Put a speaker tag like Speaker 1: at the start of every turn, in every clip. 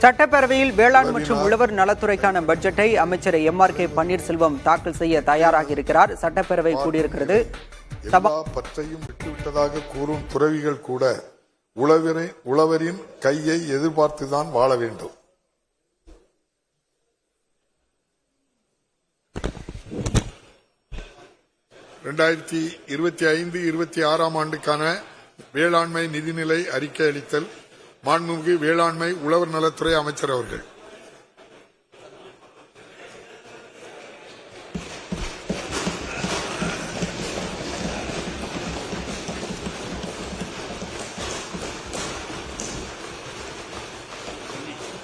Speaker 1: சட்டப்பேரவையில் வேளாண் மற்றும் உழவர் நலத்துறைக்கான பட்ஜெட்டை அமைச்சர் எம்.ஆர்.கே. பன்னீர்செல்வம் தாக்கல் செய்ய தயாராக இருக்கிறார். சட்டப்பேரவை கூடியிருக்கிறது.
Speaker 2: பற்றையும் விட்டுவிட்டதாக கூறும் துறவிகள் கூட உழவரின் கையை எதிர்பார்த்துதான் வாழ வேண்டும். இரண்டாயிரத்தி 25-26 ஆண்டுக்கான வேளாண்மை நிதிநிலை அறிக்கை அளித்தல் மாண்புமிகு வேளாண்மை உழவர் நலத்துறை அமைச்சர் அவர்கள்.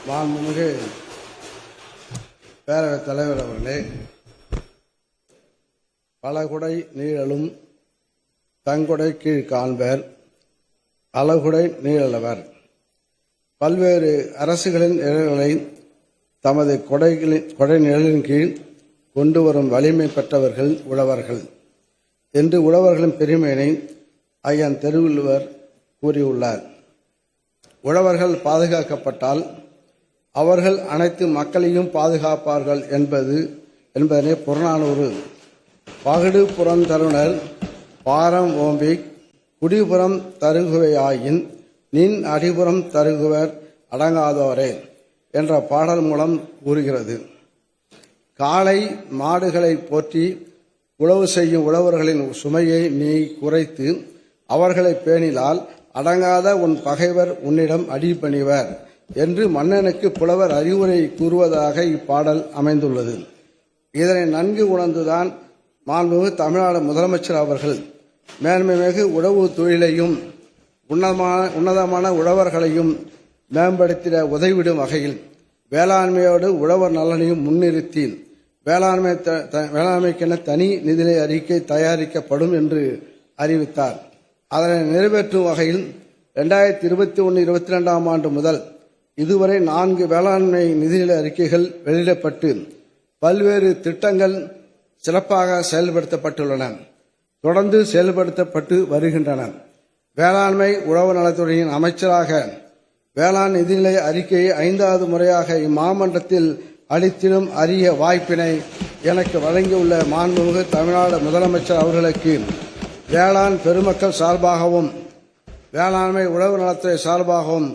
Speaker 3: மாண்புமிகு பேரவைத் தலைவர் அவர்களே, பலகுடை நீழலும் தங்குடை கீழ் காண்பர் அலகுடை நீழலவர். பல்வேறு அரசுகளின் நிழல்களை தமது கொடை நிழலின் கீழ் கொண்டு வரும் வலிமை பெற்றவர்கள் உழவர்கள் என்று உழவர்களின் பெருமையினை ஐயன் திருவள்ளுவர் கூறியுள்ளார். உழவர்கள் பாதுகாக்கப்பட்டால் அவர்கள் அனைத்து மக்களையும் பாதுகாப்பார்கள் என்பதனை புறநானூறு. பகடு புறந்தருணர் பாரம் ஓம்பி குடிபுறம் தருகுவையாயின் நின் அடிபுறம் தருகுவர் அடங்காதோரே என்ற பாடல் மூலம் கூறுகிறது. காளை மாடுகளை போற்றி உழவு செய்யும் உழவர்களின் சுமையை நீ குறைத்து அவர்களை பேணினால் அடங்காத உன் பகைவர் உன்னிடம் அடிபணிவர் என்று மன்னனுக்கு புலவர் அறிவுரை கூறுவதாக இப்பாடல் அமைந்துள்ளது. இதனை நன்கு உணர்ந்துதான் மாண்புமிகு தமிழ்நாடு முதலமைச்சர் அவர்கள் மேன்மைமிகு உழவு தொழிலையும் உன்னதமான உழவர்களையும் மேம்படுத்திட உதவிடும் வகையில் வேளாண்மையோடு உழவர் நலனையும் முன்னிறுத்தி வேளாண்மைக்கென தனி நிதிநிலை அறிக்கை தயாரிக்கப்படும் என்று அறிவித்தார். அதனை நிறைவேற்றும் வகையில் 2021-22 ஆண்டு முதல் இதுவரை 4 வேளாண்மை நிதிநிலை அறிக்கைகள் வெளியிடப்பட்டு பல்வேறு திட்டங்கள் சிறப்பாக செயல்படுத்தப்பட்டுள்ளன, தொடர்ந்து செயல்படுத்தப்பட்டு வருகின்றன. வேளாண்மை உழவர் நலத்துறையின் அமைச்சராக வேளாண் நிதிநிலை அறிக்கையை 5வது முறையாக இம்மாமன்றத்தில் அளித்திடும் அரிய வாய்ப்பினை எனக்கு வழங்கியுள்ள மாண்புமிகு தமிழ்நாடு முதலமைச்சர் அவர்களுக்கு வேளாண் பெருமக்கள் சார்பாகவும் வேளாண்மை உழவர் நலத்துறை சார்பாகவும்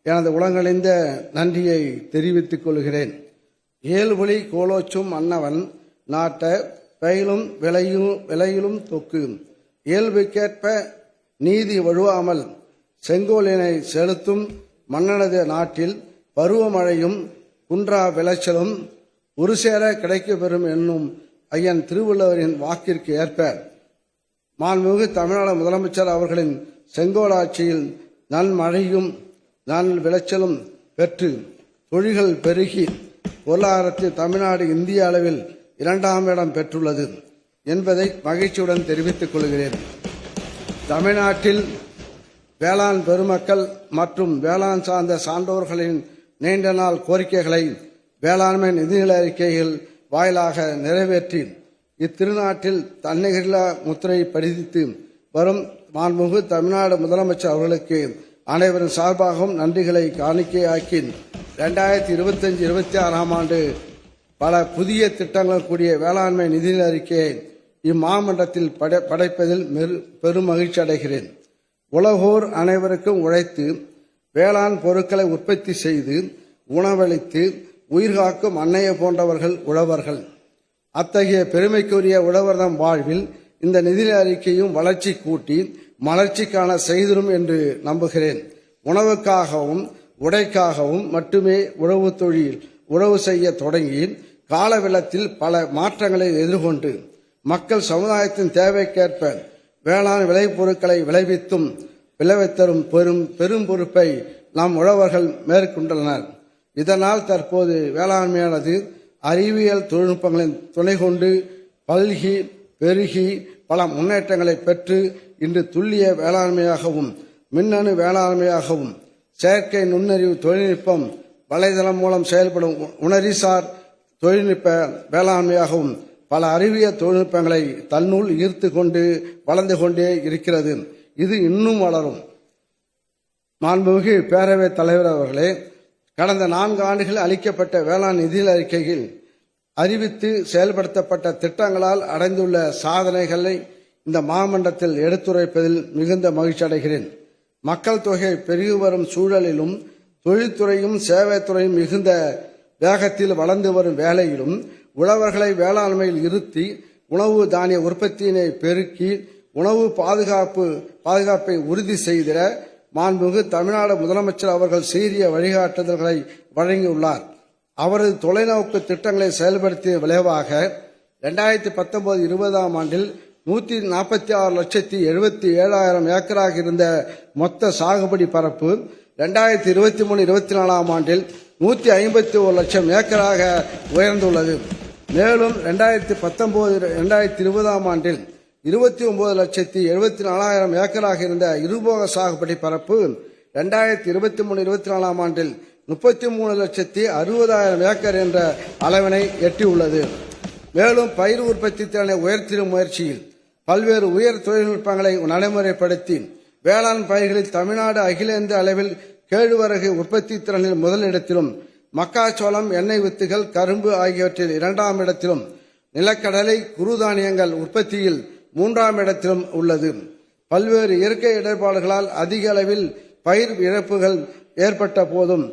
Speaker 3: எனது உளங்கழிந்த நன்றியை தெரிவித்துக் கொள்கிறேன். ஏழ்வழி கோலோச்சும் மன்னவன் நாட்ட பயிலும் விலையிலும் தொக்கு இயல்புக்கேற்ப நீதி வழுவாமல் செங்கோலினை செலுத்தும் மன்னனது நாட்டில் பருவமழையும் குன்றா விளைச்சலும் ஒருசேர கிடைக்கப்பெறும் என்னும் ஐயன் திருவள்ளுவரின் வாக்கிற்கு ஏற்ப மாண்புமிகு தமிழ்நாடு முதலமைச்சர் அவர்களின் செங்கோலாட்சியில் நன்மழையும் நல் விளைச்சலும் பெற்று தொழில்கள் பெருகி பொருளாதாரத்தில் தமிழ்நாடு இந்திய அளவில் 2ஆம் இடம் பெற்றுள்ளது என்பதை மகிழ்ச்சியுடன் தெரிவித்துக் கொள்கிறேன். தமிழ்நாட்டில் வேளாண் பெருமக்கள் மற்றும் வேளாண் சார்ந்த சான்றோர்களின் நீண்ட நாள் கோரிக்கைகளை வேளாண்மை நிதிநிலை அறிக்கைகள் வாயிலாக நிறைவேற்றி இத்திருநாட்டில் தன்னிகரில்லா முத்திரை பதித்து வரும் மாண்புமிகு தமிழ்நாடு முதலமைச்சர் அவர்களுக்கு அனைவரின் சார்பாகவும் நன்றிகளை காணிக்கையாக்கி 2025-26 ஆண்டு பல புதிய திட்டங்கள் கூடிய வேளாண்மை நிதிநிலை அறிக்கையை இம்மாமன்றத்தில் படைப்பதில் பெரும் மகிழ்ச்சி அடைகிறேன். உலகோர் அனைவருக்கும் உழைத்து வேளாண் பொருட்களை உற்பத்தி செய்து உணவளித்து உயிர்காக்கும் அன்னையை போன்றவர்கள் உழவர்கள். அத்தகைய பெருமைக்குரிய உழவர்தம் வாழ்வில் இந்த நிதிநிலை அறிக்கையும் வளர்ச்சி கூட்டி மலர்ச்சிக்கான செய்திரும் என்று நம்புகிறேன். உணவுக்காகவும் உடைக்காகவும் மட்டுமே உழவு செய்ய தொடங்கி கால வெள்ளத்தில் பல மாற்றங்களை எதிர்கொண்டு மக்கள் சமுதாயத்தின் தேவைக்கேற்ப வேளாண் விளைபொருட்களை விளைவித்தரும் பெரும் பொறுப்பை நம் உழவர்கள் மேற்கொண்டுள்ளனர். இதனால் தற்போது வேளாண்மையானது அறிவியல் தொழில்நுட்பங்களின் துணை கொண்டு பல்கி பெருகி பல முன்னேற்றங்களை பெற்று இன்று துல்லிய வேளாண்மையாகவும் மின்னணு வேளாண்மையாகவும் செயற்கை நுண்ணறிவு தொழில்நுட்பம் வலைதளம் மூலம் செயல்படும் உணரிசார் தொழில்நுட்ப வேளாண்மையாகவும் பல அறிவியல் தொழில்நுட்பங்களை தன்னுள் ஈர்த்து கொண்டு வளர்ந்து கொண்டே இருக்கிறது. இது இன்னும் வளரும். மாண்புமிகு பேரவைத் தலைவர் அவர்களே, கடந்த 4 ஆண்டுகளில் அளிக்கப்பட்ட வேளாண் நிதி அறிக்கையில் அறிவித்து செயல்படுத்தப்பட்ட திட்டங்களால் அடைந்துள்ள சாதனைகளை இந்த மாமன்றத்தில் எடுத்துரைப்பதில் மிகுந்த மகிழ்ச்சி அடைகிறேன். மக்கள் தொகை பெருகி வரும் சூழலிலும் தொழில்துறையும் சேவைத்துறையும் மிகுந்த வேகத்தில் வளர்ந்து வரும் வேளையிலும் உழவர்களை வேளாண்மையில் இருத்தி உணவு தானிய உற்பத்தியினை பெருக்கி உணவு பாதுகாப்பை உறுதி செய்திட மாண்புமிகு தமிழ்நாடு முதலமைச்சர் அவர்கள் சீரிய வழிகாட்டுதல்களை வழங்கியுள்ளார். அவரது தொலைநோக்கு திட்டங்களை செயல்படுத்திய விளைவாக 2019-20 ஆண்டில் 146,77,000 ஏக்கராக இருந்த மொத்த சாகுபடி பரப்பு 2023-24 ஆண்டில் 151 லட்சம் ஏக்கராக உயர்ந்துள்ளது. மேலும் 2019-20 ஆண்டில் 29,74,000 ஏக்கராக இருந்த இருபோக சாகுபடி பரப்பு 2023-24 ஆண்டில் 33,60,000 ஏக்கர் என்ற அளவினை எட்டியுள்ளது. மேலும் பயிர் உற்பத்தி திறனை உயர்த்திடும் முயற்சியில் பல்வேறு உயர் தொழில்நுட்பங்களை நடைமுறைப்படுத்தி வேளாண் பயிர்களில் தமிழ்நாடு அகில இந்திய அளவில் கேழ்வரகு உற்பத்தி திறனில் முதலிடத்திலும் மக்காச்சோளம், எண்ணெய் வித்துகள், கரும்பு ஆகியவற்றில் 2ஆம் இடத்திலும் நிலக்கடலை, குறுதானியங்கள் உற்பத்தியில் 3ஆம் இடத்திலும் உள்ளது. பல்வேறு இயற்கை இடர்பாடுகளால் அதிக அளவில் பயிர் இழப்புகள் ஏற்பட்ட போதும்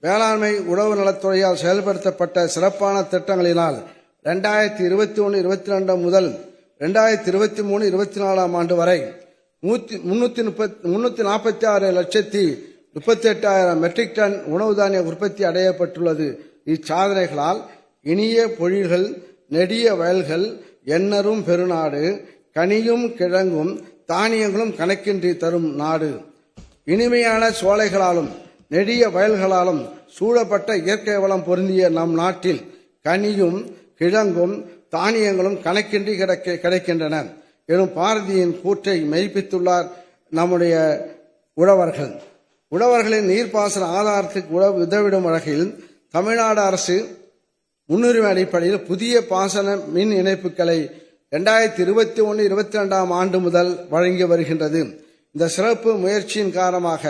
Speaker 3: வேளாண்மை உழவு நலத்துறையால் செயல்படுத்தப்பட்ட சிறப்பான திட்டங்களினால் 2021-22 முதல் 2023-24 ஆண்டு வரை 346,38,000 மெட்ரிக் டன் உணவு தானிய உற்பத்தி அடையப்பட்டுள்ளது. இச்சாதனைகளால் இனிய பொழில்கள், நெடிய வயல்கள், எண்ணரும் பெருநாடு, கனியும் கிழங்கும் தானியங்களும் கணக்கின்றி தரும் நாடு, இனிமையான சோலைகளாலும் நெடிய வயல்களாலும் சூழப்பட்ட இயற்கை வளம் பொருந்திய நம் நாட்டில் கனியும் கிழங்கும் தானியங்களும் கணக்கின்றி கிடைக்கின்றன எனும் பாரதியின் கூற்றை மெய்ப்பித்துள்ளார் நம்முடைய உழவர்கள். உழவர்களின் நீர்ப்பாசன ஆதாரத்துக்கு உதவிடும் வகையில் தமிழ்நாடு அரசு முன்னுரிமை அடிப்படையில் புதிய பாசன மின் இணைப்புகளை 2021-22 ஆண்டு முதல் வழங்கி வருகின்றது. இந்த சிறப்பு முயற்சியின் காரணமாக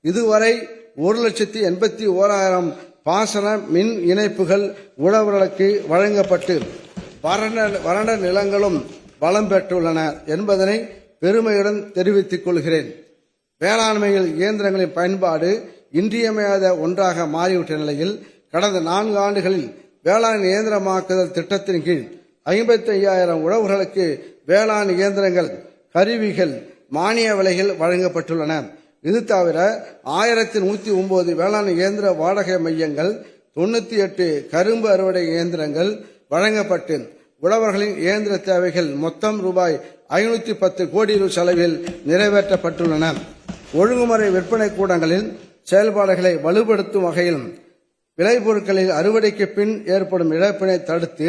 Speaker 3: இதுவரை 1,81,000 பாசன மின் இணைப்புகள் உழவர்களுக்கு வழங்கப்பட்டு வறண்ட நிலங்களும் வளம் பெற்றுள்ளன என்பதனை பெருமையுடன் தெரிவித்துக் கொள்கிறேன். வேளாண்மையில் இயந்திரங்களின் பயன்பாடு இன்றியமையாத ஒன்றாக மாறிவிட்ட நிலையில் கடந்த 4 ஆண்டுகளில் வேளாண் இயந்திரமாக்குதல் திட்டத்தின் கீழ் 55,000 உழவர்களுக்கு வேளாண் இயந்திரங்கள், கருவிகள் மானிய விலையில் வழங்கப்பட்டுள்ளன. இது தவிர 1,109 வேளாண் இயந்திர வாடகை மையங்கள், 98 கரும்பு அறுவடை இயந்திரங்கள் வழங்கப்பட்டு உழவர்களின் இயந்திர தேவைகள் மொத்தம் ரூபாய் 510 கோடி செலவில் நிறைவேற்றப்பட்டுள்ளன. ஒழுங்குமுறை விற்பனை கூடங்களில் செயல்பாடுகளை வலுப்படுத்தும் வகையில் விளைபொருட்களில் அறுவடைக்கு பின் ஏற்படும் இழப்பினை தடுத்து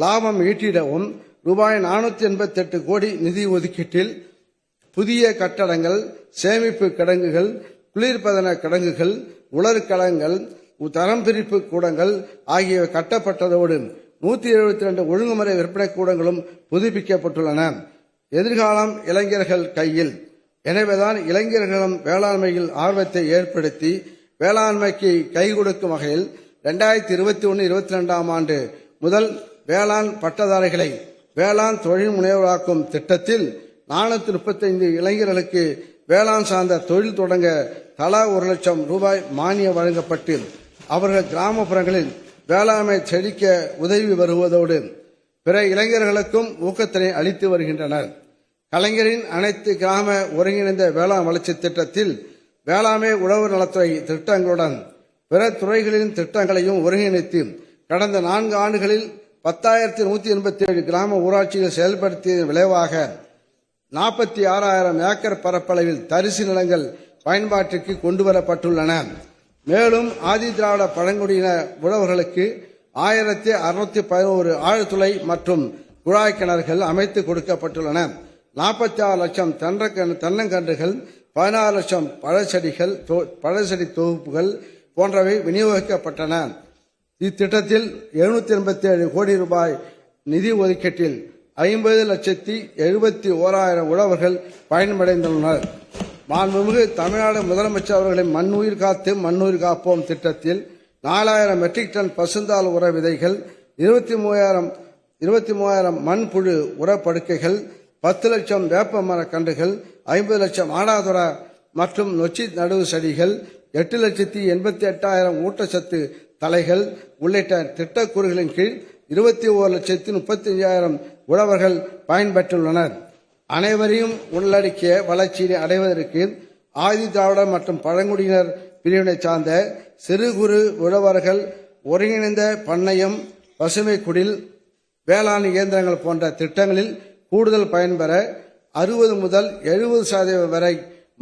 Speaker 3: லாபம் ஈட்டிடவும் ரூபாய் 488 கோடி நிதி ஒதுக்கீட்டில் புதிய கட்டடங்கள், சேமிப்பு கிடங்குகள், குளிர்பதன கிடங்குகள், உலர்கலங்கள், தரம் பிரிப்பு கூடங்கள் ஆகியவை கட்டப்பட்டதோடு 172 ஒழுங்குமுறை விற்பனை கூடங்களும் புதுப்பிக்கப்பட்டுள்ளன. எதிர்காலம் இளைஞர்கள் கையில். எனவேதான் இளைஞர்களும் வேளாண்மையில் ஆர்வத்தை ஏற்படுத்தி வேளாண்மைக்கு கை கொடுக்கும் வகையில் 2021-22 ஆண்டு முதல் வேளாண் பட்டதாரிகளை வேளாண் தொழில் முனைவராக்கும் திட்டத்தில் 435 இளைஞர்களுக்கு வேளாண் சார்ந்த தொழில் தொடங்க தலா 1 லட்சம் ரூபாய் மானியம் வழங்கப்பட்டு அவர்கள் கிராமப்புறங்களில் வேளாண்மை செழிக்க உதவி வருவதோடு பிற இளைஞர்களுக்கும் ஊக்கத்தினை அளித்து வருகின்றனர். கலைஞரின் அனைத்து கிராம ஒருங்கிணைந்த வேளாண் வளர்ச்சி திட்டத்தில் வேளாண்மை உழவு நலத்துறை திட்டங்களுடன் பிற துறைகளின் திட்டங்களையும் ஒருங்கிணைத்து கடந்த 4 ஆண்டுகளில் 10,187 கிராம ஊராட்சிகள் செயல்படுத்தியதன் விளைவாக 46,000 ஏக்கர் பரப்பளவில் தரிசு நிலங்கள் பயன்பாட்டிற்கு கொண்டுவரப்பட்டுள்ளன. மேலும் ஆதி திராவிட பழங்குடியின உழவர்களுக்கு 1,611 ஆழ்துளை மற்றும் குழாய் கிணறுகள் அமைத்து கொடுக்கப்பட்டுள்ளன. 46 லட்சம் தென்னங்கன்றுகள், 16 லட்சம் பழச்செடி தொகுப்புகள் போன்றவை விநியோகிக்கப்பட்டன. இத்திட்டத்தில் 787 கோடி ரூபாய் நிதி ஒதுக்கீட்டில் 50,71,000 உழவர்கள் பயனடைந்துள்ளனர். மாண்புமிகு தமிழ்நாடு முதலமைச்சர் அவர்களின் மண்ணுயிர் காத்து மண்ணுயிர் காப்போம் திட்டத்தில் 4000 மெட்ரிக் டன் பசுந்தாள் உர விதைகள், 23,000 மண்புழு உரப்படுக்கைகள், 10 லட்சம் வேப்ப மர கன்றுகள், 50 லட்சம் ஆடாதொர மற்றும் நொச்சி நடுவு செடிகள், 8,88,000 ஊட்டச்சத்து தலைகள் உள்ளிட்ட திட்டக்கூறுகளின் கீழ் 21,35,000 உழவர்கள் பயன்பெற்றுள்ளனர். அனைவரையும் உள்ளடக்கிய வளர்ச்சியை அடைவதற்கு ஆதி திராவிடர் மற்றும் பழங்குடியினர் பிரிவினை சார்ந்த சிறு குறு உழவர்கள் ஒருங்கிணைந்த பண்ணையம், பசுமை குடில், வேளாண் இயந்திரங்கள் போன்ற திட்டங்களில் கூடுதல் பயன்பெற 60 முதல் 70% வரை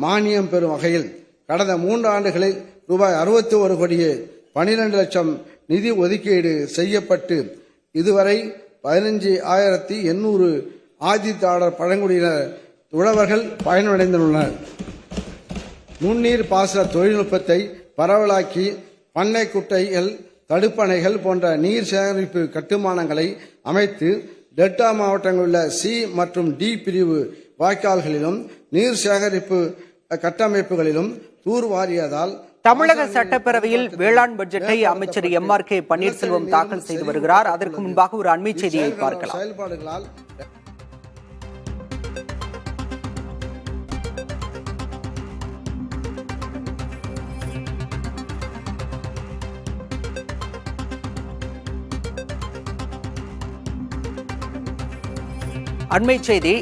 Speaker 3: மானியம் பெறும் வகையில் கடந்த 3 ஆண்டுகளில் ரூபாய் 61 கோடியே 12 லட்சம் நிதி ஒதுக்கீடு செய்யப்பட்டு இதுவரை 15,800 ஆதி திராவிடர் பழங்குடியினர் உழவர்கள் பயனடைந்துள்ளனர். நுண்ணீர் பாசன தொழில்நுட்பத்தை பரவலாக்கி பண்ணை குட்டைகள், தடுப்பணைகள் போன்ற நீர் சேகரிப்பு கட்டுமானங்களை அமைத்து டெல்டா மாவட்டங்களில் உள்ள சி மற்றும் டி பிரிவு வாய்க்கால்களிலும் நீர் சேகரிப்பு கட்டமைப்புகளிலும் தூர்வாரியதால்
Speaker 1: தமிழக சட்டப்பேரவையில் வேளாண் பட்ஜெட்டை அமைச்சர் MRK பன்னீர்செல்வம் தாக்கல் செய்து வருகிறார். அதற்கு முன்பாக ஒரு அண்மை செய்தியை பார்க்கலாம்.
Speaker 3: செயல்பாடுகளால்
Speaker 1: அண்மை செய்தி.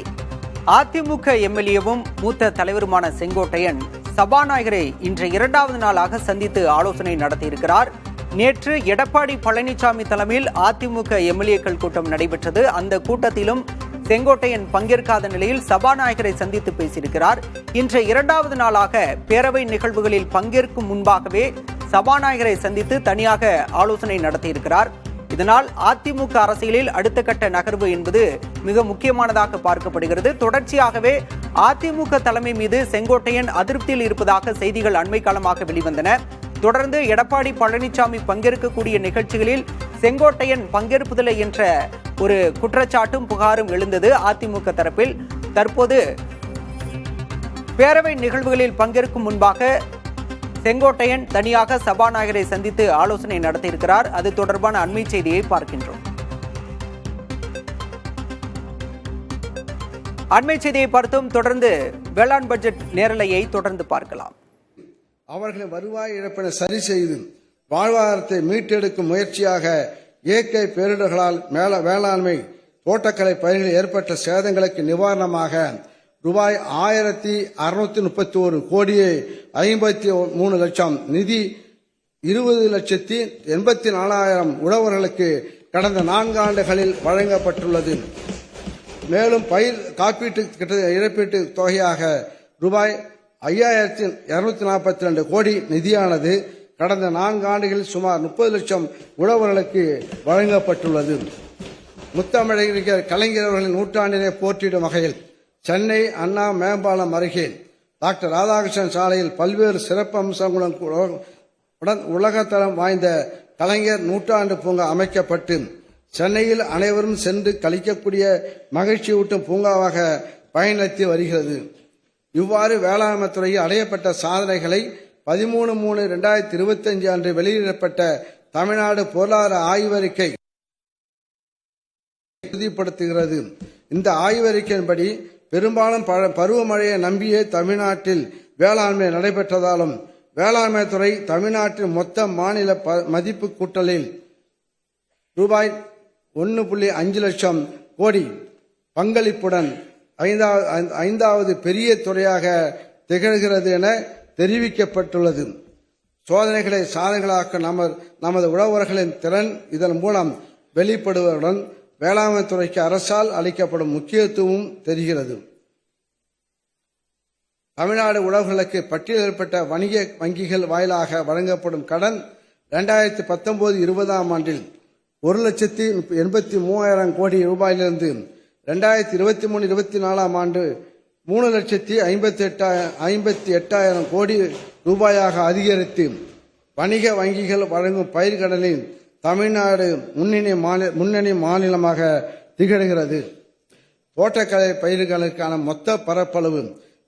Speaker 1: அதிமுக எம்எல்ஏவும் மூத்த தலைவருமான செங்கோட்டையன் சபாநாயகரை இன்று 2வது நாளாக சந்தித்து ஆலோசனை நடத்தியிருக்கிறார். நேற்று எடப்பாடி பழனிசாமி தலைமையில் அதிமுக எம்எல்ஏக்கள் கூட்டம் நடைபெற்றது. அந்த கூட்டத்திலும் செங்கோட்டையன் பங்கேற்காத நிலையில் சபாநாயகரை சந்தித்து பேசியிருக்கிறார். இன்று 2வது நாளாக பேரவை நிகழ்வுகளில் பங்கேற்கும் முன்பாகவே சபாநாயகரை சந்தித்து தனியாக ஆலோசனை நடத்தியிருக்கிறார். இதனால் அதிமுக அரசியலில் அடுத்த கட்ட நகர்வு என்பது மிக முக்கியமானதாக பார்க்கப்படுகிறது. தொடர்ச்சியாகவே அதிமுக தலைமை மீது செங்கோட்டையன் அதிருப்தியில் இருப்பதாக செய்திகள் அண்மை காலமாக வெளிவந்தன. தொடர்ந்து எடப்பாடி பழனிசாமி பங்கேற்கக்கூடிய நிகழ்ச்சிகளில் செங்கோட்டையன் பங்கேற்பதில்லை என்ற ஒரு குற்றச்சாட்டும் புகாரும் எழுந்தது அதிமுக தரப்பில். தற்போது பேரவை நிகழ்வுகளில் பங்கேற்கும் முன்பாக செங்கோட்டையன் தனியாக சபாநாயகரை சந்தித்து ஆலோசனை நடத்தியிருக்கிறார். அது தொடர்பான அண்மை செய்தியை பார்க்கின்றோம். அண்மை செய்தியை பார்த்தும் தொடர்ந்து வேளாண் பட்ஜெட் நேரலையை தொடர்ந்து பார்க்கலாம்.
Speaker 3: அவர்களின் வருவாய் இழப்பினை சரி செய்து வாழ்வாதாரத்தை மீட்டெடுக்கும் முயற்சியாக இயற்கை பேரிடர்களால் வேளாண்மை தோட்டக்கலை பயிர்களில் ஏற்பட்ட சேதங்களுக்கு நிவாரணமாக ரூபாய் 1,631 கோடியே 53 லட்சம் நிதி 20,84,000 உழவர்களுக்கு கடந்த 4 ஆண்டுகளில் வழங்கப்பட்டுள்ளது. மேலும் பயிர் காப்பீட்டு இழப்பீட்டு தொகையாக ரூபாய் 5,242 கோடி நிதியானது கடந்த 4 ஆண்டுகளில் சுமார் 30 லட்சம் உழவர்களுக்கு வழங்கப்பட்டுள்ளது. முத்தமிழறிஞர் கலைஞர் அவர்களின் நூற்றாண்டினை போற்றிடும் வகையில் சென்னை அண்ணா மேம்பாலம் அருகே டாக்டர் ராதாகிருஷ்ணன் சாலையில் பல்வேறு சிறப்பு அம்சங்களுடன் உலகத்தரம் வாய்ந்த கலைஞர் நூற்றாண்டு பூங்கா அமைக்கப்பட்டு சென்னையில் அனைவரும் சென்று கழிக்கக்கூடிய மகிழ்ச்சியூட்டும் பூங்காவாக பயணித்து வருகிறது. இவ்வாறு வேளாண்மை துறையில் அடையப்பட்ட சாதனைகளை 13/3/2025 அன்று வெளியிடப்பட்ட தமிழ்நாடு பொருளாதார ஆய்வறிக்கை உறுதிப்படுத்துகிறது. இந்த ஆய்வறிக்கையின்படி பெரும்பாலும் பருவமழையை நம்பியே தமிழ்நாட்டில் வேளாண்மை நடைபெற்றதாலும் வேளாண்மை துறை தமிழ்நாட்டின் மொத்த மாநில மதிப்பு கூட்டலில் ரூபாய் 1.5 லட்சம் கோடி பங்களிப்புடன் 5வது பெரிய துறையாக திகழ்கிறது என தெரிவிக்கப்பட்டுள்ளது. சோதனைகளை சாதனைகளாக்க நமது உழவர்களின் திறன் இதன் மூலம் வெளிப்படுவதுடன் வேளாண்மை துறைக்கு அரசால் அளிக்கப்படும் முக்கியத்துவம் தெரிகிறது. தமிழ்நாடு உழவர்களுக்கு பட்டியலிடப்பட்ட வணிக வங்கிகள் வாயிலாக வழங்கப்படும் கடன் 2019-20 ஆண்டில் 1,83,000 கோடி ரூபாயிலிருந்து 2023-24 ஆண்டு 3,58,000 கோடி ரூபாயாக அதிகரித்து வணிக வங்கிகள் வழங்கும் பயிர்க்கடனில் தமிழ்நாடு முன்னணி மாநிலமாக திகழ்கிறது. தோட்டக்கலை பயிர்களுக்கான மொத்த பரப்பளவு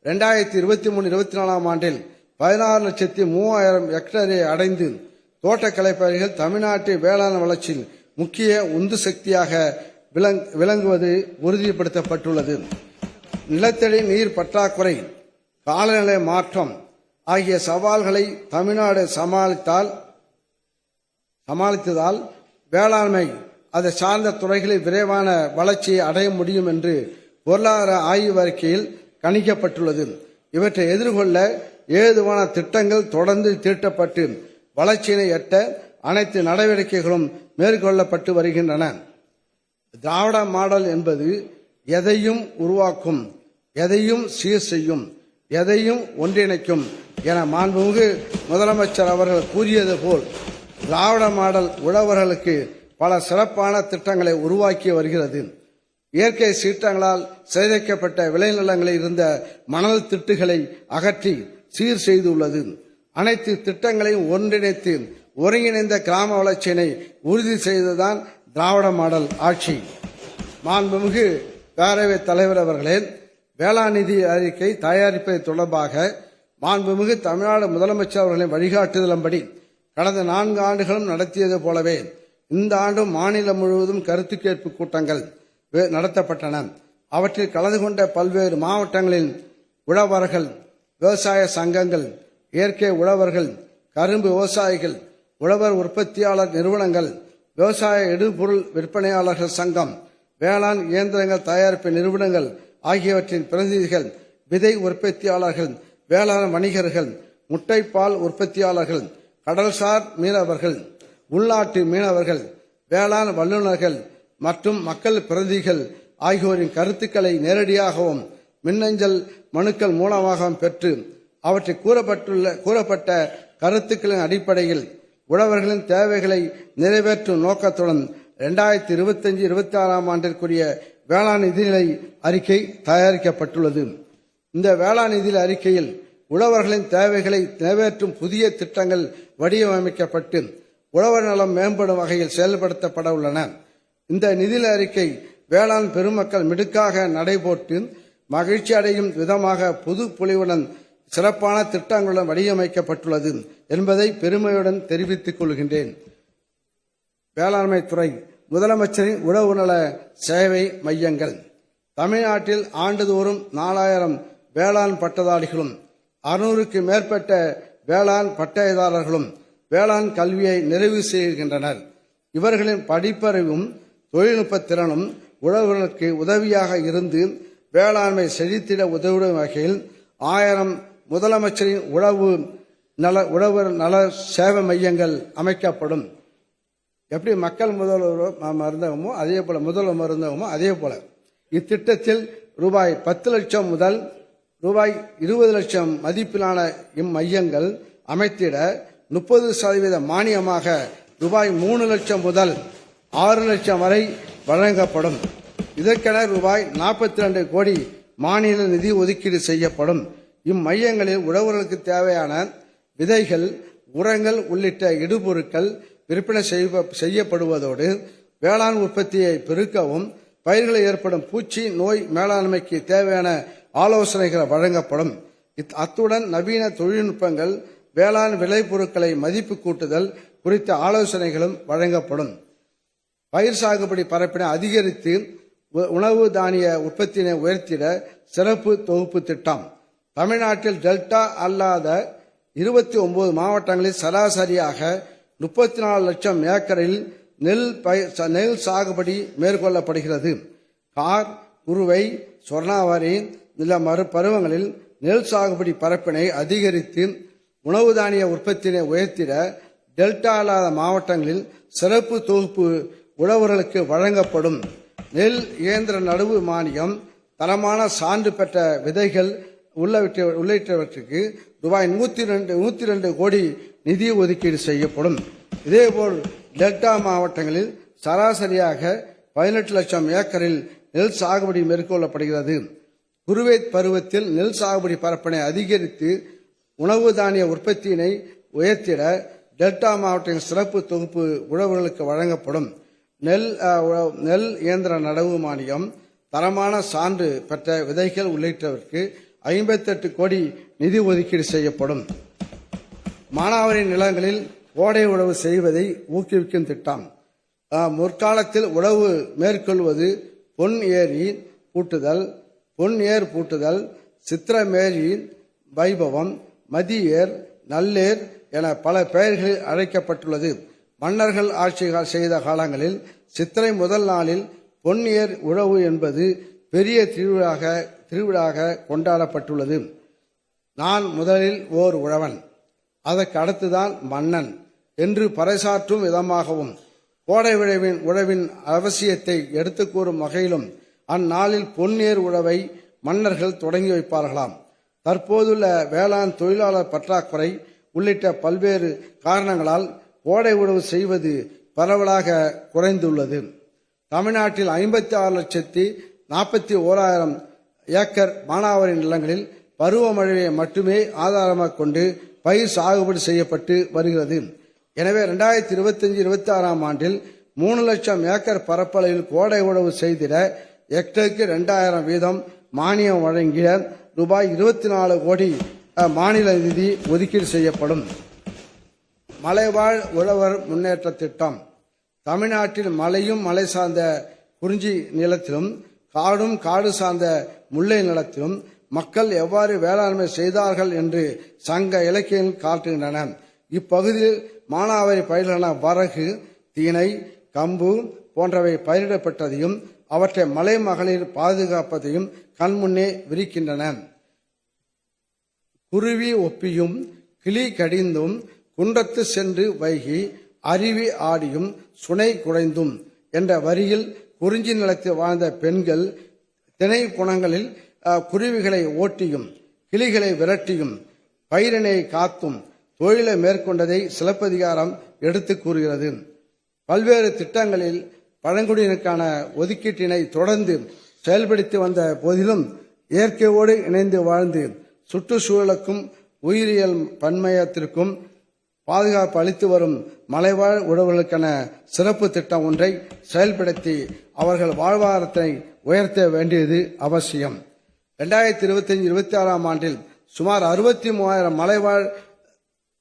Speaker 3: 2023-24 ஆண்டில் 16,03,000 ஹெக்டேரை அடைந்து தோட்டக்கலை பயிர்கள் தமிழ்நாட்டில் வேளாண் வளர்ச்சியில் முக்கிய உந்து சக்தியாக விளங்குவது உறுதிப்படுத்தப்பட்டுள்ளது. நிலத்தடி நீர் பற்றாக்குறை, காலநிலை மாற்றம் ஆகிய சவால்களை தமிழ்நாடு சமாளித்ததால் வேளாண்மை அதை சார்ந்த துறைகளில் விரைவான வளர்ச்சியை அடைய முடியும் என்று பொருளாதார ஆய்வு அறிக்கையில் கணிக்கப்பட்டுள்ளது. இவற்றை எதிர்கொள்ள ஏதுவான திட்டங்கள் தொடர்ந்து தீட்டப்பட்டு வளர்ச்சியினை எட்ட அனைத்து நடவடிக்கைகளும் மேற்கொள்ளப்பட்டு வருகின்றன. திராவிட மாடல் என்பது எதையும் உருவாக்கும், எதையும் சீர் செய்யும், எதையும் ஒன்றிணைக்கும் என மாண்புமிகு முதலமைச்சர் அவர்கள் கூறியது போல் திராவிட மாடல் உழவர்களுக்கு பல சிறப்பான திட்டங்களை உருவாக்கி வருகிறது. இயற்கை சீற்றங்களால் சிதைக்கப்பட்ட விளைநிலங்களில் இருந்த மணல் திட்டுகளை அகற்றி சீர் செய்துள்ளது. அனைத்து திட்டங்களையும் ஒன்றிணைத்து ஒருங்கிணைந்த கிராம வளர்ச்சியினை உறுதி செய்ததுதான் திராவிட மாடல் ஆட்சி. மாண்புமிகு பேரவைத் தலைவர் அவர்களே, வேளாண் நிதி அறிக்கை தயாரிப்பது தொடர்பாக மாண்புமிகு தமிழ்நாடு முதலமைச்சர் அவர்களின் வழிகாட்டுதலின்படி கடந்த 4 ஆண்டுகளும் நடத்தியது போலவே இந்த ஆண்டும் மாநிலம் முழுவதும் கருத்து கேட்பு கூட்டங்கள் நடத்தப்பட்டன. அவற்றில் கலந்து கொண்ட பல்வேறு மாவட்டங்களில் உழவர்கள், விவசாய சங்கங்கள், இயற்கை உழவர்கள், கரும்பு விவசாயிகள், உழவர் உற்பத்தியாளர் நிறுவனங்கள், விவசாய இடுபொருள் விற்பனையாளர்கள் சங்கம், வேளாண் இயந்திரங்கள் தயாரிப்பு நிறுவனங்கள் ஆகியவற்றின் பிரதிநிதிகள், விதை உற்பத்தியாளர்கள், வேளாண் வணிகர்கள், முட்டைப்பால் உற்பத்தியாளர்கள், கடல்சார் மீனவர்கள், உள்நாட்டு மீனவர்கள், வேளாண் வல்லுநர்கள் மற்றும் மக்கள் பிரதிநிதிகள் ஆகியோரின் கருத்துக்களை நேரடியாகவும் மின்னஞ்சல் மனுக்கள் மூலமாகவும் பெற்று அவற்றில் கூறப்பட்ட கருத்துக்களின் அடிப்படையில் உழவர்களின் தேவைகளை நிறைவேற்றும் நோக்கத்துடன் 2025-26 ஆண்டிற்குரிய வேளாண் நிதிநிலை அறிக்கை தயாரிக்கப்பட்டுள்ளது. இந்த வேளாண் நிதி அறிக்கையில் உழவர்களின் தேவைகளை நிறைவேற்றும் புதிய திட்டங்கள் வடிவமைக்கப்பட்டு உழவர் நலம் மேம்படும் வகையில் செயல்படுத்தப்பட உள்ளன. இந்த நிதி அறிக்கை வேளாண் பெருமக்கள் மிடுக்காக நடைபோட்டு மகிழ்ச்சி அடையும் விதமாக புது பொலிவுடன் சிறப்பான திட்டங்களுடன் வடிவமைக்கப்பட்டுள்ளது என்பதை பெருமையுடன் தெரிவித்துக் கொள்கின்றேன். வேளாண்மை துறை முதலமைச்சரின் உழவு நல சேவை மையங்கள். தமிழ்நாட்டில் ஆண்டுதோறும் 4000 வேளாண் பட்டதாரிகளும் 600க்கு மேற்பட்ட வேளாண் பட்டயதாரர்களும் வேளாண் கல்வியை நிறைவு செய்கின்றனர். இவர்களின் படிப்பறிவும் தொழில்நுட்ப திறனும் உழவர்களுக்கு உதவியாக இருந்து வேளாண்மை செழித்திட உதவிடும் வகையில் 1000 முதலமைச்சரின் உழவர் நல சேவை மையங்கள் அமைக்கப்படும். எப்படி மக்கள் முதல்வர் மருந்தகமோ அதே போல முதல்வர் மருந்தகமோ அதே போல இத்திட்டத்தில் ரூபாய் 10 லட்சம் முதல் ரூபாய் 20 லட்சம் மதிப்பிலான இம்மையங்கள் அமைத்திட 30% மானியமாக ரூபாய் 3 லட்சம் முதல் 6 லட்சம் வரை வழங்கப்படும். இதற்கென ரூபாய் 42 கோடி மாநில நிதி ஒதுக்கீடு செய்யப்படும். இம்மையங்களில் உழவர்களுக்கு தேவையான விதைகள், உரங்கள் உள்ளிட்ட இடுபொருட்கள் விற்பனை செய்யப்படுவதோடு வேளாண் உற்பத்தியை பெருக்கவும் பயிர்களில் ஏற்படும் பூச்சி நோய் மேலாண்மைக்கு தேவையான ஆலோசனைகள் வழங்கப்படும். அத்துடன் நவீன தொழில்நுட்பங்கள், வேளாண் விளைபொருட்களை மதிப்பு கூட்டுதல் குறித்த ஆலோசனைகளும் வழங்கப்படும். பயிர் சாகுபடி பரப்பினை அதிகரித்து உணவு தானிய உற்பத்தியினை உயர்த்திட சிறப்பு தொகுப்பு திட்டம். தமிழ்நாட்டில் டெல்டா அல்லாத 29 மாவட்டங்களில் சராசரியாக 34 லட்சம் ஏக்கரில் நெல் சாகுபடி மேற்கொள்ளப்படுகிறது. கார், குறுவை, சொர்ணாவாரி பருவங்களில் நெல் சாகுபடி பரப்பினை அதிகரித்து உணவு தானிய உற்பத்தியினை உயர்த்திட டெல்டா அல்லாத மாவட்டங்களில் சிறப்பு தொகுப்பு உழவர்களுக்கு வழங்கப்படும். நெல் இயந்திர நடவு மானியம், தரமான சான்று பெற்ற விதைகள் உள்ளிட்டவற்றுக்கு ரூபாய் 102 கோடி நிதி ஒதுக்கீடு செய்யப்படும். இதேபோல் டெல்டா மாவட்டங்களில் சராசரியாக 18 லட்சம் ஏக்கரில் நெல் சாகுபடி மேற்கொள்ளப்படுகிறது. குறுவை பருவத்தில் நெல் சாகுபடி பரப்பினை அதிகரித்து உணவு தானிய உற்பத்தியினை உயர்த்திட டெல்டா மாவட்டத்தின் சிறப்பு தொகுப்பு உழவர்களுக்கு வழங்கப்படும். நெல் இயந்திர நடவு மானியம், தரமான சான்று பெற்ற விதைகள் உள்ளிட்டவருக்கு 58 கோடி நிதி ஒதுக்கீடு செய்யப்படும். மானாவாரி நிலங்களில் ஓடை உழவு செய்வதை ஊக்குவிக்கும் திட்டம். முற்காலத்தில் உழவு மேற்கொள்வது பொன் ஏர் பூட்டுதல், சித்திரமேரி வைபவம், மதியேர், நல்லேர் என பல பெயர்களில் அழைக்கப்பட்டுள்ளது. மன்னர்கள் ஆட்சி செய்த காலங்களில் சித்திரை முதல் நாளில் பொன் ஏர் உழவு என்பது பெரிய திருவிழாக கொண்டாடப்பட்டுள்ளது. நான் முதலில் ஓர் உழவன், அதற்கு அடுத்துதான் மன்னன் என்று பறைசாற்றும் விதமாகவும் கோடை உழவின் அவசியத்தை எடுத்துக் கூறும் வகையிலும் அந்நாளில் பொன்னேர் உழவை மன்னர்கள் தொடங்கி வைப்பார்களாம். தற்போதுள்ள வேளாண் தொழிலாளர் பற்றாக்குறை உள்ளிட்ட பல்வேறு காரணங்களால் கோடை உழவு செய்வது பரவலாக குறைந்துள்ளது. தமிழ்நாட்டில் 56,41,000 ஏக்கர் மானாவாரி நிலங்களில் பருவமழையை மட்டுமே ஆதாரமாக கொண்டு பயிர் சாகுபடி செய்யப்பட்டு வருகிறது. எனவே 2025-26 ஆண்டில் 3 லட்சம் ஏக்கர் பரப்பளவில் கோடை உழவு செய்திட ஹெக்டருக்கு 2000 வீதம் மானியம் வழங்கிய ரூபாய் 24 கோடி மாநில நிதி ஒதுக்கீடு செய்யப்படும். மலைவாழ் உழவர் முன்னேற்ற திட்டம். தமிழ்நாட்டில் மலையும் மலை சார்ந்த குறிஞ்சி நிலத்திலும் காடு சார்ந்த முல்லை நிலத்திலும் மக்கள் எவ்வாறு வேளாண்மை செய்தார்கள் என்று சங்க இலக்கியங்கள் காட்டுகின்றன. இப்பகுதியில் மானாவாரி பயிர்களான வரகு, திணை, கம்பு போன்றவை பயிரிடப்பட்டதையும் அவற்றை மலை மகளிர் பாதுகாப்பதையும் கண்முன்னே விரிக்கின்றன. குருவி ஒப்பியும் கிளி கடிந்தும் குன்றத்து சென்று வைகி அருவி ஆடியும் சுனை குடைந்தும் என்ற வரியில் குறிஞ்சி நிலத்தில் வாழ்ந்த பெண்கள் திணை புனங்களில் குருவிகளை ஓட்டியும் கிளிகளை விரட்டியும் பயிரினை காத்தும் தொழிலை மேற்கொண்டதை சிலப்பதிகாரம் எடுத்து கூறுகிறது. பல்வேறு திட்டங்களில் பழங்குடியினருக்கான ஒதுக்கீட்டினை தொடர்ந்து செயல்படுத்தி வந்த போதிலும் இயற்கையோடு இணைந்து வாழ்ந்து சுற்றுச்சூழலுக்கும் உயிரியல் பன்மையத்திற்கும் பாதுகாப்பு அளித்து வரும் மலைவாழ் உழவர்களுக்கான சிறப்பு திட்டம் ஒன்றை செயல்படுத்தி அவர்கள் வாழ்வாதாரத்தை உயர்த்த வேண்டியது அவசியம். 2025-26 ஆண்டில் சுமார் 63,000 மலைவாழ்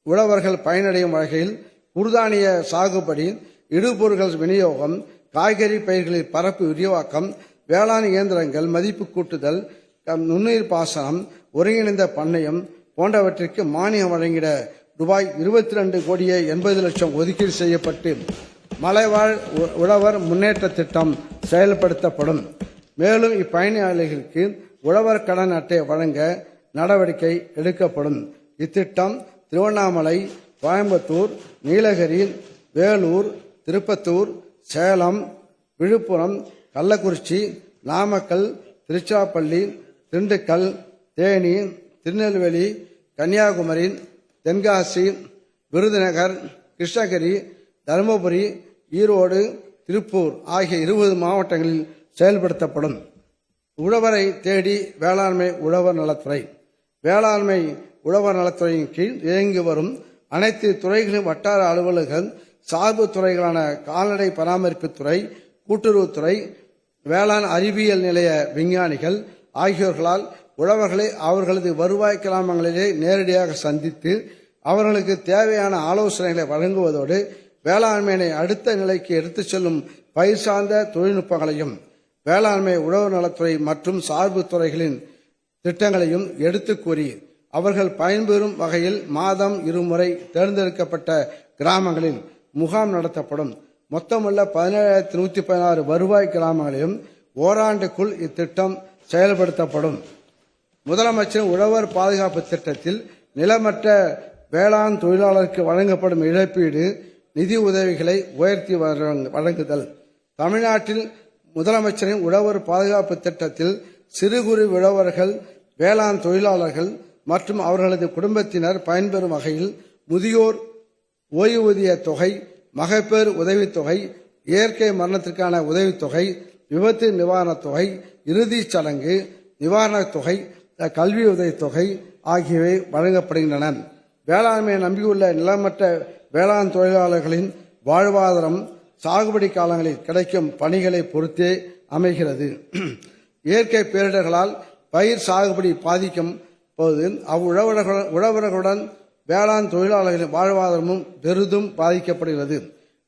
Speaker 3: உழவர்கள் பயனடையும் வகையில் குறுதானிய சாகுபடி, இடுபொருட்கள் விநியோகம், காய்கறி பயிர்களில் பரப்பு விரிவாக்கம், வேளாண் இயந்திரங்கள் மதிப்பு கூட்டுதல், நுண்ணுயிர் பாசனம், ஒருங்கிணைந்த பண்ணையம் போன்றவற்றிற்கு மானியம் வழங்கிட ரூபாய் 22 கோடியே 80 லட்சம் ஒதுக்கீடு செய்யப்பட்டு மலைவாழ் உழவர் முன்னேற்ற திட்டம் செயல்படுத்தப்படும். மேலும் இப்பயனாளிகளுக்கு உழவர் கடன் அட்டை வழங்க நடவடிக்கை எடுக்கப்படும். இத்திட்டம் திருவண்ணாமலை, கோயம்புத்தூர், நீலகிரி, வேலூர், திருப்பத்தூர், சேலம், விழுப்புரம், கள்ளக்குறிச்சி, நாமக்கல், திருச்சிராப்பள்ளி, திண்டுக்கல், தேனி, திருநெல்வேலி, கன்னியாகுமரி, தென்காசி, விருதுநகர், கிருஷ்ணகிரி, தருமபுரி, ஈரோடு, திருப்பூர் ஆகிய 20 மாவட்டங்களில் செயல்படுத்தப்படும். உழவரை தேடி வேளாண்மை உழவர் நலத்துறை. வேளாண்மை உழவர் நலத்துறையின் கீழ் இயங்கி வரும் அனைத்து துறைகளின் வட்டார அலுவலர்கள், சார்பு துறைகளான கால்நடை பராமரிப்புத்துறை, கூட்டுறவுத்துறை, வேளாண் அறிவியல் நிலைய விஞ்ஞானிகள் ஆகியோர்களால் உழவர்களை அவர்களது வருவாய் கிராமங்களிலே நேரடியாக சந்தித்து அவர்களுக்கு தேவையான ஆலோசனைகளை வழங்குவதோடு வேளாண்மையை அடுத்த நிலைக்கு எடுத்துச் செல்லும் பயிர் சார்ந்த தொழில்நுட்பங்களையும் வேளாண்மை உழவு நலத்துறை மற்றும் சார்பு துறைகளின் திட்டங்களையும் எடுத்துக் கூறி அவர்கள் பயன்பெறும் வகையில் மாதம் 2 முறை தேர்ந்தெடுக்கப்பட்ட கிராமங்களில் முகாம் நடத்தப்படும். மொத்தமுள்ள 17,116 வருவாய் கிராமங்களிலும் ஓராண்டுக்குள் இத்திட்டம் செயல்படுத்தப்படும். முதலமைச்சர் உழவர் பாதுகாப்பு திட்டத்தில் நிலமற்ற வேளாண் தொழிலாளருக்கு வழங்கப்படும் இழப்பீடு நிதி உதவிகளை உயர்த்தி வழங்குதல். தமிழ்நாட்டில் முதலமைச்சரின் உழவர் பாதுகாப்பு திட்டத்தில் சிறு குறு உழவர்கள், வேளாண் தொழிலாளர்கள் மற்றும் அவர்களது குடும்பத்தினர் பயன்பெறும் வகையில் முதியோர் ஓய்வூதிய தொகை, மகப்பேறு உதவித்தொகை, இயற்கை மரணத்திற்கான உதவித்தொகை, விபத்து நிவாரணத் தொகை, இறுதிச் சடங்கு நிவாரணத் தொகை, கல்வி உதவித்தொகை ஆகியவை வழங்கப்படுகின்றன. வேளாண்மையை நம்பியுள்ள நிலமற்ற வேளாண் தொழிலாளர்களின் வாழ்வாதாரம் சாகுபடி காலங்களில் கிடைக்கும் பணிகளை பொறுத்தே அமைகிறது. இயற்கை பேரிடர்களால் பயிர் சாகுபடி பாதிக்கும் போது உழவர்களுடன் வேளாண் தொழிலாளர்களின் வாழ்வாதாரமும் பெரிதும் பாதிக்கப்படுகிறது.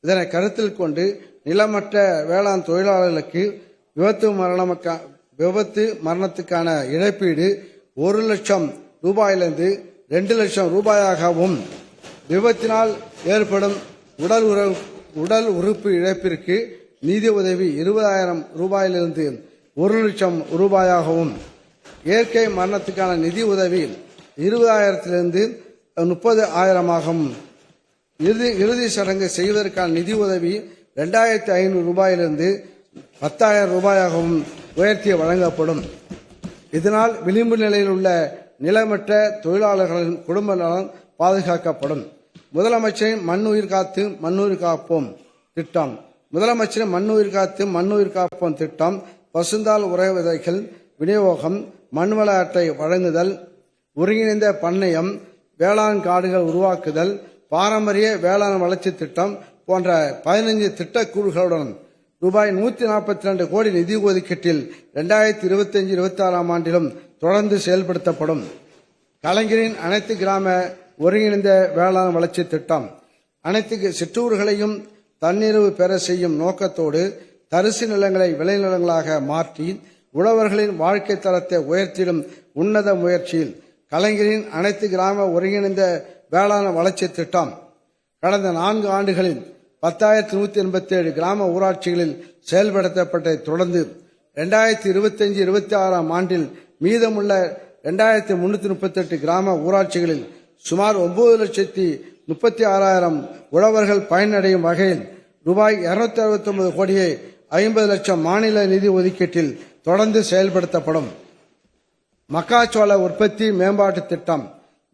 Speaker 3: இதனை கருத்தில் கொண்டு நிலமற்ற வேளாண் தொழிலாளர்களுக்கு விபத்து மரணத்துக்கான இழப்பீடு 1 லட்சம் ரூபாயிலிருந்து 2 லட்சம் ரூபாயாகவும், விபத்தினால் ஏற்படும் உடல் உறுப்பு இழப்பிற்கு நிதி உதவி 20,000 ரூபாயிலிருந்து 1 லட்சம் ரூபாயாகவும், இயற்கை மரணத்துக்கான நிதி உதவி 20,000 30,000ஆகவும், இறுதி சடங்கு செய்வதற்கான நிதி உதவி 2,500 ரூபாயிலிருந்து 10,000 ரூபாயாகவும் உயர்த்தி வழங்கப்படும். இதனால் விளிம்பு நிலையில் உள்ள நிலமற்ற தொழிலாளர்களின் குடும்ப நலன் பாதுகாக்கப்படும். முதலமைச்சரின் மண்ணுயிர் காத்து மண்ணுயிர் காப்போம் திட்டம். முதலமைச்சரின் மண்ணுயிர் காத்து மண்ணுயிர் காப்போம் திட்டம் பசுந்தாள் உர விதைகள் விநியோகம், மண்வள அட்டை வழங்குதல், ஒருங்கிணைந்த பண்ணையம், வேளாண் காடுகள் உருவாக்குதல், பாரம்பரிய வேளாண் வளர்ச்சி திட்டம் போன்ற 15 திட்டக்கூறுகளுடன் ரூபாய் 142 கோடி நிதி ஒதுக்கீட்டில் 2025-26 ஆண்டிலும் தொடர்ந்து செயல்படுத்தப்படும். கலைஞரின் அனைத்து கிராம ஒருங்கிணைந்த வேளாண் வளர்ச்சி திட்டம் அனைத்து சிற்றூர்களையும் தன்னிறைவு பெற செய்யும் நோக்கத்தோடு தரிசு நிலங்களை விளைநிலங்களாக மாற்றி உழவர்களின் வாழ்க்கை தரத்தை உயர்த்திடும் உன்னத முயற்சியில் கலைஞரின் அனைத்து கிராம ஒருங்கிணைந்த வேளாண் வளர்ச்சி திட்டம் கடந்த 4 ஆண்டுகளில் 10,187 கிராம ஊராட்சிகளில் செயல்படுத்தப்பட்டதை தொடர்ந்து 2025-26 ஆண்டில் மீதமுள்ள 2,338 கிராம ஊராட்சிகளில் சுமார் 9,36,000 உழவர்கள் பயனடையும் வகையில் ரூபாய் 269 கோடியே 50 லட்சம் மாநில நிதி ஒதுக்கீட்டில் தொடர்ந்து செயல்படுத்தப்படும். மக்காச்சோள உற்பத்தி மேம்பாட்டு திட்டம்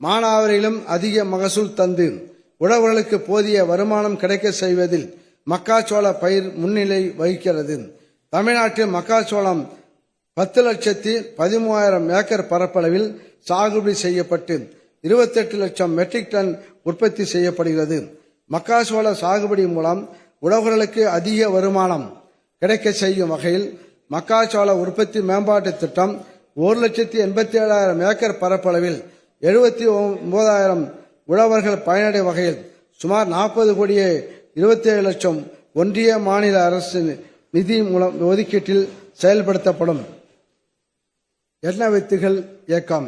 Speaker 3: மானாவாரியிலும் அதிக மகசூல் தந்து உழவர்களுக்கு போதிய வருமானம் கிடைக்க செய்வதில் மக்காச்சோள பயிர் முன்னிலை வகிக்கிறது. தமிழ்நாட்டில் மக்காச்சோளம் 10,13,000 ஏக்கர் பரப்பளவில் சாகுபடி செய்யப்பட்டு 28 லட்சம் மெட்ரிக் டன் உற்பத்தி செய்யப்படுகிறது. மக்காச்சோள சாகுபடி மூலம் உழவர்களுக்கு அதிக வருமானம் கிடைக்க செய்யும் வகையில் மக்காச்சோள உற்பத்தி மேம்பாட்டு திட்டம் 1,87,000 ஏக்கர் பரப்பளவில் 79,000 உழவர்கள் பயனடையும் வகையில் சுமார் 40 கோடியே 27 லட்சம் ஒன்றிய மாநில அரசு நிதி மூலம் ஒதுக்கீட்டில் செயல்படுத்தப்படும். எண்ணெய் வித்துகள் இயக்கம்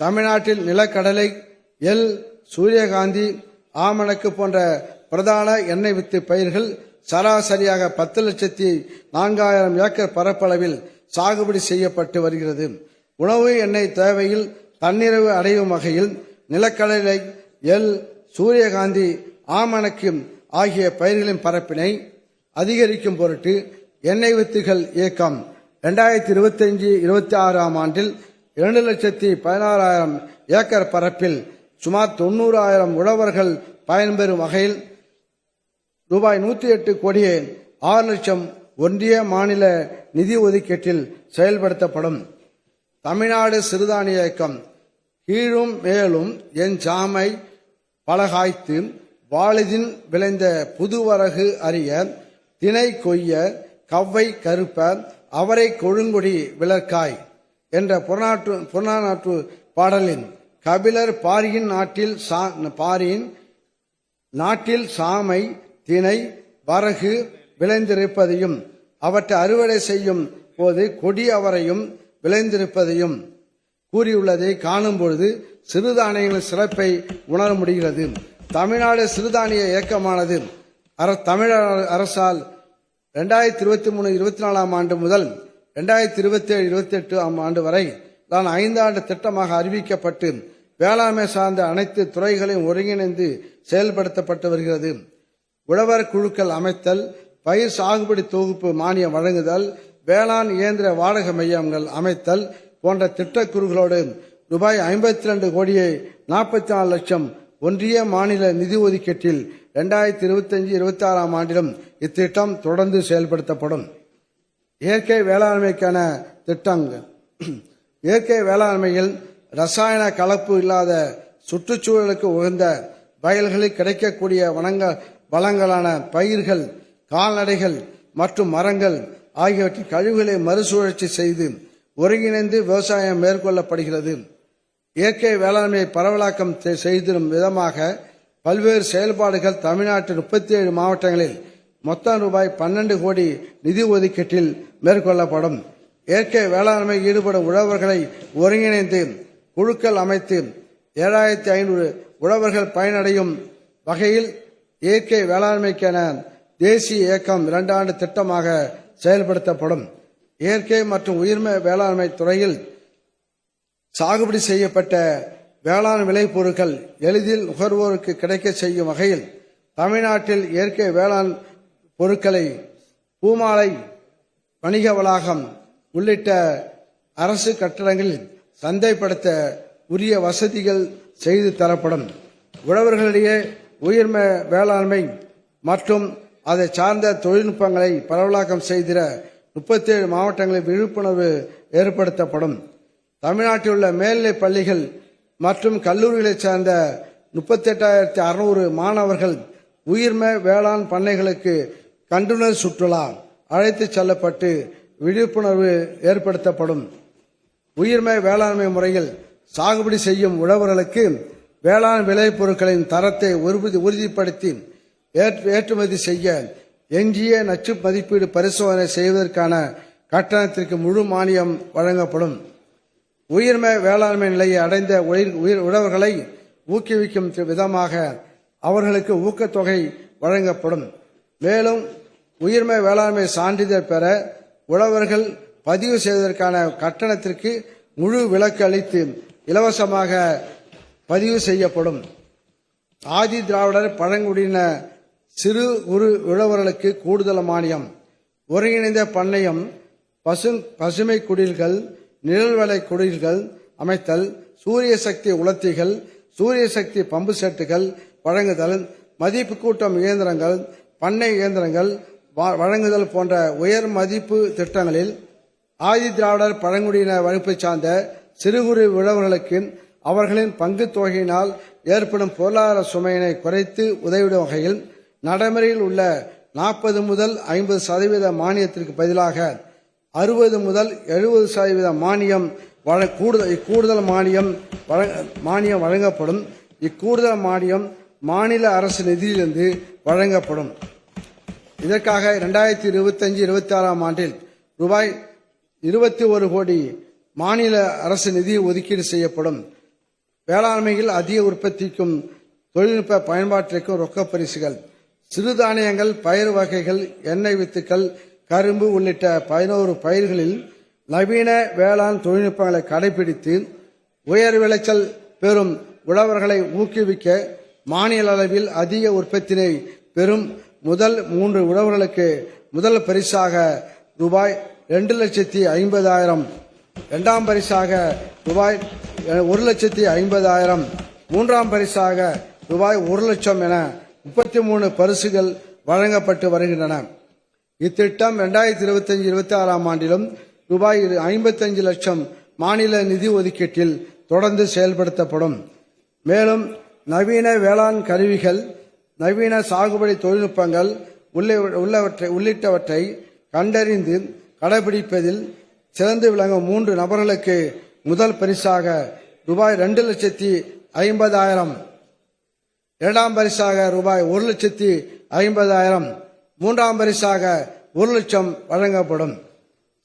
Speaker 3: தமிழ்நாட்டில் நிலக்கடலை, எள், சூரியகாந்தி, ஆமணக்கு போன்ற பிரதான எண்ணெய் வித்து பயிர்கள் சராசரியாக 10,04,000 ஏக்கர் பரப்பளவில் சாகுபடி செய்யப்பட்டு வருகிறது. உணவு எண்ணெய் தேவையில் தன்னிறைவு அடையும் வகையில் நிலக்கடலை, எள், சூரியகாந்தி, ஆமணக்கு ஆகிய பயிர்களின் பரப்பினை அதிகரிக்கும் பொருட்டு எண்ணெய் வித்துகள் இயக்கம் 2025-26 ஆண்டில் 2,16,000 ஏக்கர் பரப்பில் சுமார் 90,000 உழவர்கள் பயன்பெறும் வகையில் ரூபாய் 108 கோடியே 6 லட்சம் ஒன்றிய மாநில நிதி ஒதுக்கீட்டில் செயல்படுத்தப்படும். தமிழ்நாடு சிறுதானிய இயக்கம் கீழும் மேலும் என் சாமை பலகாய்த்து வாளிதின் விளைந்த புதுவரகு அறிய திணை கொய்ய கவ்வை கருப்ப அவரை கொழுங்குடி விளர்க்காய் என்ற புறநானூற்று பாடலின் கபிலர் பாரியின் நாட்டில் சாமை, திணை, வரகு விளைந்திருப்பதையும் அவற்றை அறுவடை செய்யும் போது கொடி அவரையும் விளைந்திருப்பதையும் கூறியுள்ளதை காணும் பொழுது சிறுதானியங்களின் சிறப்பை உணர முடிகிறது. தமிழ்நாடு சிறுதானிய இயக்கமானது தமிழக அரசால் 2023-24 ஆண்டு முதல் 2027-28 ஆண்டு வரை தான் 5 ஆண்டு திட்டமாக அறிவிக்கப்பட்டு வேளாண்மை சார்ந்த அனைத்து துறைகளையும் ஒருங்கிணைந்து செயல்படுத்தப்பட்டு வருகிறது. உழவர் குழுக்கள் அமைத்தல், பயிர் சாகுபடி தொகுப்பு மானியம் வழங்குதல், வேளாண் இயந்திர வாடகை மையங்கள் அமைத்தல் போன்ற திட்டக்குறுகளோடு ரூபாய் 52 கோடியே 44 லட்சம் ஒன்றிய மாநில நிதி ஒதுக்கீட்டில் 2025-26 ஆண்டிலும் இத்திட்டம் தொடர்ந்து செயல்படுத்தப்படும். இயற்கை வேளாண்மைக்கான திட்டங்கள் இயற்கை வேளாண்மையில் ரசாயன கலப்பு இல்லாத சுற்றுச்சூழலுக்கு உகந்த வயல்களில் கிடைக்கக்கூடிய வளங்களான பயிர்கள், கால்நடைகள் மற்றும் மரங்கள் ஆகியவற்றின் கழிவுகளை மறுசுழற்சி செய்து ஒருங்கிணைந்து விவசாயம் மேற்கொள்ளப்படுகிறது. இயற்கை வேளாண்மையை பரவலாக்கம் செய்திடும் விதமாக பல்வேறு செயல்பாடுகள் தமிழ்நாட்டின் 37 மாவட்டங்களில் மொத்தம் ரூபாய் 12 கோடி நிதி ஒதுக்கீட்டில் மேற்கொள்ளப்படும். இயற்கை வேளாண்மை ஈடுபடும் உழவர்களை ஒருங்கிணைந்து குழுக்கள் அமைத்து 7500 உழவர்கள் பயனடையும் வகையில் இயற்கை வேளாண்மைக்கென தேசிய இயக்கம் 2 ஆண்டு திட்டமாக செயல்படுத்தப்படும். இயற்கை மற்றும் உயிர்மை வேளாண்மை துறையில் சாகுபடி செய்யப்பட்ட வேளாண் விளைபொருட்கள் எளிதில் நுகர்வோருக்கு கிடைக்க செய்யும் வகையில் தமிழ்நாட்டில் இயற்கை வேளாண் பொருட்களை பூமாலை வணிக வளாகம் உள்ளிட்ட அரசு கட்டடங்களில் சந்தைப்படுத்த உரிய வசதிகள் செய்து தரப்படும். உழவர்களிடையே உயிர்மை வேளாண்மை மற்றும் அதை சார்ந்த தொழில்நுட்பங்களை பரவலாக்கம் செய்திட 37 மாவட்டங்களில் விழிப்புணர்வு ஏற்படுத்தப்படும். தமிழ்நாட்டில் உள்ள மேல்நிலை பள்ளிகள் மற்றும் கல்லூரிகளைச் சேர்ந்த 38,600 மாணவர்கள் உயிர்மை வேளாண் பண்ணைகளுக்கு கண்டுணர் சுற்றுலா அழைத்துச் செல்லப்பட்டு விழிப்புணர்வு ஏற்படுத்தப்படும். உயிர்மை வேளாண்மை முறையில் சாகுபடி செய்யும் உழவர்களுக்கு வேளாண் விளைபொருட்களின் தரத்தை உறுதிப்படுத்தி ஏற்றுமதி செய்ய எஞ்சிய நச்சு மதிப்பீடு பரிசோதனை செய்வதற்கான கட்டணத்திற்கு முழு மானியம் வழங்கப்படும். உயிர்மை வேளாண்மை நிலையை அடைந்த உழவர்களை ஊக்குவிக்கும் விதமாக அவர்களுக்கு ஊக்கத்தொகை வழங்கப்படும். மேலும் உயிர்மை வேளாண்மை சான்றிதழ் பெற உழவர்கள் பதிவு செய்வதற்கான கட்டணத்திற்கு முழு விலக்கு அளித்து இலவசமாக பதிவு செய்யப்படும். ஆதி திராவிடர் பழங்குடியின சிறு குறு உழவர்களுக்கு கூடுதல் மானியம், ஒருங்கிணைந்த பண்ணையம், பசுமை குடில்கள், நிழல்வலை குடில்கள் அமைத்தல், சூரிய சக்தி உலர்த்திகள், சூரிய சக்தி பம்பு செட்டுகள் வழங்குதல், மதிப்பு கூட்டம் இயந்திரங்கள், பண்ணை இயந்திரங்கள் வழங்குதல் போன்ற உயர் மதிப்பு திட்டங்களில் ஆதி திராவிடர் பழங்குடியின வகுப்பை சார்ந்த சிறு குறு உழவர்களுக்கு அவர்களின் பங்கு தொகையினால் ஏற்படும் பொருளாதார சுமையினை குறைத்து உதவிடும் வகையில் நடைமுறையில் உள்ள 40 முதல் 50% மானியத்திற்கு பதிலாக 60 முதல் 70% மானியம் கூடுதல் மானியம் வழங்கப்படும். இக்கூடுதல் மானியம் மாநில அரசு நிதியிலிருந்து வழங்கப்படும். இதற்காக 2025-26 ஆண்டில் ரூபாய் 21 கோடி மாநில அரசு நிதி ஒதுக்கீடு செய்யப்படும். வேளாண்மையில் அதிக உற்பத்திக்கும் தொழில்நுட்ப பயன்பாட்டிற்கும் ரொக்க பரிசுகள், சிறுதானியங்கள், பயிர் வகைகள், எண்ணெய் வித்துக்கள், கரும்பு உள்ளிட்ட 11 பயிர்களில் நவீன வேளாண் தொழில்நுட்பங்களை கடைபிடித்து உயர் விளைச்சல் பெறும் உழவர்களை ஊக்குவிக்க மாநில அளவில் அதிக உற்பத்தினை பெறும் முதல் 3 உழவர்களுக்கு முதல் பரிசாக ரூபாய் 2,50,000, இரண்டாம் பரிசாக ரூபாய் 1,50,000, மூன்றாம் பரிசாக ரூபாய் 1,00,000 என 33 பரிசுகள் வழங்கப்பட்டு வருகின்றன. இத்திட்டம் 2025-26 ஆண்டிலும் ரூபாய் 55 லட்சம் மாநில நிதி ஒதுக்கீட்டில் தொடர்ந்து செயல்படுத்தப்படும். மேலும் நவீன வேளாண் கருவிகள், நவீன சாகுபடி தொழில்நுட்பங்கள் உள்ளிட்டவற்றை கண்டறிந்து கடைபிடிப்பதில் சிறந்து விளங்கும் 3 நபர்களுக்கு முதல் பரிசாக ரூபாய் 2,50,000, இரண்டாம் பரிசாக ரூபாய் 1,50,000, மூன்றாம் பரிசாக 1,00,000 வழங்கப்படும்.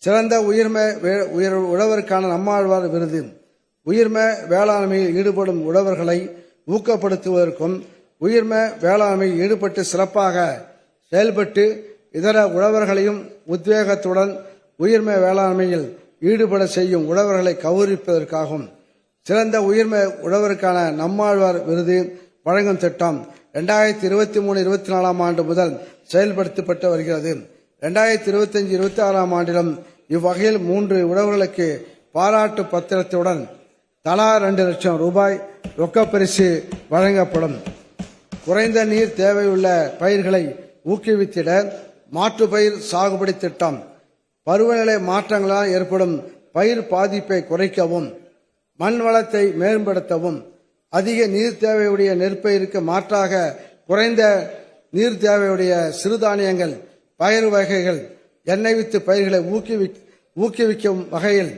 Speaker 3: சிறந்த உழவருக்கான நம்மாழ்வார் விருது உயிர்மை வேளாண்மையில் ஈடுபடும் உழவர்களை ஊக்கப்படுத்துவதற்கும் உயிர்மை வேளாண்மையில் ஈடுபட்டு சிறப்பாக செயல்பட்டு இதர உழவர்களையும் உத்வேகத்துடன் உயிர்மை வேளாண்மையில் ஈடுபட செய்யும் உழவர்களை கௌரவிப்பதற்காகவும் சிறந்த உயிர்மை உழவருக்கான நம்மாழ்வார் விருது வழங்கும் திட்டம் 2023-24 ஆண்டு முதல் செயல்படுத்தப்பட்டு வருகிறது. 2025-26 ஆண்டிலும் இவ்வகையில் 3 உழவர்களுக்கு பாராட்டு பத்திரத்துடன் தலா 2 லட்சம் ரூபாய் ரொக்கப்பரிசு வழங்கப்படும். குறைந்த நீர் தேவையுள்ள பயிர்களை ஊக்குவித்திட மாற்று பயிர் சாகுபடி திட்டம், பருவநிலை மாற்றங்களால் ஏற்படும் பயிர் பாதிப்பை குறைக்கவும் மண் வளத்தை மேம்படுத்தவும் அதிக நீர் தேவையுடைய நெற்பயிருக்கு மாற்றாக குறைந்த நீர் தேவையுடைய சிறுதானியங்கள், பயிர் வகைகள், எண்ணெய் வித்து பயிர்களை ஊக்குவிக்கும் வகையில்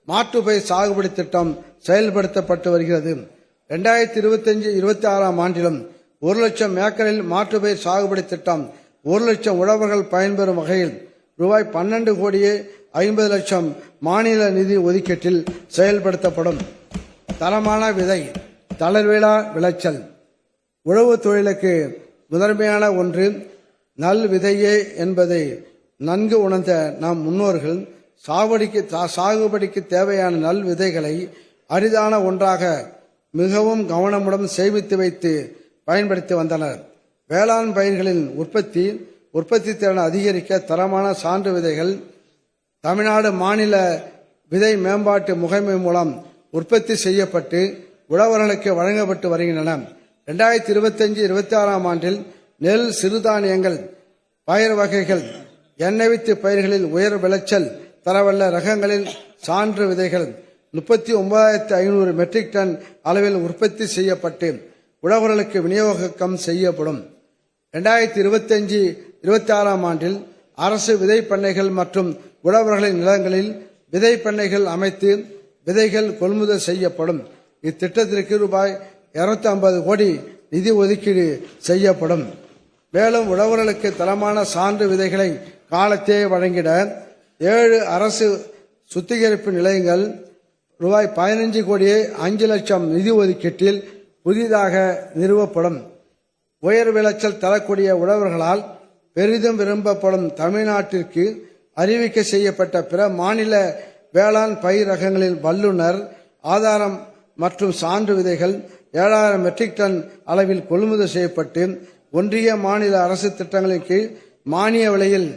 Speaker 3: மாற்றுப்பயிர் சாகுபடி திட்டம் செயல்படுத்தப்பட்டு வருகிறது. 2025-26 ஆண்டிலும் 1 லட்சம் ஏக்கரில் மாற்றுப்பயிர் சாகுபடி திட்டம் 1 லட்சம் உழவர்கள் பயன்பெறும் வகையில் ரூபாய் 12 கோடியே 50 லட்சம் மாநில நிதி ஒதுக்கீட்டில் செயல்படுத்தப்படும். தரமான விதை, தளர்விலா விளைச்சல். உழவு தொழிலுக்கு முதன்மையான ஒன்று நல் விதையே என்பதை நன்கு உணர்ந்த நம் முன்னோர்கள் சாகுபடிக்கு தேவையான நல் விதைகளை அரிதான ஒன்றாக மிகவும் கவனமுடன் சேமித்து வைத்து பயன்படுத்தி வந்தனர். வேளாண் பயிர்களின் உற்பத்தி திறனை அதிகரிக்க தரமான சான்று விதைகள் தமிழ்நாடு மாநில விதை மேம்பாட்டு முகமை மூலம் உற்பத்தி செய்யப்பட்டு உழவர்களுக்கு வழங்கப்பட்டு வருகின்றன. 2025-26 ஆண்டில் நெல், சிறுதானியங்கள், பயிர் வகைகள், எண்ணெய் வித்து பயிர்களில் உயர் விளைச்சல் தரவல்ல ரகங்களில் சான்று விதைகள் 39,500 மெட்ரிக் டன் அளவில் உற்பத்தி செய்யப்பட்டு உழவர்களுக்கு விநியோகம் செய்யப்படும். 2025-26 ஆண்டில் அரசு விதை பண்ணைகள் மற்றும் உழவர்களின் நிலங்களில் விதை பண்ணைகள் அமைத்து விதைகள் கொள்முதல் செய்யப்படும். இத்திட்டத்திற்கு ரூபாய் 250 கோடி நிதி ஒதுக்கீடு செய்யப்படும். மேலும் உழவர்களுக்கு தரமான சான்று விதைகளை காலத்தே வழங்கிட 7 அரசு சுத்திகரிப்பு நிலையங்கள் ரூபாய் 15 கோடியே 5 லட்சம் நிதி ஒதுக்கீட்டில் புதிதாக நிறுவப்படும். உயர் விளைச்சல் தரக்கூடிய உழவர்களால் பெரிதும் விரும்பப்படும் தமிழ்நாட்டிற்கு அறிவிக்க செய்யப்பட்ட பிற மாநில வேளாண் பயிர் ரகங்களில் வல்லுநர் ஆதாரம் மற்றும் சான்று விதைகள் 7,000 மெட்ரிக் டன் அளவில் கொள்முதல் செய்யப்பட்டு ஒன்றிய மாநில அரசு திட்டங்களின் கீழ் மானிய விலையில்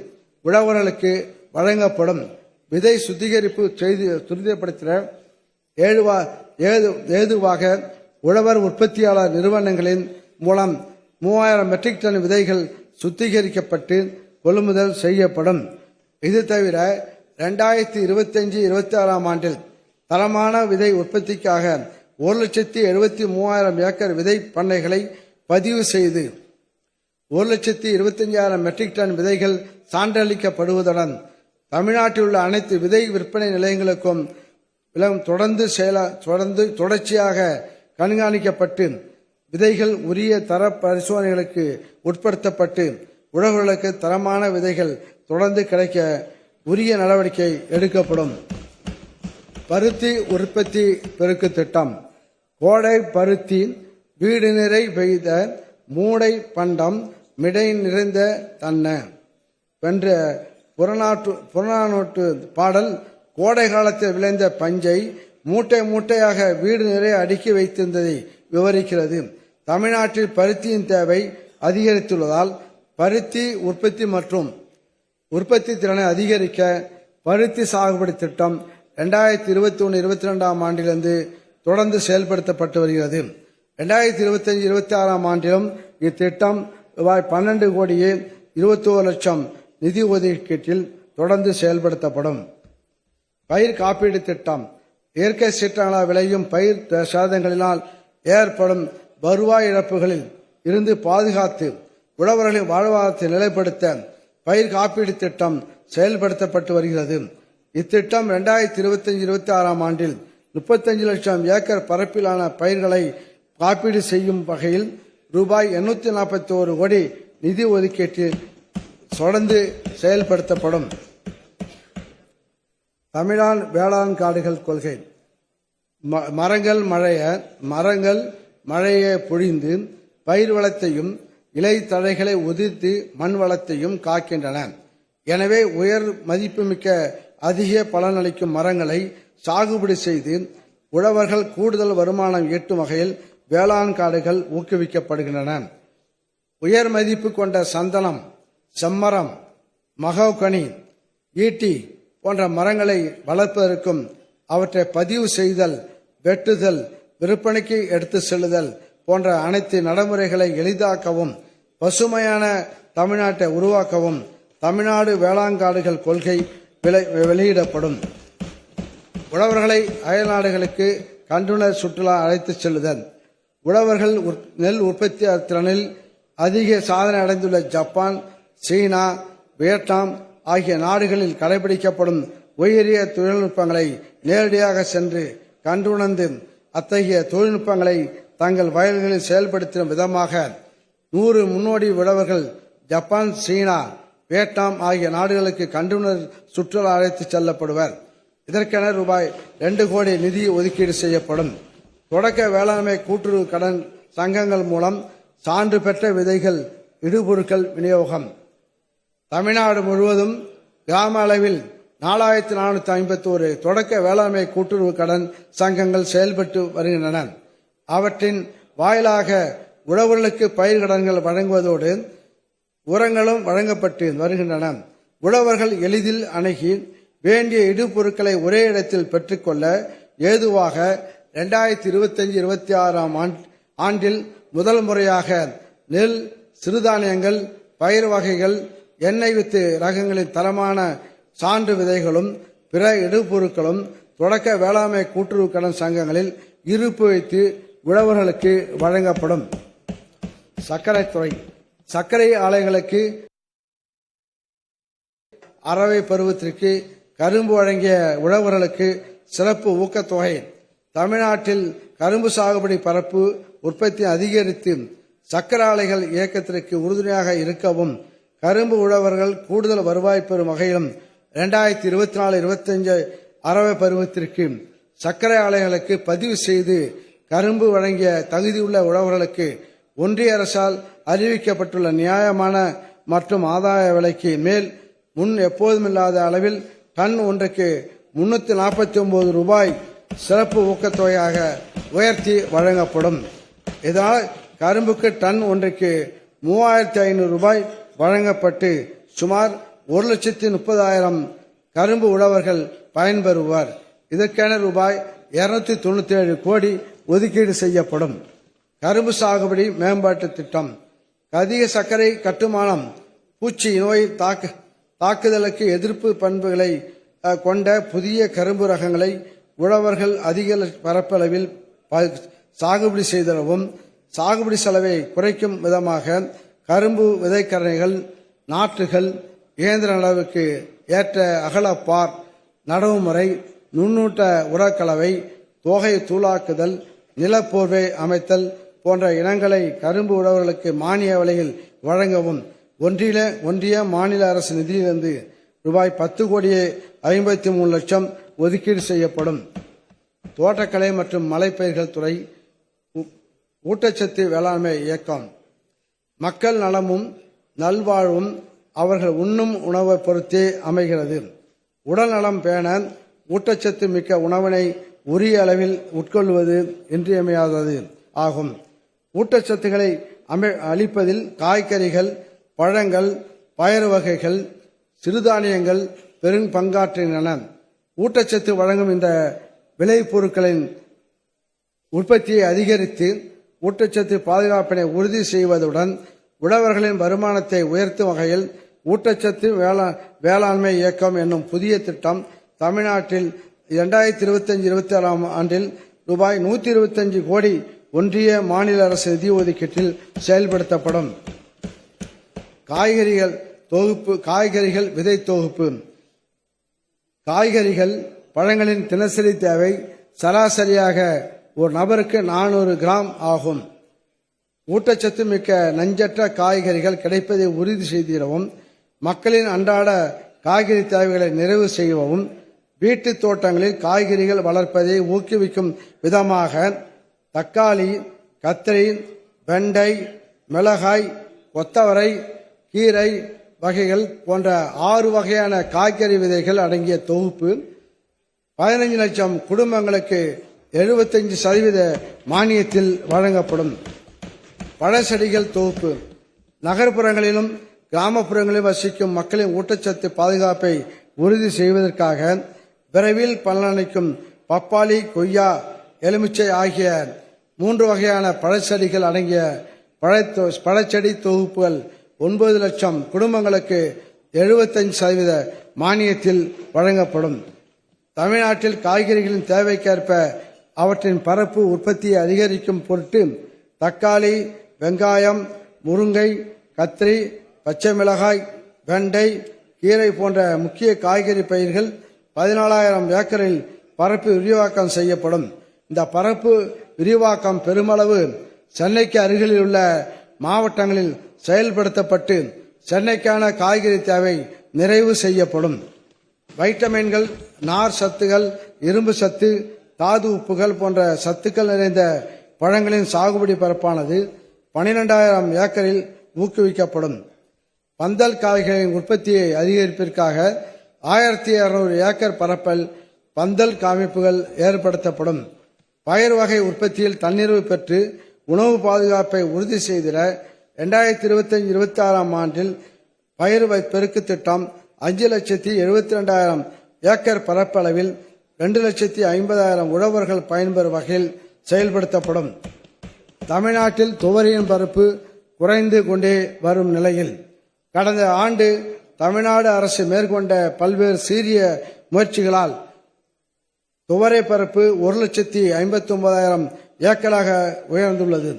Speaker 3: உழவர்களுக்கு வழங்கப்படும். விதை சுத்திகரிப்பு துரிதப்படுத்திட ஏதுவாக உழவர் உற்பத்தியாளர் நிறுவனங்களின் மூலம் 3,000 மெட்ரிக் டன் விதைகள் சுத்திகரிக்கப்பட்டு கொள்முதல் செய்யப்படும். இது தவிர 2025-26 ஆண்டில் தரமான விதை உற்பத்திக்காக 1,73,000 ஏக்கர் விதை பண்ணைகளை பதிவு செய்து 1,25,000 மெட்ரிக் டன் விதைகள் சான்றளிக்கப்படுவதுடன் தமிழ்நாட்டில் உள்ள அனைத்து விதை விற்பனை நிலையங்களுக்கும் தொடர்ச்சியாக கண்காணிக்கப்பட்டு விதைகள் உரிய தர பரிசோதனைகளுக்கு உட்படுத்தப்பட்டு உழவர்களுக்கு தரமான விதைகள் தொடர்ந்து கிடைக்க உரிய நடவடிக்கை எடுக்கப்படும். பருத்தி உற்பத்தி பெருக்கு திட்டம். கோடை பருத்தி வீடு நிறை பெய்த மூடை பண்டம் மிடை நிறைந்த தன்ன வென்ற புறநானூற்று பாடல் கோடை காலத்தில் விளைந்த பஞ்சை மூட்டை மூட்டையாக வீடு நிறைய அடுக்கி வைத்திருந்ததை விவரிக்கிறது. தமிழ்நாட்டில் பருத்தியின் தேவை அதிகரித்துள்ளதால் பருத்தி உற்பத்தி மற்றும் உற்பத்தி திறனை அதிகரிக்க பருத்தி சாகுபடி திட்டம் 2021-22 ஆண்டிலிருந்து தொடர்ந்து செயல்படுத்தப்பட்டு வருகிறது. 2025-26 ஆண்டிலும் இத்திட்டம் ரூபாய் 12 கோடியே 21 லட்சம் நிதி ஒதுக்கீட்டில் தொடர்ந்து செயல்படுத்தப்படும். பயிர் காப்பீடு திட்டம். இயற்கை சீற்றங்களால் விளையும் பயிர் சேதங்களினால் ஏற்படும் வருவாய் இழப்புகளில் இருந்து பாதுகாத்து உழவர்களின் வாழ்வாதாரத்தை நிலைப்படுத்த பயிர் காப்பீடு திட்டம் செயல்படுத்தப்பட்டு வருகிறது. இத்திட்டம் 2025-26 ஆண்டில் 35 லட்சம் ஏக்கர் பரப்பிலான பயிர்களை காப்பீடு செய்யும் வகையில் ரூபாய் 841 கோடி நிதி ஒதுக்கீட்டில் தொடர்ந்து செயல்படுத்தப்படும். தமிழ்நாடு வேளாண் காடுகள் கொள்கை. மரங்கள் மழையை பொழிந்து பயிர் வளத்தையும் இலை தழைகளை உதிர்த்து மண் வளத்தையும் காக்கின்றன. எனவே உயர் மதிப்புமிக்க அதிக பலனளிக்கும் மரங்களை சாகுபடி செய்து உழவர்கள் கூடுதல் வருமானம் ஈட்டும் வகையில் வேளாண் காடுகள் ஊக்குவிக்கப்படுகின்றன. உயர் மதிப்பு கொண்ட சந்தனம், செம்மரம், மகோகனி, ஈட்டி போன்ற மரங்களை வளர்ப்பதற்கும் அவற்றை பதிவு செய்தல், வெட்டுதல், விற்பனைக்கு எடுத்து செல்லுதல் போன்ற அனைத்து நடைமுறைகளை எளிதாக்கவும் பசுமையான தமிழ்நாட்டை உருவாக்கவும் தமிழ்நாடு வேளாண்காடுகள் கொள்கை வெளியிடப்படும். உழவர்களை அயல்நாடுகளுக்கு கண்டுணர் சுற்றுலா அழைத்துச் செல்லுதல். உழவர்கள் நெல் உற்பத்தி திறனில் அதிக சாதனை அடைந்துள்ள ஜப்பான், சீனா, வியட்நாம் ஆகிய நாடுகளில் கடைபிடிக்கப்படும் உயரிய தொழில்நுட்பங்களை நேரடியாக சென்று கண்டுணர்ந்து அத்தகைய தொழில்நுட்பங்களை தங்கள் வயல்களில் செயல்படுத்தும் விதமாக 100 முன்னோடி உழவர்கள் ஜப்பான், சீனா, வியட்நாம் ஆகிய நாடுகளுக்கு கண்டுணர் சுற்றுலா அழைத்துச் செல்லப்படுவர். இதற்கென ரூபாய் 2 கோடி நிதி ஒதுக்கீடு செய்யப்படும். தொடக்க வேளாண்மை கூட்டுறவு கடன் சங்கங்கள் மூலம் சான்று பெற்ற விதைகள், இடுபொருட்கள் விநியோகம். தமிழ்நாடு முழுவதும் கிராம அளவில் 4451 தொடக்க வேளாண்மை கூட்டுறவு கடன் சங்கங்கள் செயல்பட்டு வருகின்றன. அவற்றின் வாயிலாக உழவர்களுக்கு பயிர் கடன்கள் வழங்குவதோடு உரங்களும் வழங்கப்பட்டு வருகின்றன. உழவர்கள் எளிதில் அணுகி வேண்டிய இடுபொருட்களை ஒரே இடத்தில் பெற்றுக்கொள்ள ஏதுவாக 2025-26 ஆண்டில் முதல் முறையாக நெல், சிறுதானியங்கள், பயிர் வகைகள், எண்ணெய் வித்து ரகங்களின் தரமான சான்று விதைகளும் பிற இடுபொருட்களும் தொடக்க வேளாண்மை கூட்டுறவு கடன் சங்கங்களில் இருப்பு வைத்து உழவர்களுக்கு வழங்கப்படும். சர்க்கரைத்துறை சர்க்கரை ஆலைகளுக்கு அரவை பருவத்திற்கு கரும்பு வழங்கிய உழவர்களுக்கு சிறப்பு ஊக்கத்தொகை. தமிழ்நாட்டில் கரும்பு சாகுபடி பரப்பு உற்பத்தி அதிகரித்து சர்க்கரை ஆலைகள் இயக்கத்திற்கு உறுதுணையாக இருக்கவும் கரும்பு உழவர்கள் கூடுதல் வருவாய் பெறும் வகையிலும் 2024-25 அரவை பருவத்திற்கு சர்க்கரை ஆலைகளுக்கு பதிவு செய்து கரும்பு வழங்கிய தகுதியுள்ள உழவர்களுக்கு ஒன்றிய அரசால் அறிவிக்கப்பட்டுள்ள நியாயமான மற்றும் ஆதாய விலைக்கு மேல் முன் எப்போதுமில்லாத அளவில் டன் ஒன்றுக்கு 349 ரூபாய் சிறப்பு ஊக்கத்தொகையாக உயர்த்தி வழங்கப்படும். இதனால் கரும்புக்கு டன் ஒன்றுக்கு 3500 ரூபாய் வழங்கப்பட்டு சுமார் 1,30,000 கரும்பு உழவர்கள் பயன்பெறுவர். இதற்கென ரூபாய் 297 கோடி ஒதுக்கீடு செய்யப்படும். கரும்பு சாகுபடி மேம்பாட்டு திட்டம். அதிக சர்க்கரை கட்டுமானம், பூச்சி நோய் தாக்குதலுக்கு எதிர்ப்பு பண்புகளை கொண்ட புதிய கரும்பு ரகங்களை உழவர்கள் அதிக பரப்பளவில் சாகுபடி செய்திடவும் சாகுபடி செலவை குறைக்கும் விதமாக கரும்பு விதைக்கரணைகள், நாற்றுகள், இயந்திர அளவுக்கு ஏற்ற அகலப்பார், நடவு முறை, நுண்ணூட்ட உரக்கலவை, தோகை தூளாக்குதல், நிலப்போர்வை அமைத்தல் போன்ற இனங்களை கரும்பு உழவர்களுக்கு மானிய விலையில் வழங்கவும் ஒன்றிய மாநில அரசு நிதியிலிருந்து ரூபாய் 10 கோடியே 53 லட்சம் ஒதுக்கீடு செய்யப்படும். தோட்டக்கலை மற்றும் மலைப்பயிர்கள் துறை. ஊட்டச்சத்து வேளாண்மை இயக்கம். மக்கள் நலமும் நல்வாழ்வும் அவர்கள் உண்ணும் உணவை பொறுத்தே அமைகிறது. உடல் நலம் பேண ஊட்டச்சத்து மிக்க உணவினை உரிய அளவில் உட்கொள்வது இன்றியமையாதது ஆகும். ஊட்டச்சத்துக்களை அளிப்பதில் காய்கறிகள், பழங்கள், பயறு வகைகள், சிறுதானியங்கள் பெரும் பங்காற்றுகின்றன. ஊட்டச்சத்து வழங்கும் இந்த விளைபொருட்களின் உற்பத்தியை அதிகரித்து ஊட்டச்சத்து பாதுகாப்பினை உறுதி செய்வதுடன் உழவர்களின் வருமானத்தை உயர்த்தும் வகையில் ஊட்டச்சத்து வேளாண்மை இயக்கம் என்னும் புதிய திட்டம் தமிழ்நாட்டில் 2025-26 ஆண்டில் ரூபாய் 125 கோடி ஒன்றிய மாநில அரசு நிதி ஒதுக்கீட்டில் செயல்படுத்தப்படும். காய்கறிகள் விதை தொகுப்பு. காய்கறிகள், பழங்களின் தினசரி தேவை சராசரியாக ஒரு நபருக்கு 400 கிராம் ஆகும். ஊட்டச்சத்து மிக்க நஞ்சற்ற காய்கறிகள் கிடைப்பதை உறுதி செய்திடவும் மக்களின் அன்றாட காய்கறி தேவைகளை நிறைவு செய்யவும் வீட்டு தோட்டங்களில் காய்கறிகள் வளர்ப்பதை ஊக்குவிக்கும் விதமாக தக்காளி, கத்திரி, வெண்டை, மிளகாய், கொத்தவரை, கீரை வகைகள் போன்ற 6 வகையான காய்கறி விதைகள் அடங்கிய தொகுப்பு 15 லட்சம் குடும்பங்களுக்கு 75% மானியத்தில் வழங்கப்படும். பழச்செடிகள் தொகுப்பு. நகர்ப்புறங்களிலும் கிராமப்புறங்களிலும் வசிக்கும் மக்களின் ஊட்டச்சத்து பாதுகாப்பை உறுதி செய்வதற்காக விரைவில் பலனளிக்கும் பப்பாளி, கொய்யா, எலுமிச்சை ஆகிய 3 வகையான பழச்செடிகள் அடங்கிய பழச்செடி தொகுப்புகள் 9 லட்சம் குடும்பங்களுக்கு 75% மானியத்தில் வழங்கப்படும். தமிழ்நாட்டில் காய்கறிகளின் தேவைக்கேற்ப அவற்றின் பரப்பு உற்பத்தியை அதிகரிக்கும் பொருட்டு தக்காளி, வெங்காயம், முருங்கை, கத்திரி, பச்சை மிளகாய், வெண்டை, கீரை போன்ற முக்கிய காய்கறி பயிர்கள் 14,000 ஏக்கரில் பரப்பு விரிவாக்கம் செய்யப்படும். இந்த பரப்பு விரிவாக்கம் பெருமளவு சென்னைக்கு அருகில் உள்ள மாவட்டங்களில் செயல்படுத்தப்பட்டு சென்னைக்கான காய்கறி தேவை நிறைவு செய்யப்படும். வைட்டமின்கள், நார் சத்துகள், இரும்பு சத்து, தாது உப்புகள் போன்ற சத்துக்கள் நிறைந்த பழங்களின் சாகுபடி பரப்பானது 12,000 ஏக்கரில் ஊக்குவிக்கப்படும். பந்தல் காய்களின் உற்பத்தியை அதிகரிப்பிற்காக 1,200 ஏக்கர் பரப்பில் பந்தல் காமிப்புகள் ஏற்படுத்தப்படும். பயிர் வகை உற்பத்தியில் தன்னிறைவு பெற்று உணவு பாதுகாப்பை உறுதி செய்திட 2025-26 ஆண்டில் பயிர் பெருக்கு திட்டம் 5,72,000 ஏக்கர் பரப்பளவில் 2,50,000 உழவர்கள் பயன்பெறும் வகையில் செயல்படுத்தப்படும். தமிழ்நாட்டில் துவரையின் பரப்பு குறைந்து கொண்டே வரும் நிலையில் கடந்த ஆண்டு தமிழ்நாடு அரசு மேற்கொண்ட பல்வேறு சீரிய முயற்சிகளால் துவரை பரப்பு 1,59,000 ஏக்கராக உயர்ந்துள்ளது.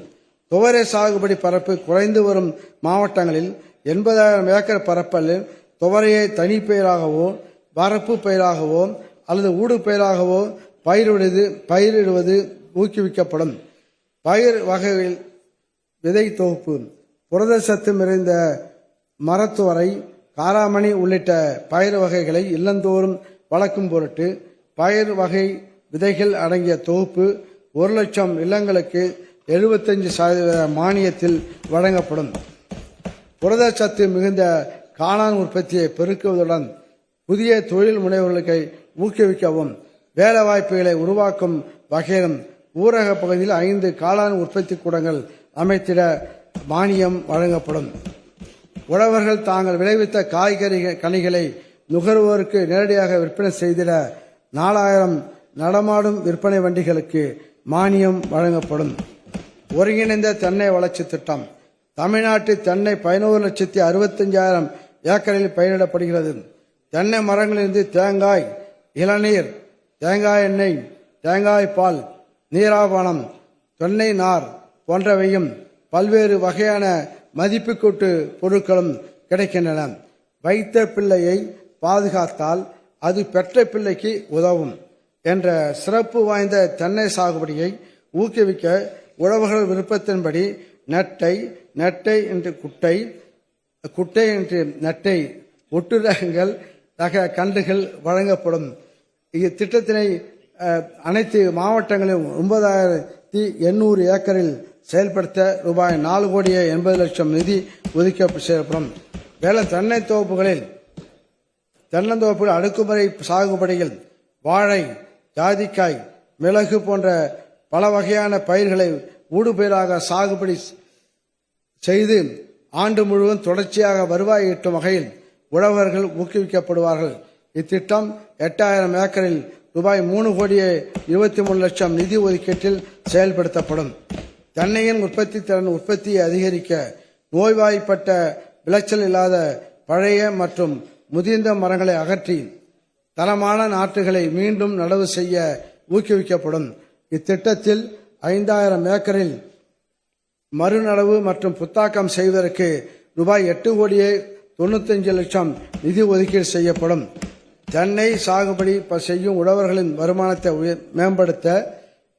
Speaker 3: துவரை சாகுபடி பரப்பு குறைந்து வரும் மாவட்டங்களில் 80,000 ஏக்கர் பரப்பில் துவரையை தனிப்பயிராகவோ வரப்பு பயிராகவோ அல்லது ஊடு பயிராகவோ பயிரிடுவது ஊக்குவிக்கப்படும். பயிர் வகையில் விதை தொகுப்பு, புரதச்சத்து நிறைந்த மரத்துவரை, காராமணி உள்ளிட்ட பயிர் வகைகளை இல்லந்தோறும் வளர்க்கும் பொருட்டு பயிர் வகை விதைகள் அடங்கிய தொகுப்பு 1,00,000 இல்லங்களுக்கு 75% மானியத்தில் வழங்கப்படும். புரதச்சத்து மிகுந்த காளான் உற்பத்தியை பெருக்குவதுடன் புதிய தொழில் முனைவோர்களுக்கு ஊக்குவிக்கவும் வேலைவாய்ப்புகளை உருவாக்கும் வகையிலும் ஊரக பகுதியில் 5 காளான் உற்பத்தி கூடங்கள் அமைத்திட மானியம் வழங்கப்படும். உழவர்கள் தாங்கள் விளைவித்த காய்கறி கனிகளை நுகர்வோருக்கு நேரடியாக விற்பனை செய்திட 4,000 நடமாடும் விற்பனை வண்டிகளுக்கு மானியம் வழங்கப்படும். ஒருங்கிணைந்த தென்னை வளர்ச்சி திட்டம். தமிழ்நாட்டில் தென்னை 11,65,000 ஏக்கரில் பயிரிடப்படுகிறது. தென்னை மரங்களிலிருந்து தேங்காய், இளநீர், தேங்காய் எண்ணெய், தேங்காய் பால், நீராவணம், தென்னை நார் போன்றவையும் பல்வேறு வகையான மதிப்புக்கூட்டு பொருட்களும் கிடைக்கின்றன. வைத்த பிள்ளையை பாதுகாத்தால் அது பெற்ற பிள்ளைக்கு உதவும் என்ற சிறப்பு வாய்ந்த தென்னை சாகுபடியை ஊக்குவிக்க உழவர்கள் விருப்பத்தின்படி நெட்டை என்று குட்டை என்று நெட்டை ஒட்டு ரகங்கள் ரக கன்றுகள் வழங்கப்படும். இத்திட்டத்தினை அனைத்து மாவட்டங்களிலும் 9,800 ஏக்கரில் செயல்படுத்த ரூபாய் 4,80,00,000 நிதி ஒதுக்க செய்யப்படும். வேளாண் தென்னந்தோப்புகளில் அடுக்குமுறை சாகுபடிகள் வாழை, ஜாதிக்காய், மிளகு போன்ற பல வகையான பயிர்களை ஊடுபயிராக சாகுபடி செய்து ஆண்டு முழுவதும் தொடர்ச்சியாக வருவாய் ஈட்டும் வகையில் உழவர்கள் ஊக்குவிக்கப்படுவார்கள். இத்திட்டம் 8,000 ஏக்கரில் ரூபாய் 3,23,00,000 நிதி ஒதுக்கீட்டில் செயல்படுத்தப்படும். தென்னையின் உற்பத்தி திறன் உற்பத்தியை அதிகரிக்க நோய்வாய்ப்பட்ட விளைச்சல் இல்லாத பழைய மற்றும் முதிர்ந்த மரங்களை அகற்றி தரமான நாற்றுகளை மீண்டும் நடவு செய்ய ஊக்குவிக்கப்படும். இத்திட்டத்தில் 5,000 ஏக்கரில் மறுநடவு மற்றும் புத்தாக்கம் செய்வதற்கு ரூபாய் 8,95,00,000 நிதி ஒதுக்கீடு செய்யப்படும். தென்னை சாகுபடி செய்யும் உழவர்களின் வருமானத்தை மேம்படுத்த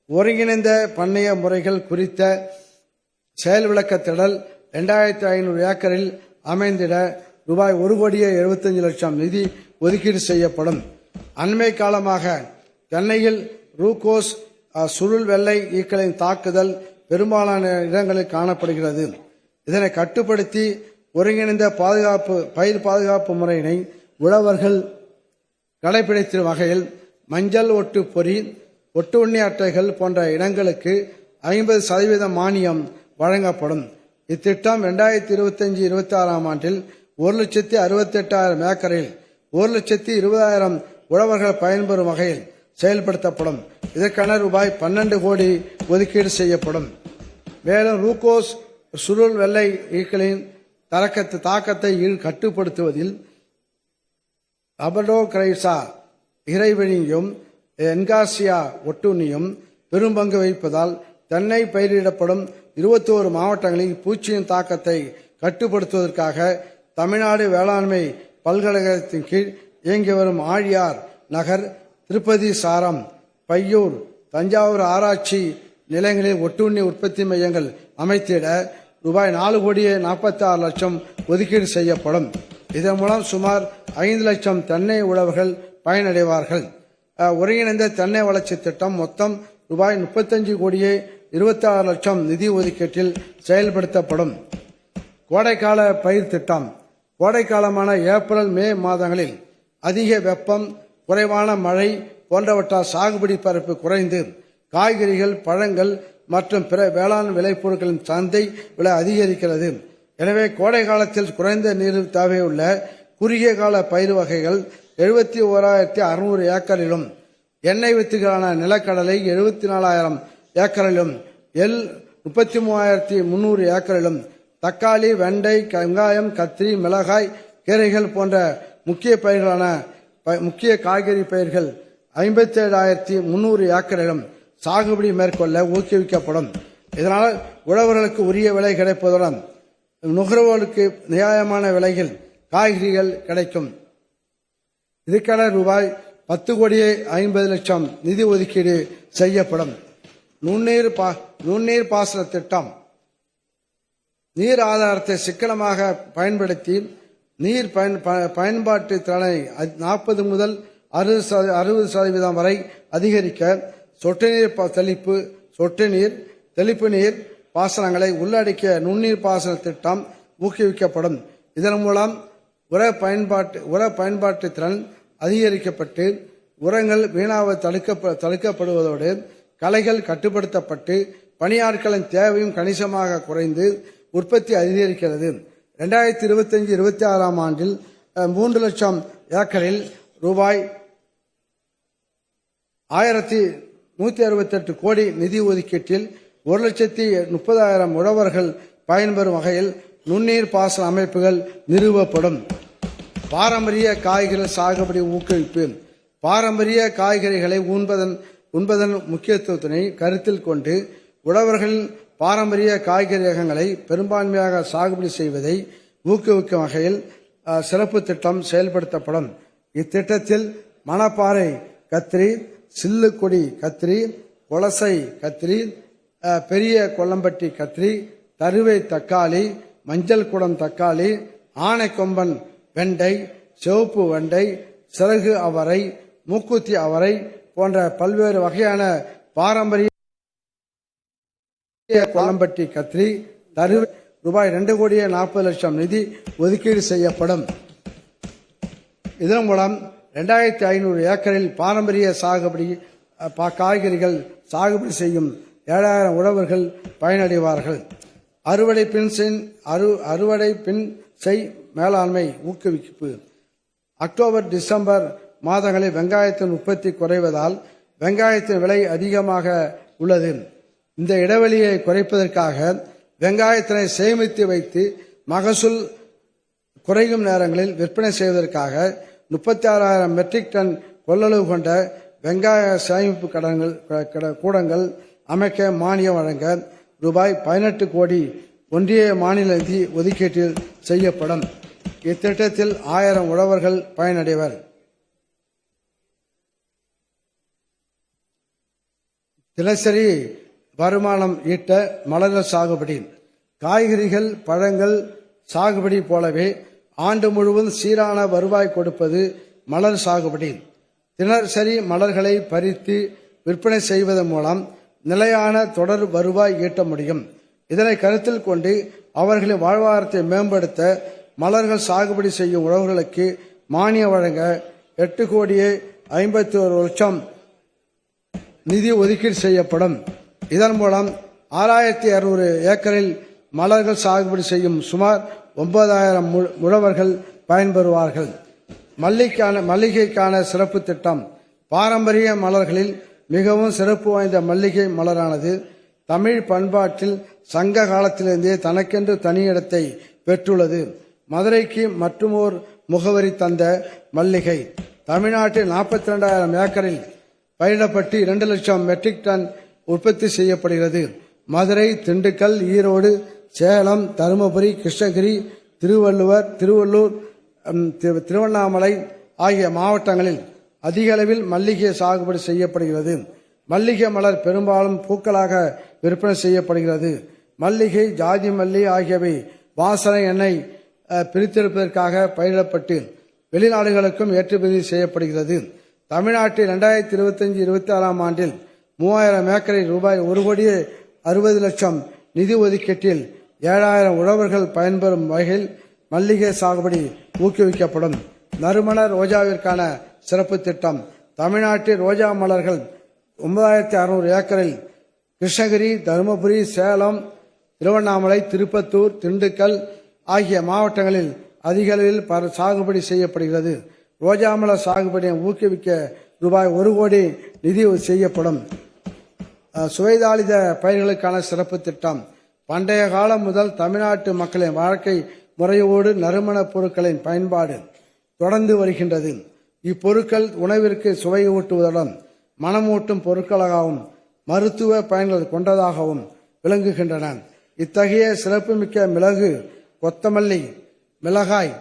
Speaker 3: ஒருங்கிணைந்த பண்ணைய முறைகள் குறித்த செயல் விளக்கத்திடல் 2,500 ஏக்கரில் அமைந்திட ரூபாய் 1,75,00,000 நிதி ஒதுக்கீடு செய்யப்படும். அண்மை காலமாக தென்னையில் ரூகோஸ் சுருள் வெள்ளை ஈக்களின் தாக்குதல் பெரும்பாலான இடங்களில் காணப்படுகிறது. இதனை கட்டுப்படுத்தி ஒருங்கிணைந்த பயிர் பாதுகாப்பு முறையினை உழவர்கள் கடைபிடிக்கும் வகையில் மஞ்சள் ஒட்டு பொறி, ஒட்டு உண்ணி அட்டைகள் போன்ற இடங்களுக்கு 50% மானியம் வழங்கப்படும். இத்திட்டம் 2025-26 ஆண்டில் 1,68,000 ஏக்கரில் 1,20,000 உழவர்கள் பயன்பெறும் வகையில் செயல்படுத்தப்படும். இதற்கான ரூபாய் 12 கோடி ஒதுக்கீடு செய்யப்படும். மேலும் ரூகோஸ் சுருள் வெள்ளை ஈக்களின் தாக்கத்தை கட்டுப்படுத்துவதில் அபடோகிரைசா இறைவனியும் என்காசியா ஒட்டுண்ணியும் பெரும்பங்கு வகிப்பதால் தென்னை பயிரிடப்படும் 21 மாவட்டங்களில் பூச்சியின் தாக்கத்தை கட்டுப்படுத்துவதற்காக தமிழ்நாடு வேளாண்மை பல்கலைக்கழகத்தின் கீழ் இயங்கி வரும் ஆழியார் நகர், திருப்பதி சாரம், பையூர், தஞ்சாவூர் ஆராய்ச்சி நிலையங்களில் ஒட்டுண்ணி உற்பத்தி மையங்கள் அமைத்திட ரூபாய் 4,46,00,000 ஒதுக்கீடு செய்யப்படும். இதன் மூலம் சுமார் 5 லட்சம் தென்னை உழவர்கள் பயனடைவார்கள். ஒருங்கிணைந்த தென்னை வளர்ச்சி திட்டம் மொத்தம் ரூபாய் 35,26,00,000 நிதி ஒதுக்கீட்டில் செயல்படுத்தப்படும். கோடைக்கால பயிர் திட்டம். கோடைக்காலமான ஏப்ரல் மே மாதங்களில் அதிக வெப்பம், குறைவான மழை போன்றவற்றால் சாகுபடி பரப்பு குறைந்து காய்கறிகள், பழங்கள் மற்றும் பிற வேளாண் விளைபொருட்களின் சந்தை விலை அதிகரிக்கிறது. எனவே கோடை காலத்தில் குறைந்த நீர் தேவையுள்ள குறுகிய கால பயிர் வகைகள் 71,600 ஏக்கரிலும், எண்ணெய் வித்துகளான நிலக்கடலை 74,000 ஏக்கரிலும், எள் 33,300 ஏக்கரிலும், தக்காளி, வெண்டை, வெங்காயம், கத்திரி, மிளகாய், கீரைகள் போன்ற முக்கிய காய்கறி பயிர்கள் 57,300 ஏக்கரிலும் சாகுபடி மேற்கொள்ள ஊக்குவிக்கப்படும். இதனால் உழவர்களுக்கு உரிய விலை கிடைப்பதுடன் நுகர்வோருக்கு நியாயமான விலையில் காய்கறிகள் கிடைக்கும். இதுக்கென ரூபாய் 10,50,00,000 நிதி ஒதுக்கீடு செய்யப்படும். நுண்ணீர் பாசன திட்டம். நீர் ஆதாரத்தை சிக்கனமாக பயன்படுத்தி நீர் பயன்பாட்டு திறனை 40 முதல் 60% வரை அதிகரிக்க சொட்டு நீர், தெளிப்பு நீர் பாசனங்களை உள்ளடக்கிய நுண்ணீர் பாசன திட்டம் ஊக்குவிக்கப்படும். இதன் மூலம் உர பயன்பாட்டு திறன் அதிகரிக்கப்பட்டு உரங்கள் வீணாவது தடுக்கப்படுவதோடு களைகள் கட்டுப்படுத்தப்பட்டு பணியாட்களின் தேவையும் கணிசமாக குறைந்து உற்பத்தி அதிகரிக்கிறது. 2025-26 ஆண்டில் 3 லட்சம் ஏக்கரில் ரூபாய் 1,168 கோடி நிதி ஒதுக்கீட்டில் 1,30,000 உழவர்கள் பயன்பெறும் வகையில் நுண்ணீர் பாசன அமைப்புகள் நிறுவப்படும். பாரம்பரிய காய்கறி சாகுபடி ஊக்குவிப்பு. பாரம்பரிய காய்கறிகளை உண்பதன் முக்கியத்துவத்தினை கருத்தில் கொண்டு உழவர்களின் பாரம்பரிய காய்கறி ரகங்களை பெரும்பான்மையாக சாகுபடி செய்வதை ஊக்குவிக்கும் வகையில் சிறப்பு திட்டம் செயல்படுத்தப்படும். இத்திட்டத்தில் மணப்பாறை கத்திரி, சில்லுக்கொடி கத்திரி, கொலசை கத்திரி, பெரிய கொல்லம்பட்டி கத்திரி, தருவை தக்காளி, மஞ்சள் குடம் தக்காளி, ஆனைக்கொம்பன் வெண்டை, சிவப்பு வெண்டை, சிறகு அவரை, மூக்குத்தி அவரை போன்ற பல்வேறு வகையான பாரம்பரிய கொல்லம்பட்டி கத்திரி, தருவை ரூபாய் 2,40,00,000 நிதி ஒதுக்கீடு செய்யப்படும். இதன் மூலம் 2,500 ஏக்கரில் பாரம்பரிய காய்கறிகள் சாகுபடி செய்யும் 7,000 உழவர்கள் பயனடைவார்கள். அறுவடை பின் செய் மேலாண்மை ஊக்குவிப்பு. அக்டோபர், டிசம்பர் மாதங்களில் வெங்காயத்தின் உற்பத்தி குறைவதால் வெங்காயத்தின் விலை அதிகமாக உள்ளது. இந்த இடைவெளியை குறைப்பதற்காக வெங்காயத்தினை சேமித்து வைத்து மகசூல் குறையும் நேரங்களில் விற்பனை செய்வதற்காக 36,000 மெட்ரிக் டன் கொள்ளளவு கொண்ட வெங்காய சேமிப்பு கூடங்கள் அமைக்க மானியம் வழங்க ரூபாய் 18 கோடி ஒன்றிய மாநில நிதி ஒதுக்கீட்டில் செய்யப்படும். இத்திட்டத்தில் 1000 உழவர்கள் பயனடைவர். தினசரி வருமானம் ஈட்ட மலர்கள் சாகுபடி. காய்கறிகள், பழங்கள் சாகுபடி போலவே ஆண்டு முழுவதும் சீரான வருவாய் கொடுப்பது மலர் சாகுபடி. தினசரி மலர்களை பறித்து விற்பனை செய்வதன் மூலம் நிலையான தொடர் வருவாய் ஈட்ட முடியும். இதனை கருத்தில் கொண்டு அவர்களின் வாழ்வாதாரத்தை மேம்படுத்த மலர்கள் சாகுபடி செய்யும் உழவர்களுக்கு மானியம் வழங்க 8,51,00,000 நிதி ஒதுக்கீடு செய்யப்படும். இதன் மூலம் 6,200 ஏக்கரில் மலர்கள் சாகுபடி செய்யும் சுமார் 9,000 உழவர்கள் பயன்பெறுவார்கள். மல்லிகைக்கான சிறப்பு திட்டம். பாரம்பரிய மலர்களில் மிகவும் சிறப்பு வாய்ந்த மல்லிகை மலரானது தமிழ் பண்பாட்டில் சங்க காலத்திலிருந்தே தனக்கென்று தனியிடத்தை பெற்றுள்ளது. மதுரைக்கு மற்றுமோர் முகவரி தந்த மல்லிகை தமிழ்நாட்டில் 42,000 ஏக்கரில் பயிரிடப்பட்டு 2 லட்சம் மெட்ரிக் டன் உற்பத்தி செய்யப்படுகிறது. மதுரை, திண்டுக்கல், ஈரோடு, சேலம், தருமபுரி, கிருஷ்ணகிரி, திருவள்ளூர், திருவண்ணாமலை ஆகிய மாவட்டங்களில் அதிக அளவில் மல்லிகை சாகுபடி செய்யப்படுகிறது. மல்லிகை மலர் பெரும்பாலும் பூக்களாக விற்பனை செய்யப்படுகிறது. மல்லிகை, ஜாதி மல்லி ஆகியவை வாசனை எண்ணெய் பிரித்தெடுப்பதற்காக பயிரிடப்பட்டு வெளிநாடுகளுக்கும் ஏற்றுமதி செய்யப்படுகிறது. தமிழ்நாட்டில் 2025-26 ஆண்டில் 3000 ஏக்கரில் ரூபாய் 1,60,00,000 நிதி ஒதுக்கீட்டில் 7000 உழவர்கள் பயன்பெறும் வகையில் மல்லிகை சாகுபடி ஊக்குவிக்கப்படும். நறுமண ரோஜாவிற்கான சிறப்பு திட்டம். தமிழ்நாட்டில் ரோஜா மலர்கள் 9600 ஏக்கரில் கிருஷ்ணகிரி, தருமபுரி, சேலம், திருவண்ணாமலை, திருப்பத்தூர், திண்டுக்கல் ஆகிய மாவட்டங்களில் அதிக அளவில் சாகுபடி செய்யப்படுகிறது. ரோஜா மலர் சாகுபடியை ஊக்குவிக்க ரூபாய் 1 கோடி நிதி செய்யப்படும். சுவைதாளித பயிர்களுக்கான சிறப்பு திட்டம். பண்டைய காலம் முதல் தமிழ்நாட்டு மக்களின் வாழ்க்கை முறையோடு நறுமணப் பொருட்களின் பயன்பாடு தொடர்ந்து வருகின்றது. இப்பொருட்கள் உணவிற்கு சுவை ஊட்டுவதுடன் மனமூட்டும் பொருட்களாகவும் மருத்துவ பயன்கள் கொண்டதாகவும் விளங்குகின்றன. இத்தகைய சிறப்புமிக்க மிளகு, கொத்தமல்லி, மிளகாய்,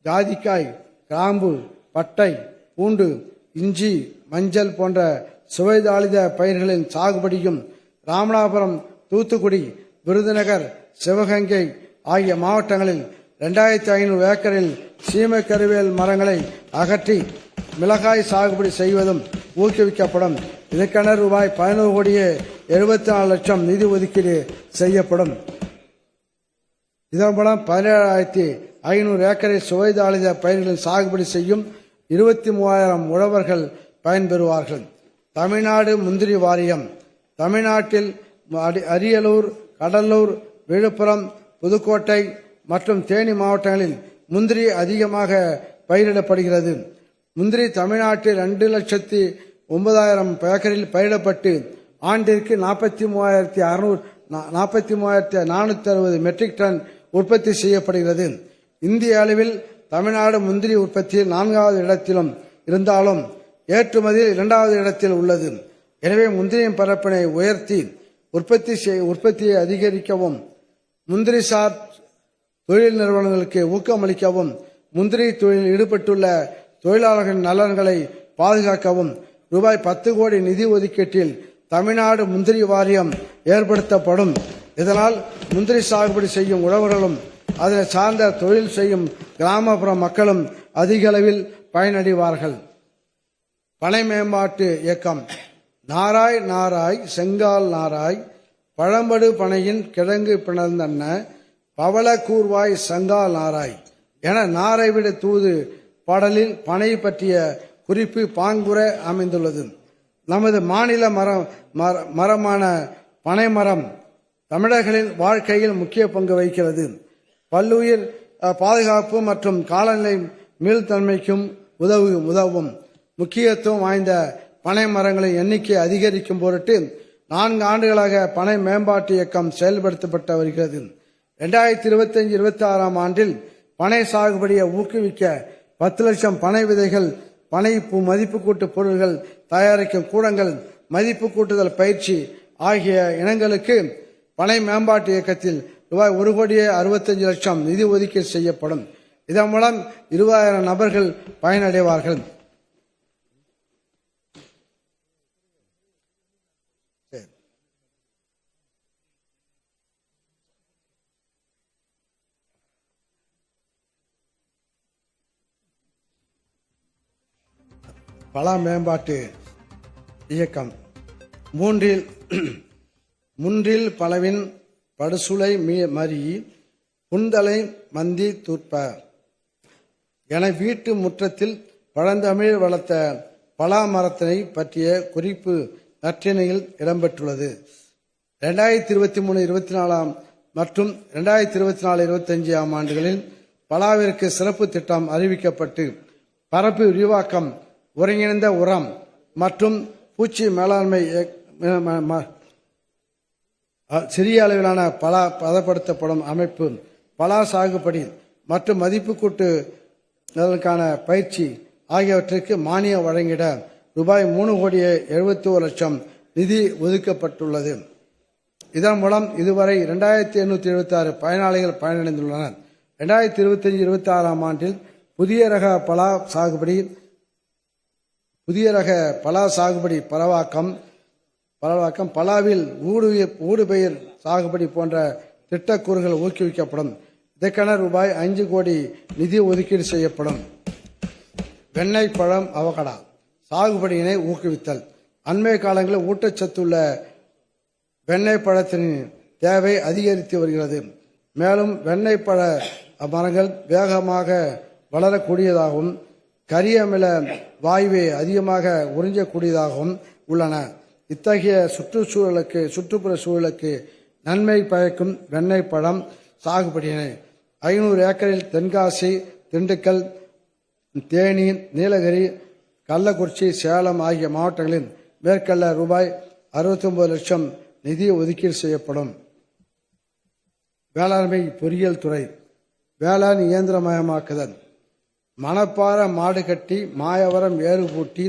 Speaker 3: ஜாதிக்காய், கிராம்பு, பட்டை, பூண்டு, இஞ்சி, மஞ்சள் போன்ற சுவைதாளித பயிர்களின் சாகுபடியும் ராமநாதபுரம், தூத்துக்குடி, விருதுநகர், சிவகங்கை ஆகிய மாவட்டங்களில் 2500 ஏக்கரில் சீமை கருவேல் மரங்களை அகற்றி மிளகாய் சாகுபடி செய்வதும் ஊக்குவிக்கப்படும். இதற்கென ரூபாய் 11,74,00,000 நிதி ஒதுக்கீடு செய்யப்படும். இதன் மூலம் 17,500 ஏக்கரில் சுவைதாளித பயிர்களின் சாகுபடி செய்யும் 23,000 உழவர்கள் பயன்பெறுவார்கள். தமிழ்நாடு முந்திரி வாரியம். தமிழ்நாட்டில் அரியலூர், கடலூர், விழுப்புரம், புதுக்கோட்டை மற்றும் தேனி மாவட்டங்களில் முந்திரி அதிகமாக பயிரிடப்படுகிறது. முந்திரி தமிழ்நாட்டில் 2,09,000 ஏக்கரில் பயிரிடப்பட்டு ஆண்டிற்கு 43,460 மெட்ரிக் டன் உற்பத்தி செய்யப்படுகிறது. இந்திய அளவில் தமிழ்நாடு முந்திரி உற்பத்தியில் 4வது இடத்திலும் இருந்தாலும் ஏற்றுமதியில் 2வது இடத்தில் உள்ளது. எனவே முந்திரியின் பரப்பினை உயர்த்தி உற்பத்தியை அதிகரிக்கவும், முந்திரி சார் தொழில் நிறுவனங்களுக்கு ஊக்கமளிக்கவும், முந்திரி தொழிலில் ஈடுபட்டுள்ள தொழிலாளர்களின் நலன்களை பாதுகாக்கவும் ரூபாய் 10 கோடி நிதி ஒதுக்கீட்டில் தமிழ்நாடு முந்திரி வாரியம் ஏற்படுத்தப்படும். இதனால் முந்திரி சாகுபடி செய்யும் உழவர்களும் அதனை சார்ந்த தொழில் செய்யும் கிராமப்புற மக்களும் அதிக அளவில் பயனடைவார்கள். பனை மேம்பாட்டு இயக்கம். நாராய் நாராய் செங்கால் நாராய் பழம்படு பனையின் கிழங்கு பிணர்ந்தன்ன பவள கூர்வாய் சங்கால் நாராய் என நாரைவிட தூது பாடலில் பனை பற்றிய குறிப்பு பாங்குற அமைந்துள்ளது. நமது மாநில மரமான பனை மரம் தமிழர்களின் வாழ்க்கையில் முக்கிய பங்கு வகிக்கிறது. பல்லுயிர் பாதுகாப்பு மற்றும் காலநிலை மீள்தன்மைக்கும் உதவும். முக்கியத்துவம் வாய்ந்த பனை மரங்களின் எண்ணிக்கை அதிகரிக்கும் பொருட்டு 4 ஆண்டுகளாக பனை மேம்பாட்டு இயக்கம் செயல்படுத்தப்பட்டு வருகிறது. 2025-26 ஆண்டில் பனை சாகுபடியை ஊக்குவிக்க 10 லட்சம் பனை விதைகள், பனை மதிப்பு கூட்டு பொருட்கள் தயாரிக்கும் கூடங்கள், மதிப்பு கூட்டுதல் பயிற்சி ஆகிய இனங்களுக்கு பனை மேம்பாட்டு இயக்கத்தில் ரூபாய் 1,65,00,000 நிதி ஒதுக்கீடு செய்யப்படும். இதன் மூலம் 20,000 நபர்கள் பயனடைவார்கள். பழ மேம்பாட்டு இயக்கம். முன்றில் பழவின் படுசுளை மறி புந்தலை மந்தி தூர்ப்ப என வீட்டு முற்றத்தில் பழந்தமிழ் வளர்த்த பலா மரத்தினை பற்றிய குறிப்பு நற்றிணையில் இடம்பெற்றுள்ளது. 2023-24 மற்றும் 2024-25 ஆண்டுகளில் பலாவிற்கு சிறப்பு திட்டம் அறிவிக்கப்பட்டு பரப்பு விரிவாக்கம், ஒருங்கிணைந்த உரம் மற்றும் பூச்சி மேலாண்மை, சிறிய அளவிலான பலா பதப்படுத்தப்படும் அமைப்பு, பலா சாகுபடி மற்றும் மதிப்பு கூட்டுதலுக்கான பயிற்சி ஆகியவற்றிற்கு மானியம் வழங்கிட ரூபாய் 3,71,00,000 நிதி ஒதுக்கப்பட்டுள்ளது. இதன் மூலம் இதுவரை 2,876 பயனாளிகள் பயனடைந்துள்ளனர். 2025-26 ஆண்டில் புதிய ரக பலா சாகுபடி, புதிய ரக பலா சாகுபடி பலவாக்கம், பலாவில் ஊடுபயிர் சாகுபடி போன்ற திட்டக்கூறுகள் ஊக்குவிக்கப்படும். இதற்கென ரூபாய் 5 கோடி நிதி ஒதுக்கீடு செய்யப்படும். வெண்ணெய் பழம் அவகடா சாகுபடியினை ஊக்குவித்தல். அண்மை காலங்களில் ஊட்டச்சத்துள்ள வெண்ணெய் பழத்தின் தேவை அதிகரித்து வருகிறது. மேலும் வெண்ணெய் பழ மரங்கள் வேகமாக வளரக்கூடியதாகவும் கரியமில வாயுவை அதிகமாக உறிஞ்சக்கூடியதாகவும் உள்ளன. இத்தகைய சுற்றுப்புற சூழலுக்கு நன்மை பயக்கும் வெண்ணெய் பழம் சாகுபடியினை 500 ஏக்கரில் தென்காசி, திண்டுக்கல், தேனி, நீலகிரி, கள்ளக்குறிச்சி, சேலம் ஆகிய மாவட்டங்களில் மேற்கொள்ள ரூபாய் 69 லட்சம் நிதி ஒதுக்கீடு செய்யப்படும். வேளாண்மை பொறியியல் துறை வேளாண் இயந்திரமயமாக்குதல். மணப்பாற மாடு கட்டி மாயவரம் ஏறு பூட்டி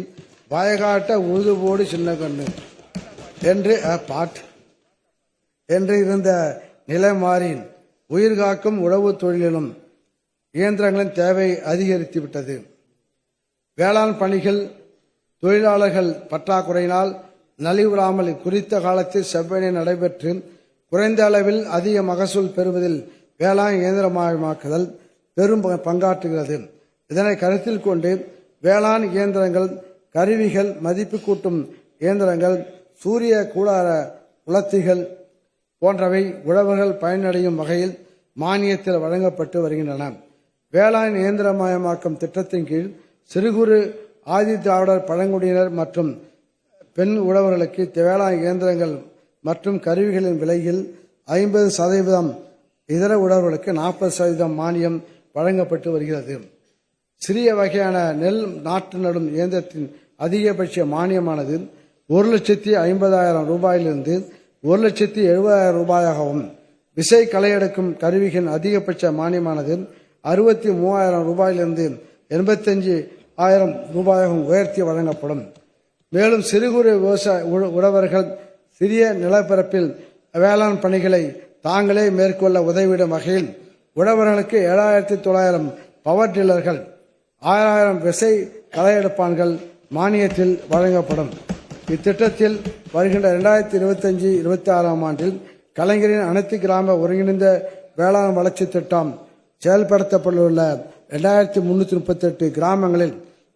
Speaker 3: வயகாட்ட உழுதுபோடு சின்ன கண்ணு என்று இருந்த நிலை மாறி உயிர்காக்கும் உழவு தொழிலிலும் இயந்திரங்களின் தேவை அதிகரித்துவிட்டது. வேளாண் பணிகள் தொழிலாளர்கள் பற்றாக்குறையினால் நலிவுறாமல் குறித்த காலத்தில் செவ்வனே நடைபெற்று குறைந்த அளவில் அதிக மகசூல் பெறுவதில் வேளாண் இயந்திரமயமாக்குதல் பெரும் பங்காற்றுகிறது. இதனை கருத்தில் கொண்டு வேளாண் இயந்திரங்கள், கருவிகள், மதிப்பு கூட்டும் இயந்திரங்கள், சூரிய கூடார உலர்த்திகள் போன்றவை உழவர்கள் பயனடையும் வகையில் மானியத்தில் வழங்கப்பட்டு வருகின்றன. வேளாண் இயந்திரமயமாக்கும் திட்டத்தின் கீழ் சிறு குறு ஆதி திராவிடர் பழங்குடியினர் மற்றும் பெண் உழவர்களுக்கு வேளாண் இயந்திரங்கள் மற்றும் கருவிகளின் விலையில் 50%, இதர உழவர்களுக்கு 40% மானியம் வழங்கப்பட்டு வருகிறது. சிறிய வகையான நெல் நாற்று நடும் இயந்திரத்தின் அதிகபட்ச மானியமானது 1,50,000 ரூபாயிலிருந்து 1,70,000 ரூபாயாகவும், விசை களையெடுக்கும் கருவிகளின் அதிகபட்ச மானியமானது 63,000 ரூபாயிலிருந்து 85,000 ரூபாயாகவும் உயர்த்தி வழங்கப்படும். மேலும் சிறு குறு உழவர்கள் சிறிய நிலப்பரப்பில் வேளாண் பணிகளை தாங்களே மேற்கொள்ள உதவிடும் வகையில் உழவர்களுக்கு 7,900 பவர் டில்லர்கள், 6,000 விசை களையெடுப்பான்கள் மானியத்தில் வழங்கப்படும். இத்திட்டத்தில் வருகின்ற 2025-26 ஆண்டில் கலைஞரின் அனைத்து கிராம ஒருங்கிணைந்த வேளாண் வளர்ச்சி திட்டம் செயல்படுத்தப்பட்டுள்ள 2338 கிராமங்களில்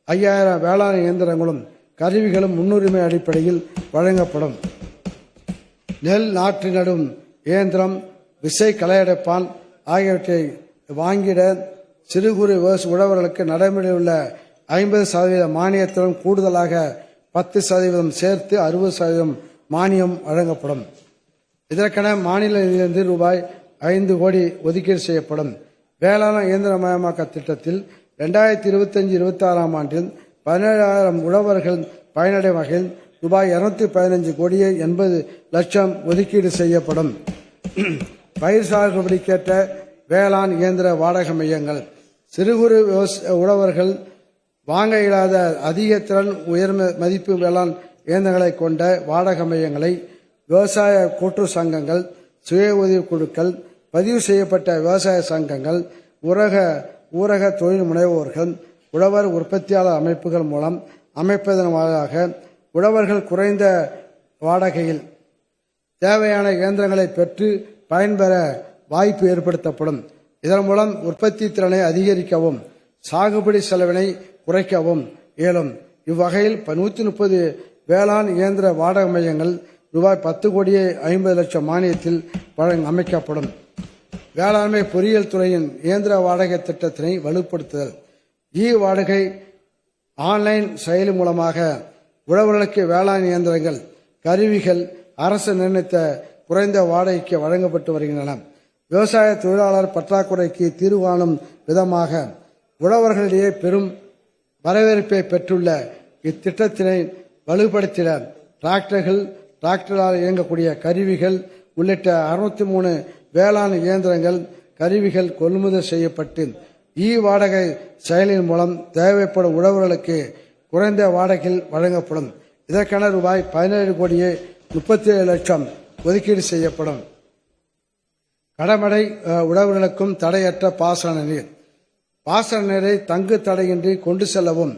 Speaker 3: 5,000 வேளாண் இயந்திரங்களும் கருவிகளும் முன்னுரிமை அடிப்படையில் வழங்கப்படும். நெல் நாற்று நடும் இயந்திரம், விசை களையெடுப்பான் ஆகியவற்றை வாங்கிட சிறு குறு உழவர்களுக்கு நடைமுறையில் உள்ள 50% மானியத்துடன் கூடுதலாக 10% சேர்த்து 60% மானியம் வழங்கப்படும். இதற்கென மாநில நிதியிலிருந்து ரூபாய் 5 கோடி ஒதுக்கீடு செய்யப்படும். வேளாண் இயந்திரமயமாக்க திட்டத்தில் 2025-26 ஆண்டில் 17,000 உழவர்கள் பயனடையும் வகையில் ரூபாய் 215 கோடியே 80 லட்சம் ஒதுக்கீடு செய்யப்படும். பயிர் சாகுபடிக்கேற்ற வேளாண் இயந்திர வாடகை மையங்கள். சிறு குறு உழவர்கள் வாங்க இயலாத அதிக திறன் உயர் மதிப்பு வேளாண் இயந்திரங்களை கொண்ட வாடகை மையங்களை விவசாய கூட்டு சங்கங்கள், சுய உதவி குழுக்கள், பதிவு செய்யப்பட்ட விவசாய சங்கங்கள், ஊரக தொழில் முனைவோர்கள், உழவர் உற்பத்தியாளர் அமைப்புகள் மூலம் அமைப்பதன் வாயிலாக உழவர்கள் குறைந்த வாடகையில் தேவையான இயந்திரங்களை பெற்று பயன்பெற வாய்ப்பு ஏற்படுத்தப்படும். இதன் மூலம் உற்பத்தி திறனை அதிகரிக்கவும் சாகுபடி செலவினை குறைக்கவும் இயலும். இவ்வகையில் 130 வேளாண் இயந்திர வாடகை மையங்கள் ரூபாய் 10 கோடியே 50 லட்சம் மானியத்தில் அமைக்கப்படும். வேளாண்மை பொறியியல் துறையின் இயந்திர வாடகை திட்டத்தினை வலுப்படுத்துதல். வாடகை ஆன்லைன் செயலி மூலமாக உழவர்களுக்கு வேளாண் இயந்திரங்கள், கருவிகள் அரசு நிர்ணயித்த குறைந்த வாடகைக்கு வழங்கப்பட்டு வருகின்றன. விவசாய தொழிலாளர் பற்றாக்குறைக்கு தீர்வு காணும் விதமாக உழவர்களிடையே பெரும் வரவேற்பை பெற்றுள்ள இத்திட்டத்தினை வலுப்படுத்திட டிராக்டர்கள், டிராக்டரால் இயங்கக்கூடிய கருவிகள் உள்ளிட்ட 603 வேளாண் இயந்திரங்கள், கருவிகள் கொள்முதல் செய்யப்பட்டு வாடகை செயலின் மூலம் தேவைப்படும் உழவர்களுக்கு குறைந்த வாடகையில் வழங்கப்படும். இதற்கென ரூபாய் 17 கோடியே 37 லட்சம் ஒதுக்கீடு செய்யப்படும். கடமடை உழவர்களுக்கும் தடையற்ற பாசன நீர். பாசன நீரை தங்கு தடையின்றி கொண்டு செல்லவும்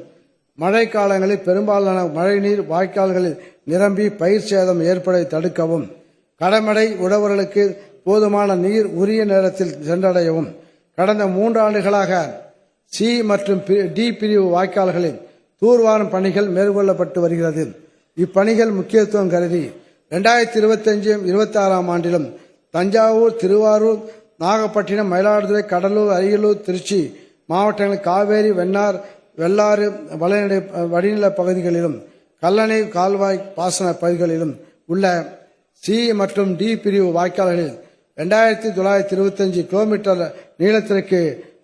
Speaker 3: மழை காலங்களில் பெரும்பாலான மழைநீர் வாய்க்கால்களில் நிரம்பி பயிர் சேதம் ஏற்பட தடுக்கவும், கடமடை உழவர்களுக்கு போதுமான நீர் உரிய நேரத்தில் சென்றடையவும் கடந்த 3 ஆண்டுகளாக சி மற்றும் டி பிரிவு வாய்க்கால்களில் தூர்வாரும் பணிகள் மேற்கொள்ளப்பட்டு வருகிறது. இப்பணிகள் முக்கியத்துவம் கருதி 2025-26 ஆண்டிலும் தஞ்சாவூர், திருவாரூர், நாகப்பட்டினம், மயிலாடுதுறை, கடலூர், அரியலூர், திருச்சி மாவட்டங்களில் காவேரி, வெள்ளாறு வடிநில பகுதிகளிலும் கல்லணை கால்வாய் பாசன பகுதிகளிலும் உள்ள சி மற்றும் டி பிரிவு வாய்க்கால்களில் 2925 கிலோமீட்டர் நீளத்திற்கு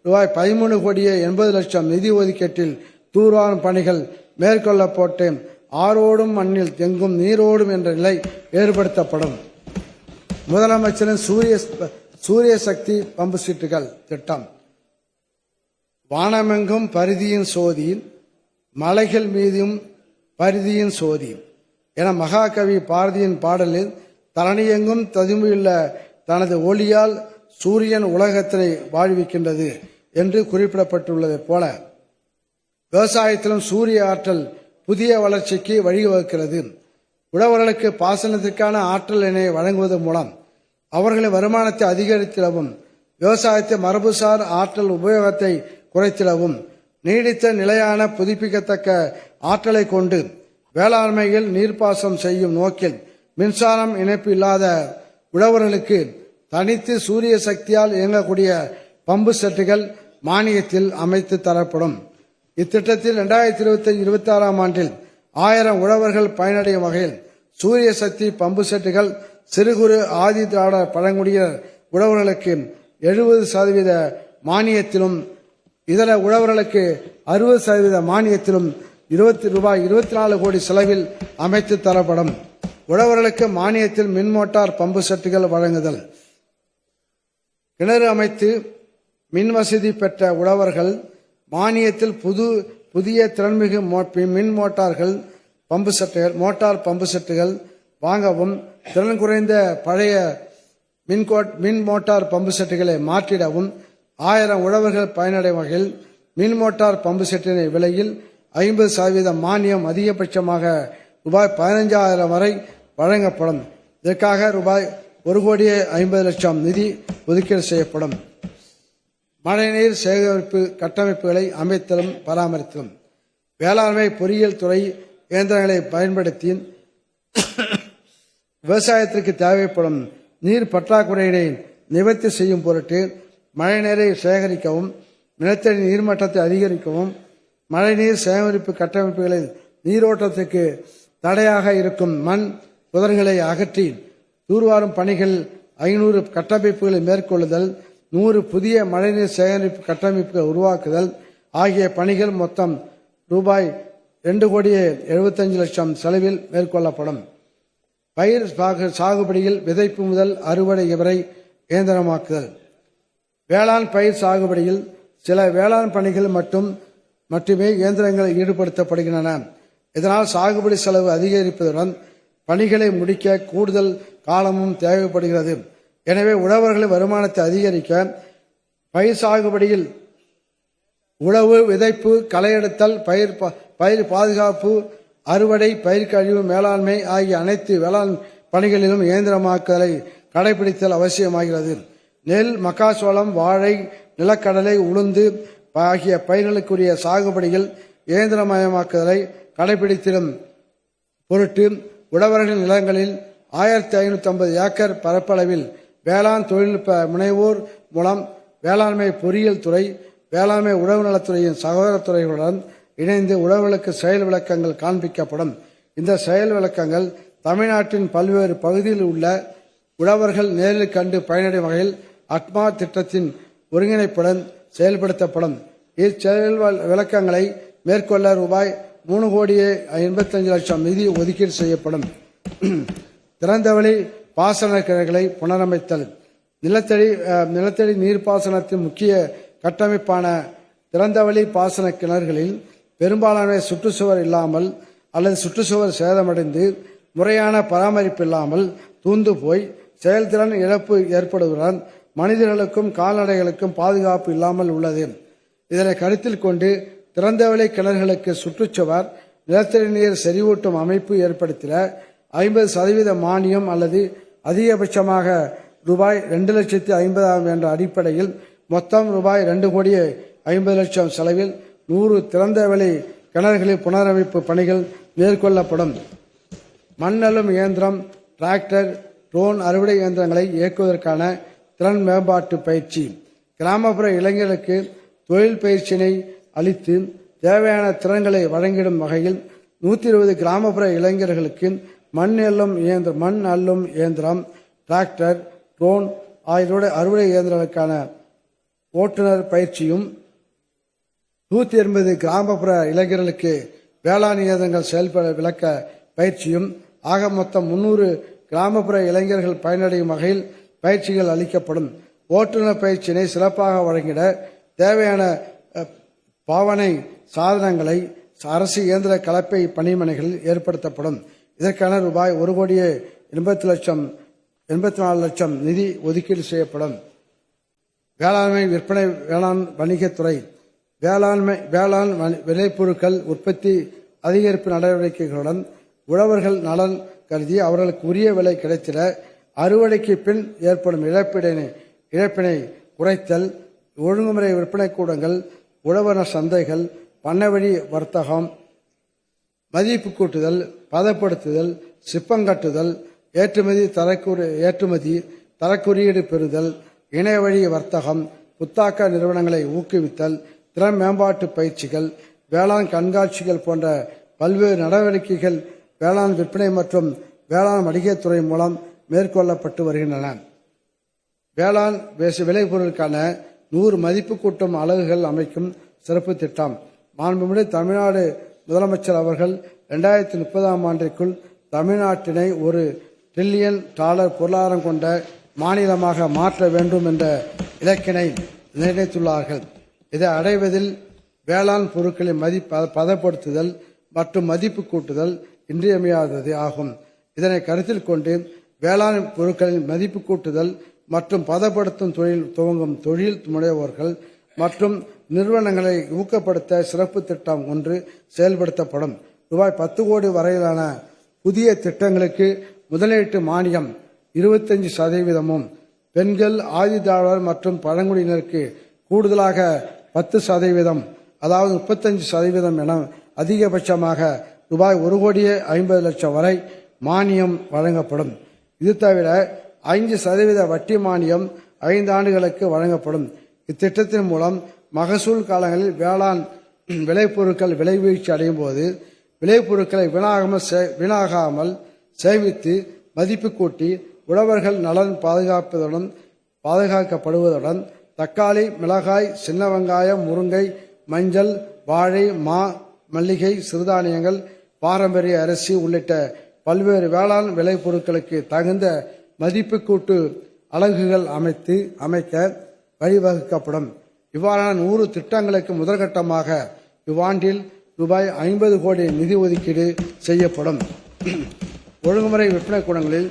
Speaker 3: ரூபாய் 13,80,00,000 நிதி ஒதுக்கீட்டில் தூர்வாரும் பணிகள் மேற்கொள்ளப்பட்டு ஆரோடும் மண்ணில் எங்கும் நீரோடும் என்ற நிலை ஏற்படுத்தப்படும். முதலமைச்சரின் சூரிய சக்தி பம்பு செட்டுகள் திட்டம். வானமெங்கும் பரிதியின் சோதி, மலைகள் மீதும் பரிதியின் சோதி என மகாகவி பாரதியின் பாடலில் தரணியெங்கும் ததும்பியுள்ள தனது ஒளியால் சூரியன் உலகத்தினை வாழ்விக்கின்றது என்று குறிப்பிடப்பட்டுள்ளதை போல விவசாயத்திலும் சூரிய ஆற்றல் புதிய வளர்ச்சிக்கு வழிவகுக்கிறது. உழவர்களுக்கு பாசனத்திற்கான ஆற்றல் எண்ணெயை வழங்குவதன் மூலம் அவர்களின் வருமானத்தை அதிகரித்திடவும், விவசாயத்தை மரபுசார் ஆற்றல் உபயோகத்தை குறைத்திடவும், நீடித்த நிலையான புதுப்பிக்கத்தக்க ஆற்றலை கொண்டு வேளாண்மையில் நீர்ப்பாசனம் செய்யும் நோக்கில் மின்சாரம் இணைப்பு இல்லாத உழவர்களுக்கு தனித்து சூரிய சக்தியால் இயங்கக்கூடிய பம்பு செட்டுகள் மானியத்தில் அமைத்து தரப்படும். இத்திட்டத்தில் 2025-26 ஆண்டில் 1000 உழவர்கள் பயனடையும் வகையில் சூரிய சக்தி பம்பு செட்டுகள் சிறு குறு ஆதி திராவிட பழங்குடியினர் உழவர்களுக்கு 70% மானியத்திலும், இதர உழவர்களுக்கு 60% மானியத்திலும் ரூபாய் 24 கோடி செலவில் அமைத்து தரப்படும். உழவர்களுக்கு மானியத்தில் மின் மோட்டார் பம்பு செட்டுகள் வழங்குதல். கிணறு அமைத்து மின் வசதி பெற்ற உழவர்கள் மானியத்தில் புதிய திறன்மிகு மின் மோட்டார் பம்பு செட்டுகள் வாங்கவும், திறன் குறைந்த பழைய மின் மோட்டார் பம்பு செட்டுகளை மாற்றிடவும் 1000 உழவர்கள் பயனடையும் வகையில் மின் மோட்டார் பம்பு செட்டினை விலையில் 50% மானியம் அதிகபட்சமாக ரூபாய் 15,000 வரை வழங்கப்படும். இதற்காக ரூபாய் 1,50,00,000 நிதி ஒதுக்கீடு செய்யப்படும். மழைநீர் சேகரிப்பு கட்டமைப்புகளை அமைத்தலும் பராமரித்தலும். வேளாண்மை பொறியியல் துறை இயந்திரங்களை பயன்படுத்தி விவசாயத்திற்கு தேவைப்படும் நீர் பற்றாக்குறையினை நிவர்த்தி செய்யும் பொருட்டு மழைநீரை சேகரிக்கவும், நிலத்தடி நீர்மட்டத்தை அதிகரிக்கவும், மழைநீர் சேகரிப்பு கட்டமைப்புகளில் நீரோட்டத்திற்கு தடையாக இருக்கும் மண் புதர்களை அகற்றி தூர்வாரும் பணிகள் 500 கட்டமைப்புகளை மேற்கொள்ளுதல், 100 புதிய மழைநீர் சேகரிப்பு கட்டமைப்புகள் உருவாக்குதல் ஆகிய பணிகள் மொத்தம் ரூபாய் 2,75,00,000 செலவில் மேற்கொள்ளப்படும். பயிர் சாகுபடியில் விதைப்பு முதல் அறுவடை வரை இயந்திரமாக்குதல். வேளாண் பயிர் சாகுபடியில் சில வேளாண் பணிகள் மட்டுமே இயந்திரங்கள் ஈடுபடுத்தப்படுகின்றன. இதனால் சாகுபடி செலவு அதிகரிப்பதுடன் பணிகளை முடிக்க கூடுதல் காலமும் தேவைப்படுகிறது. எனவே உழவர்களின் வருமானத்தை அதிகரிக்க பயிர் சாகுபடியில் உழவு, விதைப்பு, களையெடுத்தல், பயிர் பாதுகாப்பு, அறுவடை, பயிர் கழிவு மேலாண்மை ஆகிய அனைத்து வேளாண் பணிகளிலும் இயந்திரமாக்கலை கடைபிடித்தல் அவசியமாகிறது. நெல், மக்காச்சோளம், வாழை, நிலக்கடலை, உளுந்து ஆகிய பயிர்களுக்குரிய சாகுபடியில் இயந்திரமயமாக்குதலை கடைபிடித்திடும் பொருட்டு உழவர்கள் நிலங்களில் 1550 ஏக்கர் பரப்பளவில் வேளாண் தொழில்நுட்ப முனைவோர் மூலம் வேளாண்மை பொறியியல் துறை, வேளாண்மை உழவு நலத்துறையின் சகோதர துறைகளுடன் இணைந்து உழவர்களுக்கு செயல் விளக்கங்கள் காண்பிக்கப்படும். இந்த செயல் விளக்கங்கள் தமிழ்நாட்டின் பல்வேறு பகுதியில் உள்ள உழவர்கள் நேரில் கண்டு பயனடையும் வகையில் அட்மா திட்டத்தின் ஒருங்கிணைப்புடன் செயல்படுத்தப்படும். இச்செயல் விளக்கங்களை மேற்கொள்ள ரூபாய் 3,85,00,000 நிதி ஒதுக்கீடு செய்யப்படும். திறந்தவெளி பாசன கிணறுகளை புனரமைத்தல். நிலத்தடி நீர்ப்பாசனத்தின் முக்கிய கட்டமைப்பான திறந்தவெளி பாசன கிணறுகளில் பெரும்பாலான சுற்றுச்சுவர் இல்லாமல் அல்லது சுற்றுச்சுவர் சேதமடைந்து முறையான பராமரிப்பு இல்லாமல் தூந்து போய் செயல்திறன் இழப்பு ஏற்படுவதுடன் மனிதர்களுக்கும் கால்நடைகளுக்கும் பாதுகாப்பு இல்லாமல் உள்ளது. இதனை கருத்தில் கொண்டு திறந்தவெளி கிணறுகளுக்கு சுற்றுச்சுவர், நிலத்தடி நீர் செறிவூட்டும் அமைப்பு ஏற்படுத்திட 50% மானியம் அல்லது அதிகபட்சமாக ரூபாய் 2,50,000 என்ற அடிப்படையில் மொத்தம் ரூபாய் 2,50,00,000 செலவில் 100 திறந்தவெளி கிணறுகளில் புனரமைப்பு பணிகள் மேற்கொள்ளப்படும். மண்ணள்ளும் இயந்திரம், டிராக்டர், ட்ரோன் அறுவடை இயந்திரங்களை இயக்குவதற்கான திறன் மேம்பாட்டு பயிற்சி. கிராமப்புற இளைஞர்களுக்கு தொழில் பயிற்சியினை அளித்து தேவையான திறன்களை வழங்கிடும் வகையில் 120 கிராமப்புற இளைஞர்களுக்கு மண் அள்ளும் இயந்திரம், டிராக்டர், ட்ரோன் ஆகியோட அறுவடை இயந்திரங்களுக்கான ஓட்டுநர் பயிற்சியும், 180 கிராமப்புற இளைஞர்களுக்கு வேளாண் இயந்திரங்கள் செயல்பட விளக்க பயிற்சியும் ஆக மொத்தம் 300 கிராமப்புற இளைஞர்கள் பயனடையும் வகையில் பயிற்சிகள் அளிக்கப்படும். ஓட்டுநர் பயிற்சியினை சிறப்பாக வழங்கிட தேவையான பாவனை சாதனங்களை அரசு இயந்திர கலப்பை பணிமனைகளில் ஏற்படுத்தப்படும். இதற்கான ரூபாய் 1,84,00,000 நிதி ஒதுக்கீடு செய்யப்படும். வேளாண்மை விற்பனை, வேளாண் வணிகத்துறை, வேளாண் விளைபொருட்கள் உற்பத்தி அதிகரிப்பு நடவடிக்கைகளுடன் உழவர்கள் நலன் கருதி அவர்களுக்கு உரிய விலை கிடைத்திட அறுவடைக்கு பின் ஏற்படும் இழப்பினை குறைத்தல், ஒழுங்குமுறை விற்பனை கூடங்கள், உழவர் சந்தைகள், பண்ணவழி வர்த்தகம், மதிப்பு கூட்டுதல், பதப்படுத்துதல், சிப்பங்கட்டுதல், ஏற்றுமதி தரக்குறியீடு பெறுதல், இணையவழி வர்த்தகம், புத்தாக்க நிறுவனங்களை ஊக்குவித்தல், திறன் மேம்பாட்டு பயிற்சிகள், வேளாண் கண்காட்சிகள் போன்ற பல்வேறு நடவடிக்கைகள் வேளாண் விற்பனை மற்றும் வேளாண் வணிகத்துறை மூலம் மேற்கொள்ளப்பட்டு வருகின்றன. வேளாண் விளைபொருளுக்கான 100 மதிப்பு கூட்டும் அலகுகள் அமைக்கும் சிறப்பு திட்டம். மாண்புமிகு தமிழ்நாடு முதலமைச்சர் அவர்கள் 2030ஆம் ஆண்டிற்குள் தமிழ்நாட்டினை $1 டிரில்லியன் பொருளாதாரம் கொண்ட மாநிலமாக மாற்ற வேண்டும் என்ற இலக்கினை நிர்ணயித்துள்ளார்கள். இதை அடைவதில் வேளாண் பொருட்களின் பதப்படுத்துதல் மற்றும் மதிப்பு கூட்டுதல் இன்றியமையாதது ஆகும். இதனை கருத்தில் கொண்டு வேளாண் பொருட்களின் மதிப்பு கூட்டுதல் மற்றும் பதப்படுத்தும் தொழில் துவங்கும் தொழில் முனைவோர்கள் மற்றும் நிறுவனங்களை ஊக்கப்படுத்த சிறப்பு திட்டம் ஒன்று செயல்படுத்தப்படும். ரூபாய் 10 கோடி வரையிலான புதிய திட்டங்களுக்கு முதலீட்டு மானியம் 25%, பெண்கள், ஆதிதிராவிடர் மற்றும் பழங்குடியினருக்கு கூடுதலாக 10%, அதாவது 35% என அதிகபட்சமாக ரூபாய் 1,50,00,000 வரை மானியம் வழங்கப்படும். இது தவிர 5% வட்டி மானியம் 5 ஆண்டுகளுக்கு வழங்கப்படும். இத்திட்டத்தின் மூலம் மகசூல் காலங்களில் வேளாண் விளைபொருட்கள் விளைவீழ்ச்சி அடையும் போது விளைபொருட்களை வீணாகாமல் சேமித்து மதிப்பு கூட்டி உழவர்கள் நலன் பாதுகாக்கப்படுவதுடன் தக்காளி, மிளகாய், சின்ன வெங்காயம், முருங்கை, மஞ்சள், வாழை, மல்லிகை, சிறுதானியங்கள், பாரம்பரிய அரிசி உள்ளிட்ட பல்வேறு வேளாண் விளைபொருட்களுக்கு தகுந்த மதிப்பு கூட்டு அலகுகள் அமைக்க வழிவகுக்கப்படும். இவ்வாறான 100 திட்டங்களுக்கு முதற்கட்டமாக இவ்வாண்டில் ரூபாய் 50 கோடி நிதி ஒதுக்கீடு செய்யப்படும். ஒழுங்குமுறை விற்பனை கூடங்களில்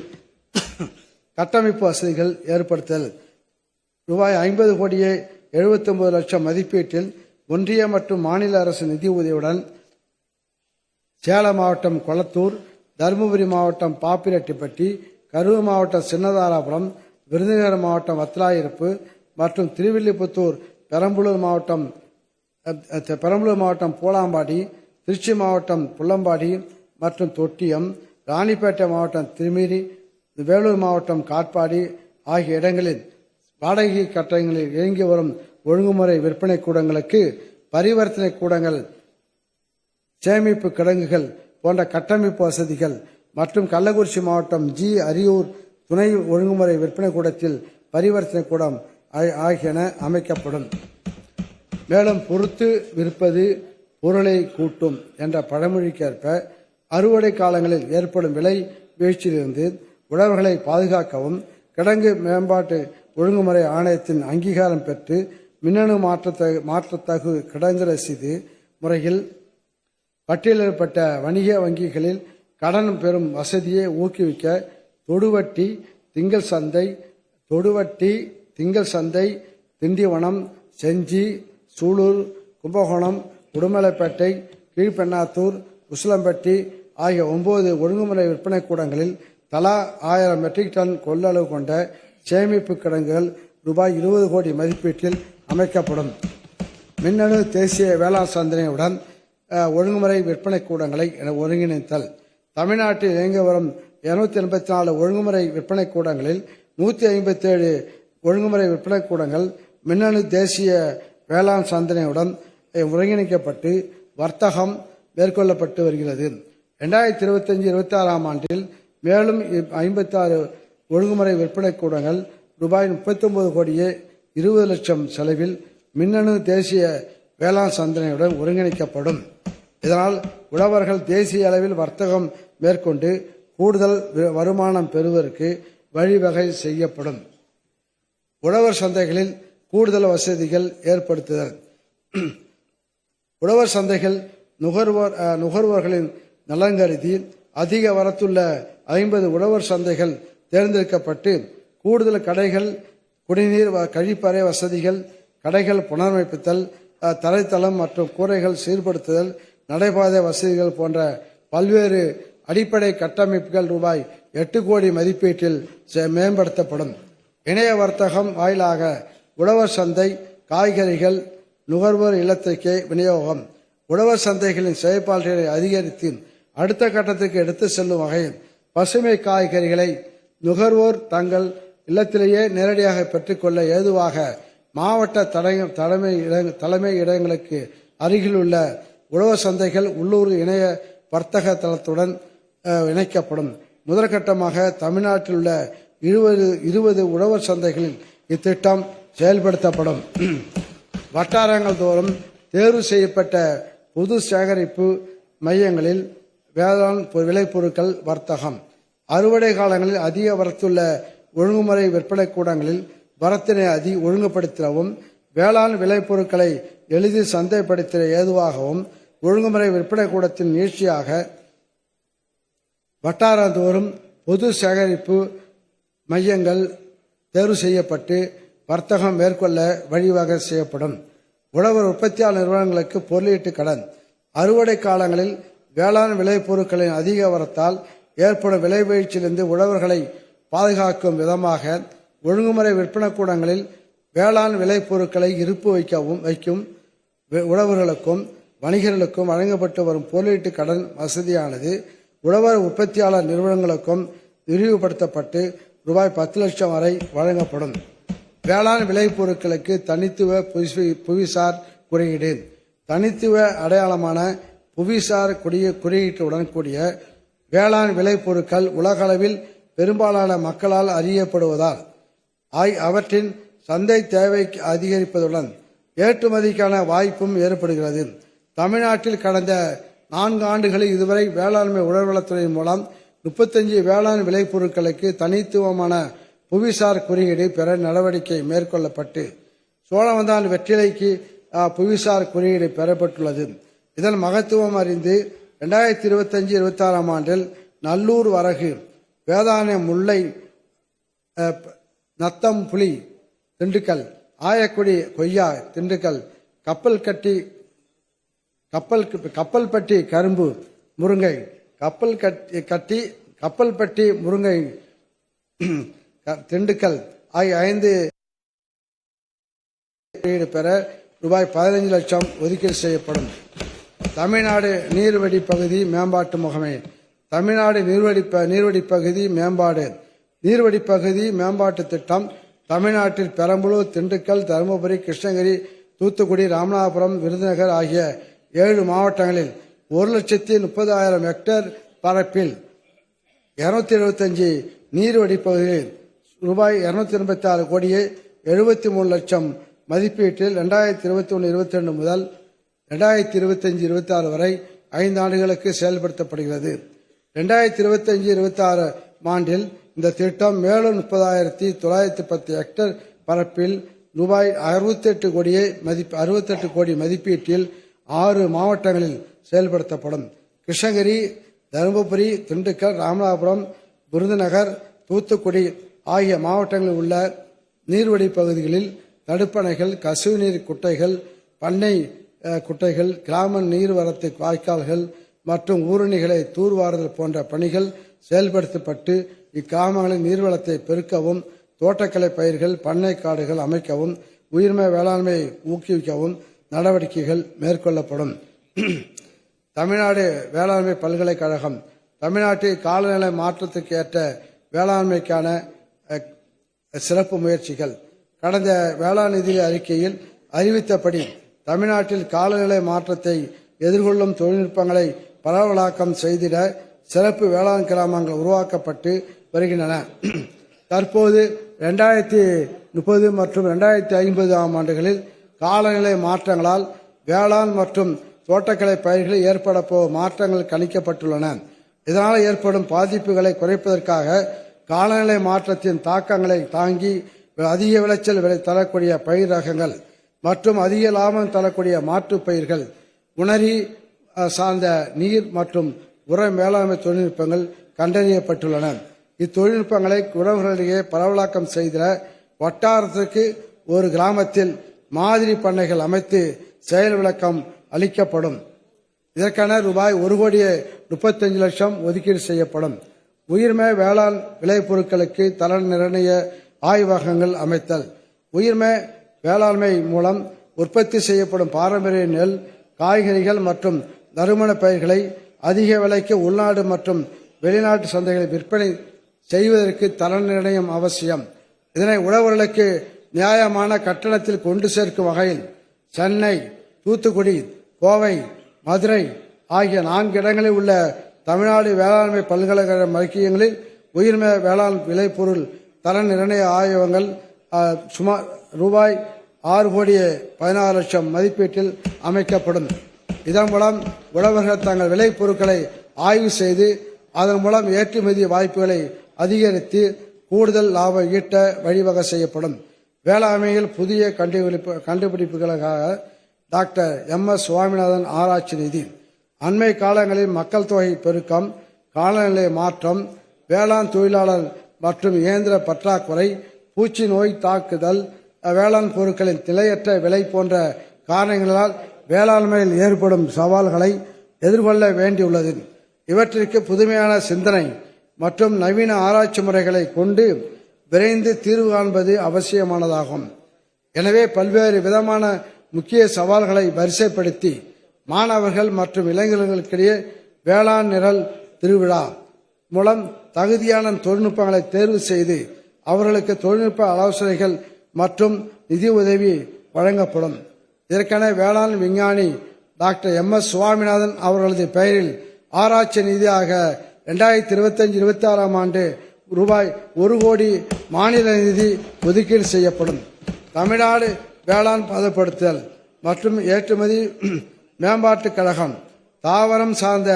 Speaker 3: கட்டமைப்பு வசதிகள் ஏற்படுத்தல். ரூபாய் 50 கோடியே 79 லட்சம் மதிப்பீட்டில் ஒன்றிய மற்றும் மாநில அரசு நிதி உதவியுடன் சேலம் மாவட்டம் கொளத்தூர், தருமபுரி மாவட்டம் பாப்பிரெட்டிப்பட்டி, கரூர் மாவட்டம் சின்னதாராபுரம், விருதுநகர் மாவட்டம் வத்தலாயிருப்பு மற்றும் திருவில்லிபுத்தூர், பெரம்பலூர் மாவட்டம் பூலாம்பாடி, திருச்சி மாவட்டம் புள்ளம்பாடி மற்றும் தொட்டியம், ராணிப்பேட்டை மாவட்டம் திருமீரி, வேலூர் மாவட்டம் காட்பாடி ஆகிய இடங்களில் வாடகை கட்டடங்களில் இயங்கி வரும் ஒழுங்குமுறை விற்பனை கூடங்களுக்கு பரிவர்த்தனை கூடங்கள், சேமிப்பு கிடங்குகள் போன்ற கட்டமைப்பு வசதிகள் மற்றும் கள்ளக்குறிச்சி மாவட்டம் அரியூர் துணை ஒழுங்குமுறை விற்பனை கூடத்தில் பரிவர்த்தனை கூடம் ஆகியன அமைக்கப்படும். மேலும் பொறுத்து விற்பது பொருளை கூட்டும் என்ற பழமொழிக்கேற்ப அறுவடை காலங்களில் ஏற்படும் விலை வீழ்ச்சியிலிருந்து உழவர்களை பாதுகாக்கவும் கிடங்கு மேம்பாட்டு ஒழுங்குமுறை ஆணையத்தின் அங்கீகாரம் பெற்று மின்னணு மாற்றத்தகு கிடங்கு ரசீது முறையில் பட்டியலிடப்பட்ட வணிக வங்கிகளில் கடன் பெறும் வசதியை ஊக்குவிக்க தொடுவட்டி, திங்கள் சந்தை, திண்டிவனம், செஞ்சி, சூலூர், கும்பகோணம், உடுமலைப்பேட்டை, கீழ்பெண்ணாத்தூர், உசிலம்பட்டி ஆகிய 9 ஒழுங்குமுறை விற்பனை கூடங்களில் தலா 1000 மெட்ரிக் டன் கொள்ளளவு கொண்ட சேமிப்பு கிடங்குகள் ரூபாய் 20 கோடி மதிப்பீட்டில் அமைக்கப்படும். மின்னணு தேசிய வேளாண் சந்தையுடன் ஒழுங்குமுறை விற்பனை கூடங்களை ஒருங்கிணைத்தல். தமிழ்நாட்டில் இயங்கி வரும் 284 ஒழுங்குமுறை விற்பனை கூடங்களில் 157 ஒழுங்குமுறை விற்பனை கூடங்கள் மின்னணு தேசிய வேளாண் சந்தையுடன் ஒருங்கிணைக்கப்பட்டு வர்த்தகம் மேற்கொள்ளப்பட்டு வருகிறது. 2025-26 ஆண்டில் மேலும் 56 ஒழுங்குமுறை விற்பனை கூடங்கள் ரூபாய் 39 கோடியே 20 லட்சம் செலவில் மின்னணு தேசிய வேளாண் சந்தையுடன் ஒருங்கிணைக்கப்படும். இதனால் உழவர்கள் தேசிய அளவில் வர்த்தகம் மேற்கொண்டு கூடுதல் வருமானம் பெறுவதற்கு வழிவகை செய்யப்படும். உழவர் சந்தைகளில் கூடுதல் வசதிகள் ஏற்படுத்துதல். உழவர் சந்தைகள் நுகர்வோர்களின் நலன் கருதி அதிக வரத்துள்ள 50 உழவர் சந்தைகள் தேர்ந்தெடுக்கப்பட்டு கூடுதல் கடைகள், குடிநீர் கழிப்பறை வசதிகள், கடைகள் புனரமைப்புத்தல், தரைத்தளம் மற்றும் கூரைகள் சீர்படுத்துதல், நடைபாதை வசதிகள் போன்ற பல்வேறு அடிப்படை கட்டமைப்புகள் ரூபாய் 8 கோடி மதிப்பீட்டில் மேம்படுத்தப்படும். இணைய வர்த்தகம் வாயிலாக உழவர் சந்தை காய்கறிகள் நுகர்வோர் இல்லத்திற்கே விநியோகம். உழவர் சந்தைகளின் செயல்பாடுகளை அதிகரித்து அடுத்த கட்டத்துக்கு எடுத்து செல்லும் வகையில் பசுமை காய்கறிகளை நுகர்வோர் தங்கள் இல்லத்திலேயே நேரடியாக பெற்றுக்கொள்ள ஏதுவாக மாவட்ட தலைமை இடங்களுக்கு அருகில் உள்ள உழவர் சந்தைகள் உள்ளூர் இணைய வர்த்தக தளத்துடன் இணைக்கப்படும். முதற்கட்டமாக தமிழ்நாட்டில் உள்ள 20 உழவர் சந்தைகளில் இத்திட்டம் செயல்படுத்தப்படும். வட்டாரங்கள் தோறும் தேர்வு செய்யப்பட்ட பொது சேகரிப்பு மையங்களில் வேளாண் விளைபொருட்கள் வர்த்தகம். அறுவடை காலங்களில் அதிக வரத்துள்ள ஒழுங்குமுறை விற்பனை கூடங்களில் வரத்தினை ஒழுங்குபடுத்தவும் வேளாண் விளைபொருட்களை எளிதில் சந்தைப்படுத்த ஏதுவாகவும் ஒழுங்குமுறை விற்பனை கூடத்தின் நீட்சியாக வட்டாரந்தோறும் பொது சேகரிப்பு மையங்கள் தேர்வு செய்யப்பட்டு வர்த்தகம் மேற்கொள்ள வழிவகை செய்யப்படும். உழவர் உற்பத்தியாளர் நிறுவனங்களுக்கு பொருளீட்டு கடன். அறுவடை காலங்களில் வேளாண் விளைபொருட்களின் அதிக வரத்தால் ஏற்படும் விலை வீழ்ச்சியிலிருந்து உழவர்களை பாதுகாக்கும் விதமாக ஒழுங்குமுறை விற்பனை கூடங்களில் வேளாண் விளைபொருட்களை இருப்பு வைக்கும் உழவர்களுக்கும் வணிகர்களுக்கும் வழங்கப்பட்டு வரும் பொருளீட்டு கடன் வசதியானது உழவர் உற்பத்தியாளர் நிறுவனங்களுக்கும் விரிவுபடுத்தப்பட்டு ரூபாய் 10 லட்சம் வரை வழங்கப்படும். வேளாண் விளைபொருட்களுக்கு தனித்துவ புவிசார் குறியீடு. தனித்துவ அடையாளமான புவிசார் குறியீட்டுடன் கூடிய வேளாண் விளைபொருட்கள் உலகளவில் பெரும்பாலான மக்களால் அறியப்படுவதால் அவற்றின் சந்தை தேவை அதிகரிப்பதுடன் ஏற்றுமதிக்கான வாய்ப்பும் ஏற்படுகிறது. தமிழ்நாட்டில் கடந்த 4 ஆண்டுகளில் இதுவரை வேளாண்மை உழவர்வளத்துறையின் மூலம் 35 வேளாண் விளைபொருட்களுக்கு தனித்துவமான புவிசார் குறியீடு பெற நடவடிக்கை மேற்கொள்ளப்பட்டு சோழவந்தான் வெற்றிலைக்கு புவிசார் குறியீடு பெறப்பட்டுள்ளது. இதன் மகத்துவம் அறிந்து 2025-26 ஆண்டில் நல்லூர் வரகு, வேதாரண்யம் முல்லை, நத்தம் புலி திண்டுக்கல், ஆயக்குடி கொய்யா திண்டுக்கல், கப்பல்பட்டி கரும்பு முருங்கை, கப்பல்பட்டி முருங்கை திண்டுக்கல் ஆகிய 5 பெற ரூபாய் 15 லட்சம் ஒதுக்கீடு செய்யப்படும். தமிழ்நாடு நீர்வழி பகுதி மேம்பாட்டு முகமை. தமிழ்நாடு நீர்வழி பகுதி மேம்பாட்டு திட்டம் தமிழ்நாட்டில் பெரம்பலூர், திண்டுக்கல், தருமபுரி, கிருஷ்ணகிரி, தூத்துக்குடி, ராமநாதபுரம், விருதுநகர் ஆகிய 7 மாவட்டங்களில் 1,30,000 ஹெக்டேர் பரப்பில் 275 நீர்வழி பகுதியில் ரூபாய் 286 கோடியே 73 லட்சம் மதிப்பீட்டில் 2021-22 முதல் 2025-26 வரை 5 ஆண்டுகளுக்கு செயல்படுத்தப்படுகிறது. 2025-26 ஆண்டில் இந்த திட்டம் மேலும் 30,910 ஹெக்டேர் பரப்பில் ரூபாய் 68 கோடி மதிப்பீட்டில் 6 மாவட்டங்களில் செயல்படுத்தப்படும். கிருஷ்ணகிரி, தருமபுரி, திண்டுக்கல், ராமநாதபுரம், விருதுநகர், தூத்துக்குடி ஆகிய மாவட்டங்களில் உள்ள நீர்வழி பகுதிகளில் தடுப்பணைகள், கசிவுநீர் குட்டைகள், பண்ணை குட்டைகள், கிராம நீர்வரத்து வாய்க்கால்கள் மற்றும் ஊரணிகளை தூர்வாறுதல் போன்ற பணிகள் செயல்படுத்தப்பட்டு இக்கிராமங்களின் நீர்வளத்தை பெருக்கவும், தோட்டக்கலை பயிர்கள், பண்ணை காடுகள் அமைக்கவும், உயிர்மை வேளாண்மையை ஊக்குவிக்கவும் நடவடிக்கைகள் மேற்கொள்ளப்படும். தமிழ்நாடு வேளாண்மை பல்கலைக்கழகம் தமிழ்நாட்டில் காலநிலை மாற்றத்துக்கு ஏற்ற வேளாண்மைக்கான சிறப்பு முயற்சிகள். கடந்த வேளாண் நிதி அறிக்கையில் அறிவித்தபடி தமிழ்நாட்டில் காலநிலை மாற்றத்தை எதிர்கொள்ளும் தொழில்நுட்பங்களை பரவலாக்கம் செய்திட சிறப்பு வேளாண் கிராமங்கள் உருவாக்கப்பட்டு வருகின்றன. தற்போது 2030 மற்றும் 2050 ஆண்டுகளில் காலநிலை மாற்றங்களால் வேளாண் மற்றும் தோட்டக்கலை பயிர்களில் ஏற்பட போகும் மாற்றங்கள் கணிக்கப்பட்டுள்ளன. இதனால் ஏற்படும் பாதிப்புகளை குறைப்பதற்காக காலநிலை மாற்றத்தின் தாக்கங்களை தாங்கி அதிக விளைச்சல் தரக்கூடிய பயிர் ரகங்கள் மற்றும் அதிக லாபம் தரக்கூடிய மாற்றுப் பயிர்கள், உணரி சார்ந்த நீர் மற்றும் உர மேலாண்மை தொழில்நுட்பங்கள் கண்டறியப்பட்டுள்ளன. இத்தொழில்நுட்பங்களை உழவர்களிடையே பரவலாக்கம் செய்த வட்டாரத்திற்கு ஒரு கிராமத்தில் மாதிரி பண்ணைகள் அமைத்து செயல் விளக்கம் அளிக்கப்படும். இதற்கான ரூபாய் 1,35,00,000 ஒதுக்கீடு செய்யப்படும். உயிர்மை வேளாண் விளைபொருட்களுக்கு தர நிர்ணய ஆய்வகங்கள் அமைத்தல். உயிர்மை வேளாண்மை மூலம் உற்பத்தி செய்யப்படும் பாரம்பரிய நெல், காய்கறிகள் மற்றும் நறுமண பயிர்களை அதிக விலைக்கு உள்நாடு மற்றும் வெளிநாட்டு சந்தைகளில் விற்பனை செய்வதற்கு தர நிர்ணயம் அவசியம். இதனை உழவர்களுக்கு நியாயமான கட்டணத்தில் கொண்டு சேர்க்கும் வகையில் சென்னை, தூத்துக்குடி, கோவை, மதுரை ஆகிய 4 இடங்களில் உள்ள தமிழ்நாடு வேளாண்மை பல்கலைக்கழக மையங்களில் உயிர்மை வேளாண் விளைபொருள் தர நிர்ணய ஆய்வகங்கள் சுமார் ரூபாய் 6,16,00,000 மதிப்பீட்டில் அமைக்கப்படும். இதன் மூலம் உழவர்கள் தங்கள் விளைபொருட்களை ஆய்வு செய்து அதன் மூலம் ஏற்றுமதி வாய்ப்புகளை அதிகரித்து கூடுதல் லாபம் ஈட்ட வழிவகை செய்யப்படும். வேளாண்மையில் புதிய கண்டுபிடிப்புகளுக்காக டாக்டர் MS சுவாமிநாதன் ஆராய்ச்சி நிதி. அண்மை காலங்களில் மக்கள் தொகை பெருக்கம், காலநிலை மாற்றம், வேளாண் தொழிலாளர் மற்றும் இயந்திர பற்றாக்குறை, பூச்சி நோய் தாக்குதல், வேளாண் பொருட்களின் நிலையற்ற விலை போன்ற காரணங்களால் வேளாண்மையில் ஏற்படும் சவால்களை எதிர்கொள்ள வேண்டியுள்ளது. இவற்றிற்கு புதுமையான சிந்தனை மற்றும் நவீன ஆராய்ச்சி முறைகளை கொண்டு விரைந்து தீர்வு காண்பது அவசியமானதாகும். எனவே பல்வேறு விதமான முக்கிய சவால்களை வரிசைப்படுத்தி மாணவர்கள் மற்றும் இளைஞர்களுக்கிடையே வேளாண் நிரல் திருவிழா மூலம் தகுதியான தொழில்நுட்பங்களை தேர்வு செய்து அவர்களுக்கு தொழில்நுட்ப ஆலோசனைகள் மற்றும் நிதி உதவி வழங்கப்படும். இதற்கென வேளாண் விஞ்ஞானி டாக்டர் MS சுவாமிநாதன் அவர்களது பெயரில் ஆராய்ச்சி நிதியாக 2025-26 ஆண்டு ரூபாய் 1 கோடி மாநில நிதி ஒதுக்கீடு செய்யப்படும். தமிழ்நாடு வேளாண் பதப்படுத்தல் மற்றும் ஏற்றுமதி மேம்பாட்டுக் கழகம் தாவரம் சார்ந்த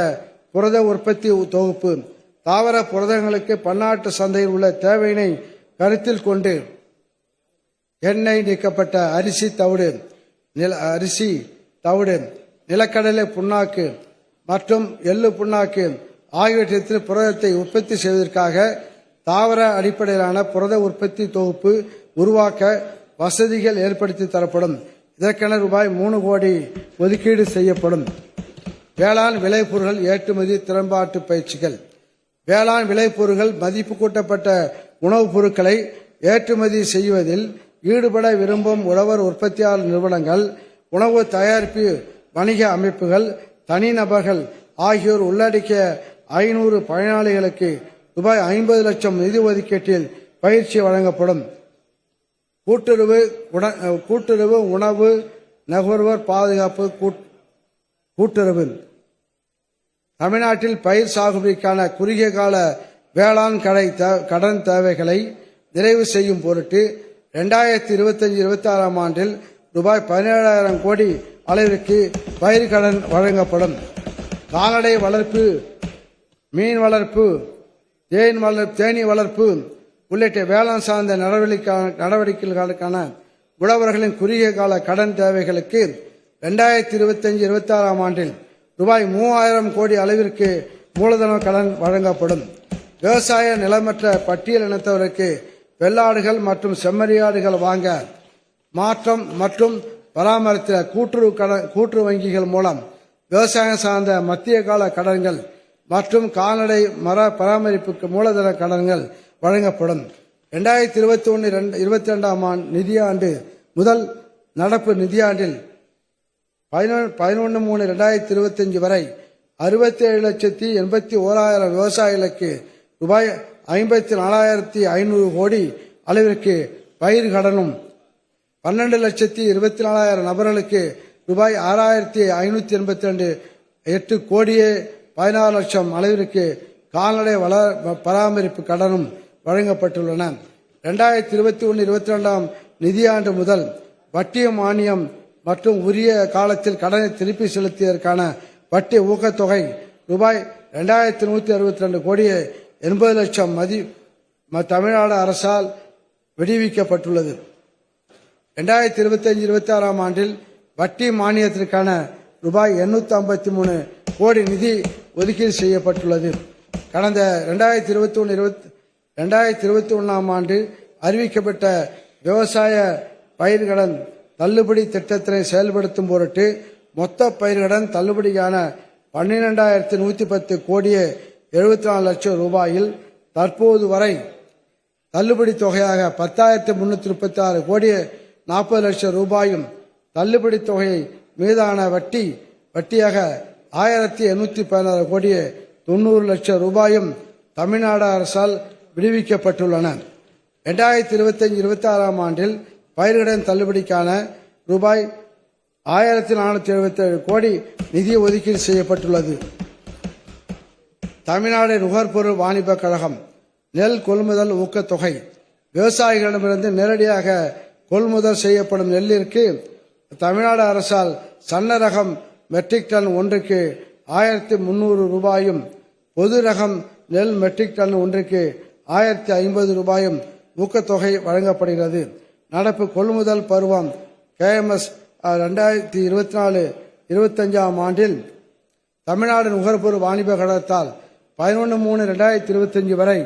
Speaker 3: புரத உற்பத்தி தொகுப்பு தாவர புரதங்களுக்கு பன்னாட்டு சந்தையில் உள்ள தேவையினை கருத்தில் கொண்டு எண்ணெய் நீக்கப்பட்ட அரிசி தவிடு, நிலக்கடலை புண்ணாக்கு மற்றும் எள்ளு புண்ணாக்கு ஆகியவற்றில் புரதத்தை உற்பத்தி செய்வதற்காக தாவர அடிப்படையிலான புரத உற்பத்தி தொகுப்பு உருவாக்க வசதிகள் ஏற்படுத்தி தரப்படும். இதற்கென ரூபாய் 3 கோடி ஒதுக்கீடு செய்யப்படும். வேளாண் விளைபொருட்கள் ஏற்றுமதி திறன்பாட்டு பயிற்சிகள். வேளாண் விளைபொருட்கள் மதிப்பு கூட்டப்பட்ட உணவுப் பொருட்களை ஏற்றுமதி செய்வதில் ஈடுபட விரும்பும் உழவர் உற்பத்தியாளர் நிறுவனங்கள், உணவு தயாரிப்பு வணிக அமைப்புகள், தனிநபர்கள் ஆகியோர் உள்ளடக்கிய 500 பயனாளிகளுக்கு ரூபாய் 50 லட்சம் நிதி ஒதுக்கீட்டில் பயிற்சி வழங்கப்படும். கூட்டுறவு உணவு நுகர்வோர் பாதுகாப்பு கூட்டுறவு. தமிழ்நாட்டில் பயிர் சாகுபடிக்கான குறுகிய கால வேளாண் கடன் தேவைகளை நிறைவு செய்யும் பொருட்டு 2025-26 ஆண்டில் ரூபாய் 17,000 கோடி அளவிற்கு பயிர் கடன் வழங்கப்படும். கால்நடை வளர்ப்பு, மீன் வளர்ப்பு, தேனீ வளர்ப்பு உள்ளிட்ட வேளாண் சார்ந்த நடவடிக்கைகளுக்கான உழவர்களின் குறுகிய கால கடன் தேவைகளுக்கு 2025-26 ஆண்டில் ரூபாய் 3,000 கோடி அளவிற்கு மூலதன கடன் வழங்கப்படும். விவசாய நிலமற்ற பட்டியல் இனத்தவருக்கு வெள்ளாடுகள் மற்றும் செம்மறியாடுகள் வாங்க மாற்றம் மற்றும் பராமரித்த கூட்டுறவு வங்கிகள் மூலம் விவசாயம் சார்ந்த மத்திய கால கடன்கள் மற்றும் கால்நடை மர பராமரிப்புக்கு மூலதன கடன்கள் வழங்கப்படும். 2021-22 நிதியாண்டு முதல் நடப்பு நிதியாண்டில் 11/3/2025 வரை 67,81,000 விவசாயிகளுக்கு ரூபாய் 54,500 கோடி அளவிற்கு பயிர் கடனும் 12,24,000 நபர்களுக்கு ரூபாய் 6,582 கோடியே 16 லட்சம் அளவிற்கு கால்நடை பராமரிப்பு கடனும் வழங்கப்பட்டுள்ளன. 2021-22 நிதியாண்டு முதல் வட்டி மானியம் மற்றும் உரிய காலத்தில் கடனை திருப்பி செலுத்தியதற்கான வட்டி ஊக்கத்தொகை ரூபாய் 2,162 கோடியே 80 லட்சம் தமிழ்நாடு அரசால் விடுவிக்கப்பட்டுள்ளது. 2025-26 ஆண்டில் வட்டி மானியத்திற்கான ரூபாய் 853 கோடி நிதி ஒதுக்கீடு செய்யப்பட்டுள்ளது. கடந்த 2021 ஆண்டு அறிவிக்கப்பட்ட விவசாய பயிர்கடன் தள்ளுபடி திட்டத்தினை செயல்படுத்தும் பொருட்டு மொத்த பயிர்கடன் தள்ளுபடியான 12,110 கோடியே 74 லட்சம் ரூபாயில் தற்போது வரை தள்ளுபடி தொகையாக 10,336 கோடியே 40 லட்சம் ரூபாயும் தள்ளுபடி தொகை மீதான வட்டியாக 1,816 கோடியே 90 லட்சம் ரூபாயும் தமிழ்நாடு அரசால் விடுவிக்கப்பட்டுள்ளன. 2025-26 ஆண்டில் பயிர்கடன் தள்ளுபடிக்கான ரூபாய் 1,477 கோடி நிதி ஒதுக்கீடு செய்யப்பட்டுள்ளது. தமிழ்நாடு நுகர்பொருள் வாணிப கழகம் நெல் கொள்முதல் ஊக்கத்தொகை விவசாயிகளிடமிருந்து நேரடியாக கொள்முதல் செய்யப்படும் நெல்லிற்கு தமிழ்நாடு அரசால் சன்ன ரகம் மெட்ரிக் டன் ஒன்றுக்கு 1,300 ரூபாயும் பொது ரகம் நெல் மெட்ரிக் டன் ஒன்றுக்கு 1,050 ரூபாயும் ஊக்கத்தொகை வழங்கப்படுகிறது. நடப்பு கொள்முதல் பருவம் KMS 2024-25 ஆண்டில் தமிழ்நாடு நுகர்பொருள் வாணிப கழகத்தால் 11/3/2025 வரை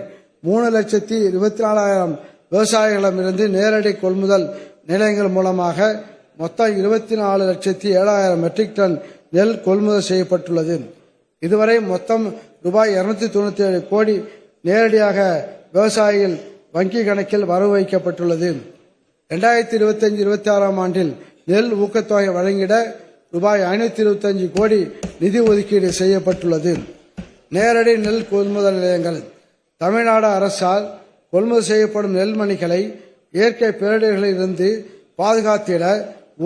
Speaker 3: 3,24,000 விவசாயிகளிடமிருந்து நேரடி கொள்முதல் நிலையங்கள் மூலமாக மொத்தம் 24,07,000 மெட்ரிக் டன் நெல் கொள்முதல் செய்யப்பட்டுள்ளது. இதுவரை மொத்தம் ரூபாய் 297 கோடி நேரடியாக விவசாயிகள் வங்கி கணக்கில் வரவு வைக்கப்பட்டுள்ளது. 2025-26 ஆண்டில் நெல் ஊக்கத்தொகை வழங்கிட ரூபாய் 525 கோடி நிதி ஒதுக்கீடு செய்யப்பட்டுள்ளது. நேரடி நெல் கொள்முதல் நிலையங்கள் தமிழ்நாடு அரசால் கொள்முதல் செய்யப்படும் நெல்மணிகளை இயற்கை பேரிடர்களில் இருந்து பாதுகாத்திட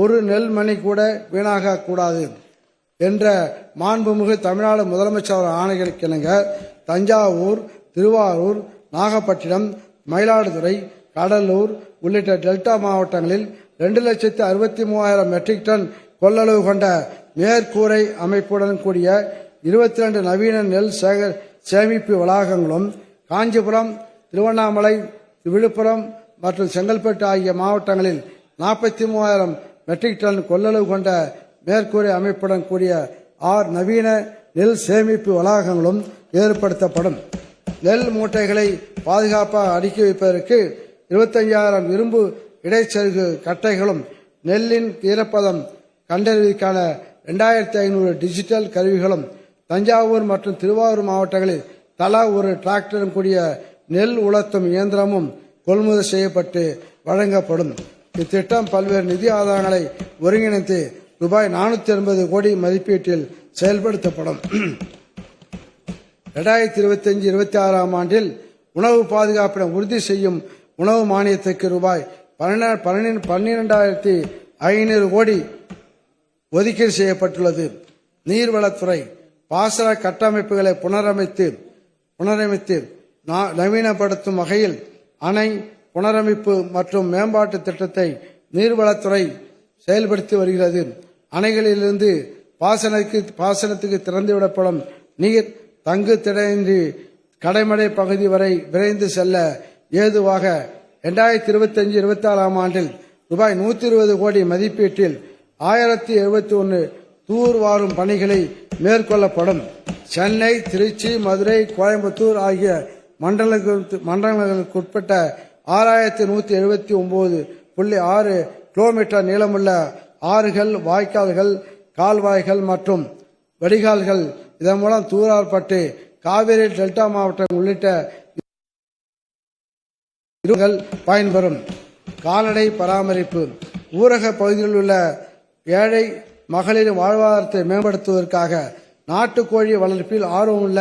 Speaker 3: ஒரு நெல்மணி கூட வீணாக கூடாது என்ற மாண்புமிகு தமிழ்நாடு முதலமைச்சர் ஆணைகளுக்கிணங்க தஞ்சாவூர், திருவாரூர், நாகப்பட்டினம், மயிலாடுதுறை, கடலூர் உள்ளிட்ட டெல்டா மாவட்டங்களில் 2,63,000 மெட்ரிக் டன் கொள்ளளவு கொண்ட மேற்கூரை அமைப்புடன் கூடிய 22 நவீன நெல் சேமிப்பு வளாகங்களும் காஞ்சிபுரம், திருவண்ணாமலை, விழுப்புரம் மற்றும் செங்கல்பட்டு ஆகிய மாவட்டங்களில் 43,000 மெட்ரிக் டன் கொள்ளளவு கொண்ட மேற்கூரை அமைப்புடன் கூடிய 6 நவீன நெல் சேமிப்பு வளாகங்களும் ஏற்படுத்தப்படும். நெல் மூட்டைகளை பாதுகாப்பாக அடுக்கி வைப்பதற்கு 25,000 இரும்பு இடைச்செருகு கட்டைகளும் நெல்லின் ஈரப்பதம் கண்டறிவதற்கான 2,500 டிஜிட்டல் கருவிகளும் தஞ்சாவூர் மற்றும் திருவாரூர் மாவட்டங்களில் தலா ஒரு டிராக்டரும் கூடிய நெல் உலர்த்தும் இயந்திரமும் கொள்முதல் செய்யப்பட்டு வழங்கப்படும். இத்திட்டம் பல்வேறு நிதி ஆதாரங்களை ஒருங்கிணைத்து ரூபாய் 480 கோடி மதிப்பீட்டில் செயல்படுத்தப்படும். 2025-26 ஆண்டில் உணவு பாதுகாப்பினை உறுதி செய்யும் உணவு மானியத்துக்கு ரூபாய் 12,500 கோடி ஒதுக்கீடு செய்யப்பட்டுள்ளது. நீர்வளத்துறை பாசன கட்டமைப்புகளை புனரமைத்து நவீனப்படுத்தும் வகையில் அணை புனரமைப்பு மற்றும் மேம்பாட்டு திட்டத்தை நீர்வளத்துறை செயல்படுத்தி வருகிறது. அணைகளிலிருந்து பாசனத்துக்கு திறந்துவிடப்படும் நீர் தங்கு திடையின்றி கடைமடை பகுதி வரை விரைந்து செல்ல ஏதுவாக 2025-26 ஆண்டில் ரூபாய் 120 கோடி மதிப்பீட்டில் 1071 தூர்வாரும் பணிகளை மேற்கொள்ளப்படும். சென்னை, திருச்சி, மதுரை, கோயம்புத்தூர் ஆகிய மண்டலங்களுக்குட்பட்ட 6,179.6 கிலோமீட்டர் நீளமுள்ள ஆறுகள், வாய்க்கால்கள், கால்வாய்கள் மற்றும் வடிகால்கள் இதன் மூலம் தூராற்பட்டு காவிரி டெல்டா மாவட்டம் உள்ளிட்ட பயன்பெறும். கால்நடை பராமரிப்பு ஊரக பகுதிகளில் உள்ள ஏழை மகளிர் வாழ்வாதாரத்தை மேம்படுத்துவதற்காக நாட்டுக்கோழி வளர்ப்பில் ஆர்வமுள்ள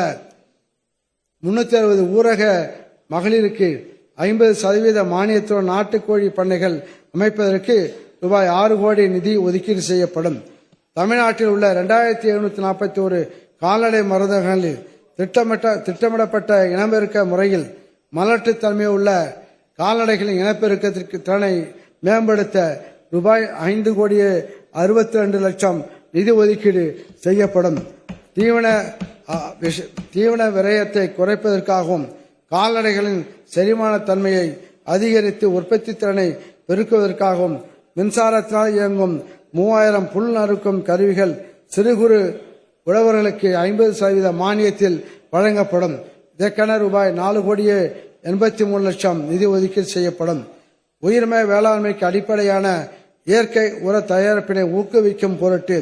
Speaker 3: 360 ஊரக மகளிருக்கு 50% மானியத்துடன் நாட்டுக்கோழி பண்ணைகள் அமைப்பதற்கு ரூபாய் 6 கோடி நிதி ஒதுக்கீடு செய்யப்படும். தமிழ்நாட்டில் உள்ள 2741 கால்நடை மருந்தகங்களில் திட்டமிடப்பட்ட இனப்பெருக்க முறையில் மலட்டுத்தன்மை உள்ள கால்நடைகளின் இனப்பெருக்கத்திற்கு திறனை மேம்படுத்த ரூபாய் 5 கோடியே 62 லட்சம் நிதி ஒதுக்கீடு செய்யப்படும். தீவன விரயத்தை குறைப்பதற்காகவும் கால்நடைகளின் செரிமான தன்மையை அதிகரித்து உற்பத்தி திறனை பெருக்குவதற்காகவும் மின்சாரத்தினால் இயங்கும் 3000 புல் நறுக்கும் கருவிகள் சிறு குறு உழவர்களுக்கு 50% மானியத்தில் வழங்கப்படும். இதற்கென ரூபாய் 4 கோடியே 83 லட்சம் நிதி ஒதுக்கீடு செய்யப்படும். உயிர்மை வேளாண்மைக்கு அடிப்படையான இயற்கை உர தயாரிப்பினை ஊக்குவிக்கும் பொருட்டு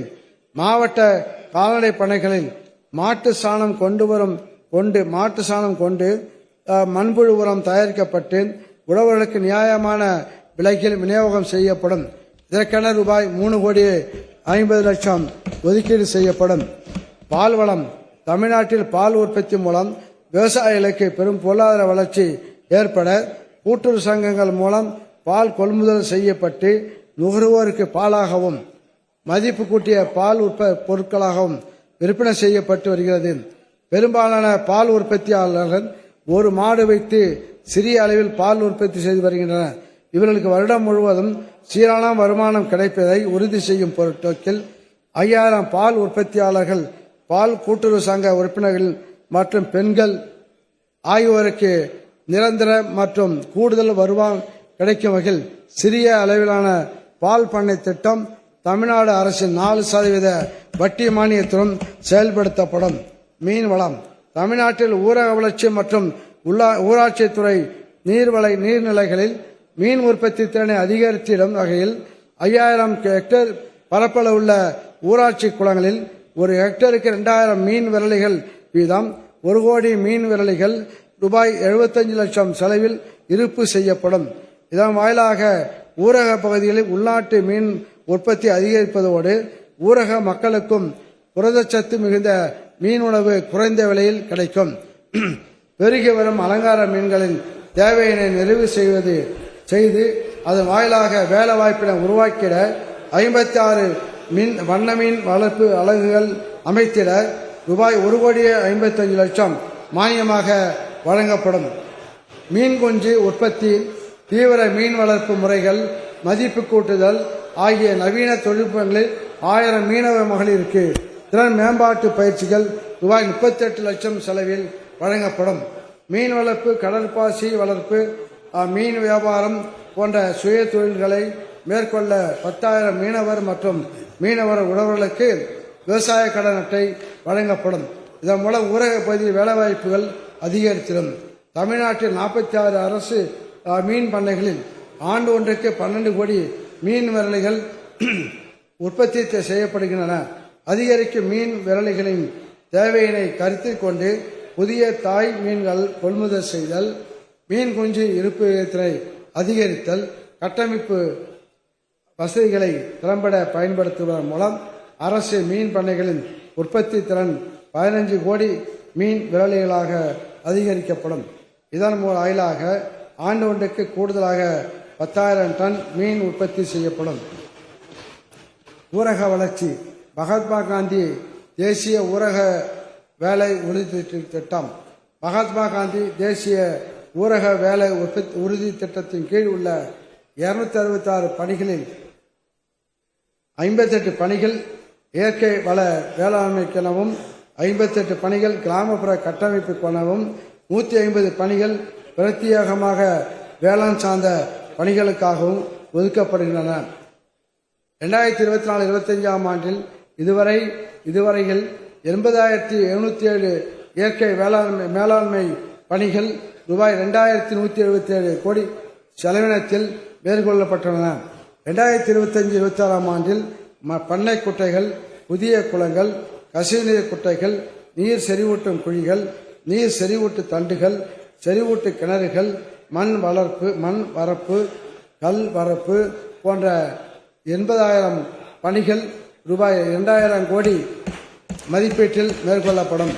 Speaker 3: மாவட்ட கால்நடை பண்ணைகளில் மாட்டு சாணம் கொண்டு மண்புழு உரம் தயாரிக்கப்பட்டு உழவர்களுக்கு நியாயமான விலையில் விநியோகம் செய்யப்படும். இதற்கென ரூபாய் 3 கோடியே 50 லட்சம் ஒதுக்கீடு செய்யப்படும். பால்வளம் தமிழ்நாட்டில் பால் உற்பத்தி மூலம் விவசாயிகளுக்கு பெரும் பொருளாதார வளர்ச்சி ஏற்பட கூட்டுறவு சங்கங்கள் மூலம் பால் கொள்முதல் செய்யப்பட்டு நுகர்வோருக்கு பாலாகவும் மதிப்பு கூட்டிய பால் பொருட்களாகவும் விற்பனை செய்யப்பட்டு வருகிறது. பெரும்பாலான பால் உற்பத்தியாளர்கள் ஒரு மாடு வைத்து சிறிய அளவில் பால் உற்பத்தி செய்து வருகின்றனர். இவர்களுக்கு வருடம் முழுவதும் சீரான வருமானம் கிடைப்பதை உறுதி செய்யும் பொருட்டோக்கில் 5000 பால் உற்பத்தியாளர்கள், பால் கூட்டுறவு சங்க உறுப்பினர்கள் மற்றும் பெண்கள் ஆகியோருக்கு நிரந்தர மற்றும் கூடுதல் வருமானம் கிடைக்கும் வகையில் சிறிய அளவிலான பால் பண்ணை திட்டம் தமிழ்நாடு அரசின் 4% வட்டி மானியத்துடன் செயல்படுத்தப்படும். மீன்வளம் தமிழ்நாட்டில் ஊரக வளர்ச்சி மற்றும் ஊராட்சித்துறை நீர்நிலைகளில் மீன் உற்பத்தி திறனை அதிகரித்திடும் வகையில் 5000 ஹெக்டேர் பரப்பளவுள்ள ஊராட்சி குளங்களில் ஒரு ஹெக்டருக்கு 2000 மீன் விரலிகள் வீதம் 1 கோடி மீன் விரலிகள் ரூபாய் 75 லட்சம் செலவில் இருப்பு செய்யப்படும். இதன் வாயிலாக ஊரக பகுதிகளில் உள்நாட்டு மீன் உற்பத்தி அதிகரிப்பதோடு ஊரக மக்களுக்கும் புரதச்சத்து மிகுந்த மீன் உணவு குறைந்த விலையில் கிடைக்கும். பெருகி வரும் அலங்கார மீன்களின் தேவையினை நிறைவு செய்து அதன் வாயிலாக வேலை வாய்ப்பினை உருவாக்கிட 56 வண்ண மீன் வளர்ப்பு அலகுகள் அமைத்திட ரூபாய் 1 கோடியே 55 லட்சம் மானியமாக வழங்கப்படும். மீன் குஞ்சு உற்பத்தி, தீவிர மீன் வளர்ப்பு முறைகள், மதிப்பு கூட்டுதல் ஆகிய நவீன தொழில்நுட்பங்களில் 1000 மீனவ மகளிருக்கு திறன் மேம்பாட்டு பயிற்சிகள் ரூபாய் 38 லட்சம் செலவில் வழங்கப்படும். மீன் வளர்ப்பு, கடற்பாசி வளர்ப்பு, மீன் வியாபாரம் போன்ற சுய தொழில்களை மேற்கொள்ள 10,000 மீனவர் மற்றும் மீனவர் உழவர்களுக்கு விவசாய கடன் அட்டை வழங்கப்படும். இதன் மூலம் ஊரக பகுதியில் வேலைவாய்ப்புகள் அதிகரித்திடும். தமிழ்நாட்டில் 46 அரசு மீன் பண்ணைகளில் ஆண்டு ஒன்றுக்கு 12 கோடி மீன் விரலிகள் உற்பத்தி செய்யப்படுகின்றன. அதிகரிக்கும் மீன் விரலிகளின் தேவையினை கருத்தில் கொண்டு புதிய தாய் மீன்கள் கொள்முதல் செய்தல், மீன் குஞ்சு இருப்பு விகிதத்தினை அதிகரித்தல், கட்டமைப்பு வசதிகளை திறம்பட பயன்படுத்துவதன் மூலம் அரசு மீன் பண்ணைகளின் உற்பத்தி திறன் 15 கோடி மீன் விரலிகளாக அதிகரிக்கப்படும். இதன் வாயிலாக ஆண்டு ஒன்றுக்கு கூடுதலாக 10,000 டன் மீன் உற்பத்தி செய்யப்படும். ஊரக வளர்ச்சி மகாத்மா காந்தி தேசிய ஊரக வேலை உறுதி திட்டம். மகாத்மா காந்தி தேசிய ஊரக வேலை உறுதி திட்டத்தின் கீழ் உள்ள 266 பணிகளில் 58 பணிகள் இயற்கை வள வேளாண்மைக்கெனவும், 58 பணிகள் கிராமப்புற கட்டமைப்புக்கெனவும், 150 பணிகள் பிரத்யேகமாக வேளாண் சார்ந்த பணிகளுக்காகவும் ஒதுக்கப்படுகின்றன. 2024-25 ஆண்டில் இதுவரையில் 80,707 இயற்கை மேலாண்மை பணிகள் ரூபாய் 2,177 கோடி செலவினத்தில் மேற்கொள்ளப்பட்டுள்ளன. 2025-26 ஆண்டில் பண்ணை குட்டைகள், புதிய குளங்கள், கசிவுநீர் குட்டைகள், நீர் செறிவூட்டும் குழிகள், நீர் செறிவூட்டு தண்டுகள், செறிவூட்டு கிணறுகள், மண் வரப்பு, கல் வரப்பு போன்ற 80,000 பணிகள் ரூபாய் 2,000 கோடி மதிப்பீட்டில் மேற்கொள்ளப்படும்.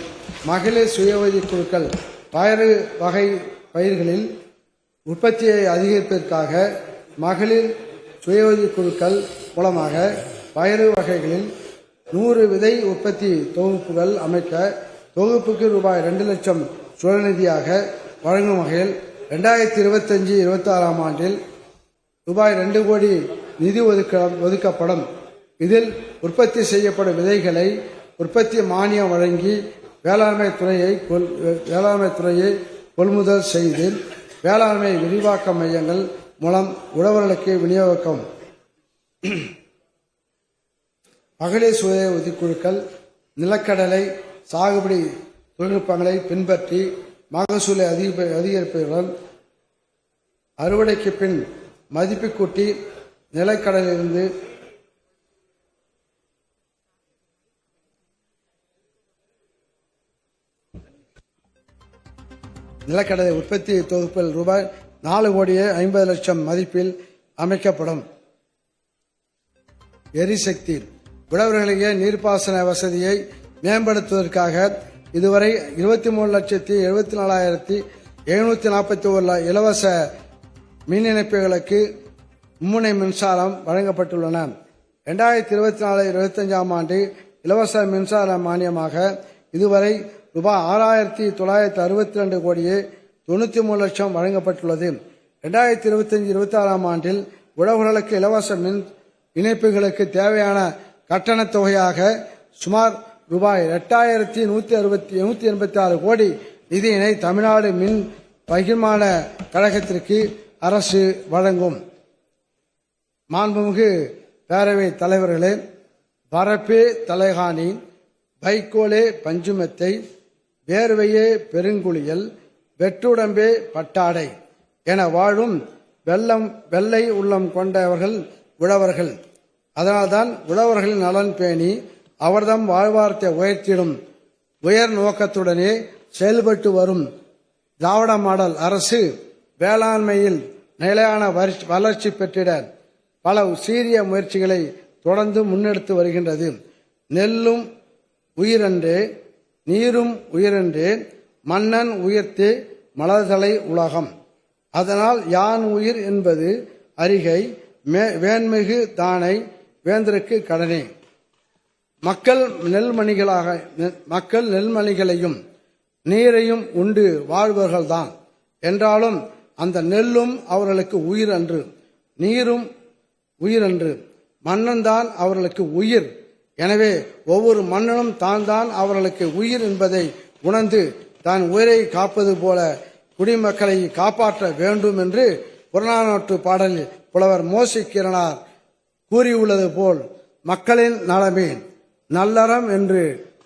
Speaker 3: மகளிர் சுய உதவிக் குழுக்கள் பயறு வகை பயிர்களில் உற்பத்தியை அதிகரிப்பதற்காக மகளிர் சுய உதவிக் குழுக்கள் மூலமாக பயறு வகைகளில் 100 விதை உற்பத்தி தொகுப்புகள் அமைக்க தொகுப்புக்கு ரூபாய் 2 லட்சம் சுழநிதியாக வழங்கும் வகையில் 2025-26 ஆண்டில் ரூபாய் 2 கோடி நிதி ஒதுக்கப்படும். இதில் உற்பத்தி செய்யப்படும் விதைகளை உற்பத்தி மானியம் வழங்கி வேளாண்மை துறையை கொள்முதல் செய்து வேளாண்மை விரிவாக்க மையங்கள் மூலம் உழவர்களுக்கு விநியோகம். மகளிர் சுய உதவிக்குழுக்கள் நிலக்கடலை சாகுபடி தொழில்நுட்பங்களை பின்பற்றி மகசூலை அதிகரிப்பதுடன் அறுவடைக்கு பின் மதிப்பு கூட்டி நிலக்கடலிலிருந்து நிலக்கடலை உற்பத்தி தொகுப்பில் ரூபாய் 4,50,00,000 மதிப்பில் அமைக்கப்படும். எரிசக்தி உழவர்களுக்கு நீர்ப்பாசன வசதியை மேம்படுத்துவதற்காக இதுவரை 23,74,741 இலவச மின் இணைப்புகளுக்கு மும்முனை மின்சாரம் வழங்கப்பட்டுள்ளன. 2024-25 ஆண்டு இலவச மின்சார மானியமாக இதுவரை ரூபாய் 6,962 கோடியே 93 லட்சம் வழங்கப்பட்டுள்ளது. 2025-26 ஆண்டில் உழவர்களுக்கு இலவச மின் இணைப்புகளுக்கு தேவையான கட்டணத் தொகையாக சுமார் ரூபாய் 8,186 கோடி நிதியினை தமிழ்நாடு மின் பகிர்மான கழகத்திற்கு அரசு வழங்கும். மாண்புமிகு பேரவைத் தலைவர்களே, வரப்பே தலைகாணி, வைக்கோலே பஞ்சுமெத்தை, வேர்வையே பெருங்குளியல், வெற்றுடம்பே பட்டாடை என வாழும் வெள்ளை உள்ளம் கொண்டவர்கள் உழவர்கள். அதனால்தான் உழவர்களின் நலன் பேணி அவர்தம் வாழ்வாரத்தை உயர்த்திடும் உயர் நோக்கத்துடனே செயல்பட்டு வரும் திராவிட மாடல் அரசு வேளாண்மையில் நிலையான வளர்ச்சி பெற்றிட பல சீரிய முயற்சிகளை தொடர்ந்து முன்னெடுத்து வருகின்றது. நெல்லும் உயிரன்றே, நீரும் உயிரன்றே, மன்னன் உயிர்த்தே மலர்தலை உலகம். அதனால் யான் உயிர் என்பது அறிகை, வேண்மிகு தானை வேந்தருக்கு கடனே. மக்கள் நெல்மணிகளையும் நீரையும் உண்டு வாழ்வர்கள்தான் என்றாலும் அந்த நெல்லும் அவர்களுக்கு உயிர் அன்று, நீரும் உயிரன்று, மன்னன் தான் அவர்களுக்கு உயிர். எனவே ஒவ்வொரு மன்னனும் தான் அவர்களுக்கு உயிர் என்பதை உணர்ந்து தான் உயிரை காப்பது போல குடிமக்களை காப்பாற்ற வேண்டும் என்று புறநானூற்று பாடலில் புலவர் மோசி கிரணார் கூறியுள்ளது போல் மக்களின் நலமே நல்லறம் என்று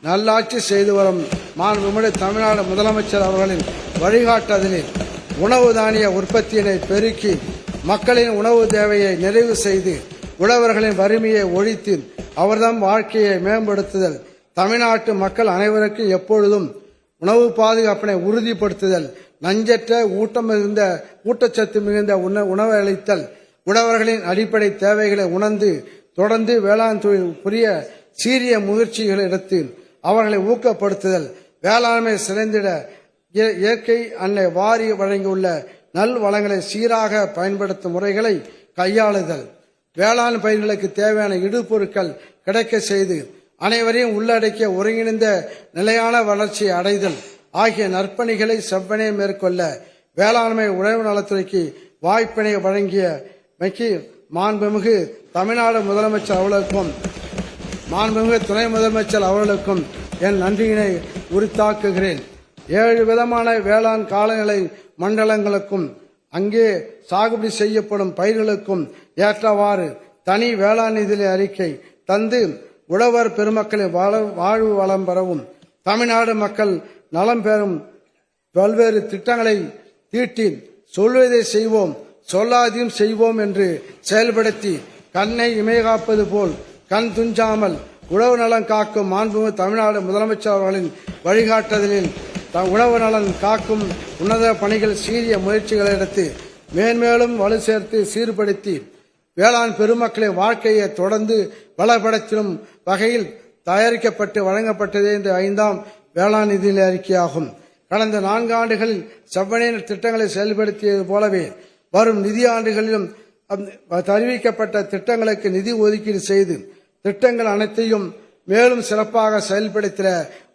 Speaker 3: நல்லாட்சி செய்து வரும் மாண்புமிகு தமிழ்நாடு முதலமைச்சர் அவர்களின் வழிகாட்டுதலில் உணவு தானிய உற்பத்தியினை பெருக்கி மக்களின் உணவு தேவையை நிறைவு செய்து உழவர்களின் வறுமையை ஒழித்து அவர்தம் வாழ்க்கையை மேம்படுத்துதல், தமிழ்நாட்டு மக்கள் அனைவருக்கும் எப்பொழுதும் உணவு பாதுகாப்பினை உறுதிப்படுத்துதல், நஞ்சற்ற ஊட்டச்சத்து மிகுந்த உணவு அளித்தல், உழவர்களின் அடிப்படை தேவைகளை உணர்ந்து தொடர்ந்து வேளாண் தொழில் புரிய சீரிய முயற்சிகளை எடுத்து அவர்களை ஊக்கப்படுத்துதல், வேளாண்மை சிறந்திட இயற்கை அன்னை வாரி வழங்கியுள்ள நல் வளங்களை சீராக பயன்படுத்தும் முறைகளை கையாளுதல், வேளாண் பயிர்களுக்கு தேவையான இடுபொருட்கள் கிடைக்க செய்து அனைவரையும் உள்ளடக்கிய ஒருங்கிணைந்த நிலையான வளர்ச்சியை அடைதல் ஆகிய நற்பணிகளை செவ்வனே மேற்கொள்ள வேளாண்மை உழவு நலத்துறைக்கு வாய்ப்பினை வழங்கிய மாண்புமிகு தமிழ்நாடு முதலமைச்சர் அவர்களுக்கும் மாண்புமிகு துணை முதலமைச்சர் அவர்களுக்கும் என் நன்றியினை உரித்தாக்குகிறேன். 7 விதமான வேளாண் காலநிலை மண்டலங்களுக்கும் அங்கே சாகுபடி செய்யப்படும் பயிர்களுக்கும் ஏற்றவாறு தனி வேளாண் நிதி அறிக்கை தந்து உழவர் பெருமக்களின் வாழ்வு வளம் பெறவும் தமிழ்நாடு மக்கள் நலம் பெறும் பல்வேறு திட்டங்களை தீட்டி சொல்வதை செய்வோம், சொல்லாதையும் செய்வோம் என்று செயல்படுத்தி கண்ணை இமைகாப்பது போல் கண் துஞ்சாமல் உழவு நலன் காக்கும் மாண்புமிகு தமிழ்நாடு முதலமைச்சர் அவர்களின் வழிகாட்டுதலில் உணவு நலன் காக்கும் உன்னத பணிகள் சீரிய முயற்சிகளை எடுத்து மேன்மேலும் வலு சேர்த்து சீர்படுத்தி வேளாண் பெருமக்களின் வாழ்க்கையை தொடர்ந்து வளப்படுத்தும் வகையில் தயாரிக்கப்பட்டு வழங்கப்பட்டதே இந்த 5ஆம் வேளாண் நிதிநிலை அறிக்கையாகும். கடந்த 4 ஆண்டுகளில் செவ்வனே திட்டங்களை செயல்படுத்தியது போலவே வரும் நிதியாண்டுகளிலும் தெரிவிக்கப்பட்ட திட்டங்களுக்கு நிதி ஒதுக்கீடு செய்து திட்டங்கள் அனைத்தையும் மேலும் சிறப்பாக செயல்படுத்த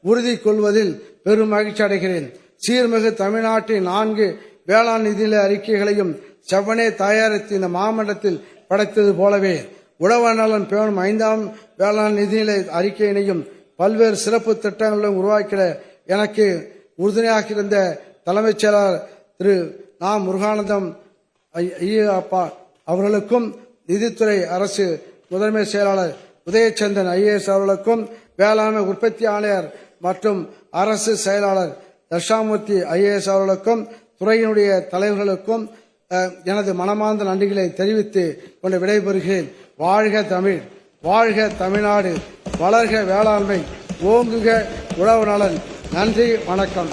Speaker 3: உறுதி கொள்வதில் பெரும் மகிழ்ச்சி அடைகிறேன். சீர்மிகு தமிழ்நாட்டின் 4 வேளாண் நிதிநிலை அறிக்கைகளையும் செவ்வனே தயாரித்து இந்த மாமன்றத்தில் படைத்தது போலவே உழவு நலன் பேணும் 5ஆம் வேளாண் நிதிநிலை அறிக்கையினையும் பல்வேறு சிறப்பு திட்டங்களும் உருவாக்கிட எனக்கு உறுதுணையாக இருந்த தலைமைச் செயலாளர் திரு நா. முருகானந்தம் ஐயப்பா அவர்களுக்கும், நிதித்துறை அரசு முதன்மை செயலாளர் உதயச்சந்திரன் IAS அவர்களுக்கும், வேளாண்மை உற்பத்தி ஆணையர் மற்றும் அரசு செயலாளர் தர்ஷாமூர்த்தி IAS அவர்களுக்கும், துறையினுடைய தலைவர்களுக்கும் எனது மனமார்ந்த நன்றிகளை தெரிவித்து கொண்டு விடைபெறுகிறேன். வாழ்க தமிழ், வாழ்க தமிழ்நாடு, வளர்க வேளாண்மை, ஓங்குக உழவு நலன். நன்றி, வணக்கம்.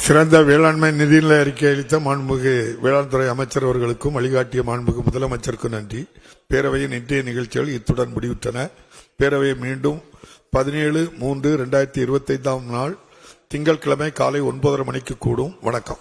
Speaker 2: சிறந்த வேளாண்மை நிதிநிலை அறிக்கை அளித்த மாண்புமிகு வேளாண் துறை அமைச்சர் அவர்களுக்கும் வழிகாட்டிய மாண்புமிகு முதலமைச்சருக்கும் நன்றி. பேரவையின் இன்றைய நிகழ்ச்சிகள் இத்துடன் முடிவுற்றன. பேரவை மீண்டும் 17/3/2025 திங்கட்கிழமை காலை 9:30 மணிக்கு கூடும். வணக்கம்.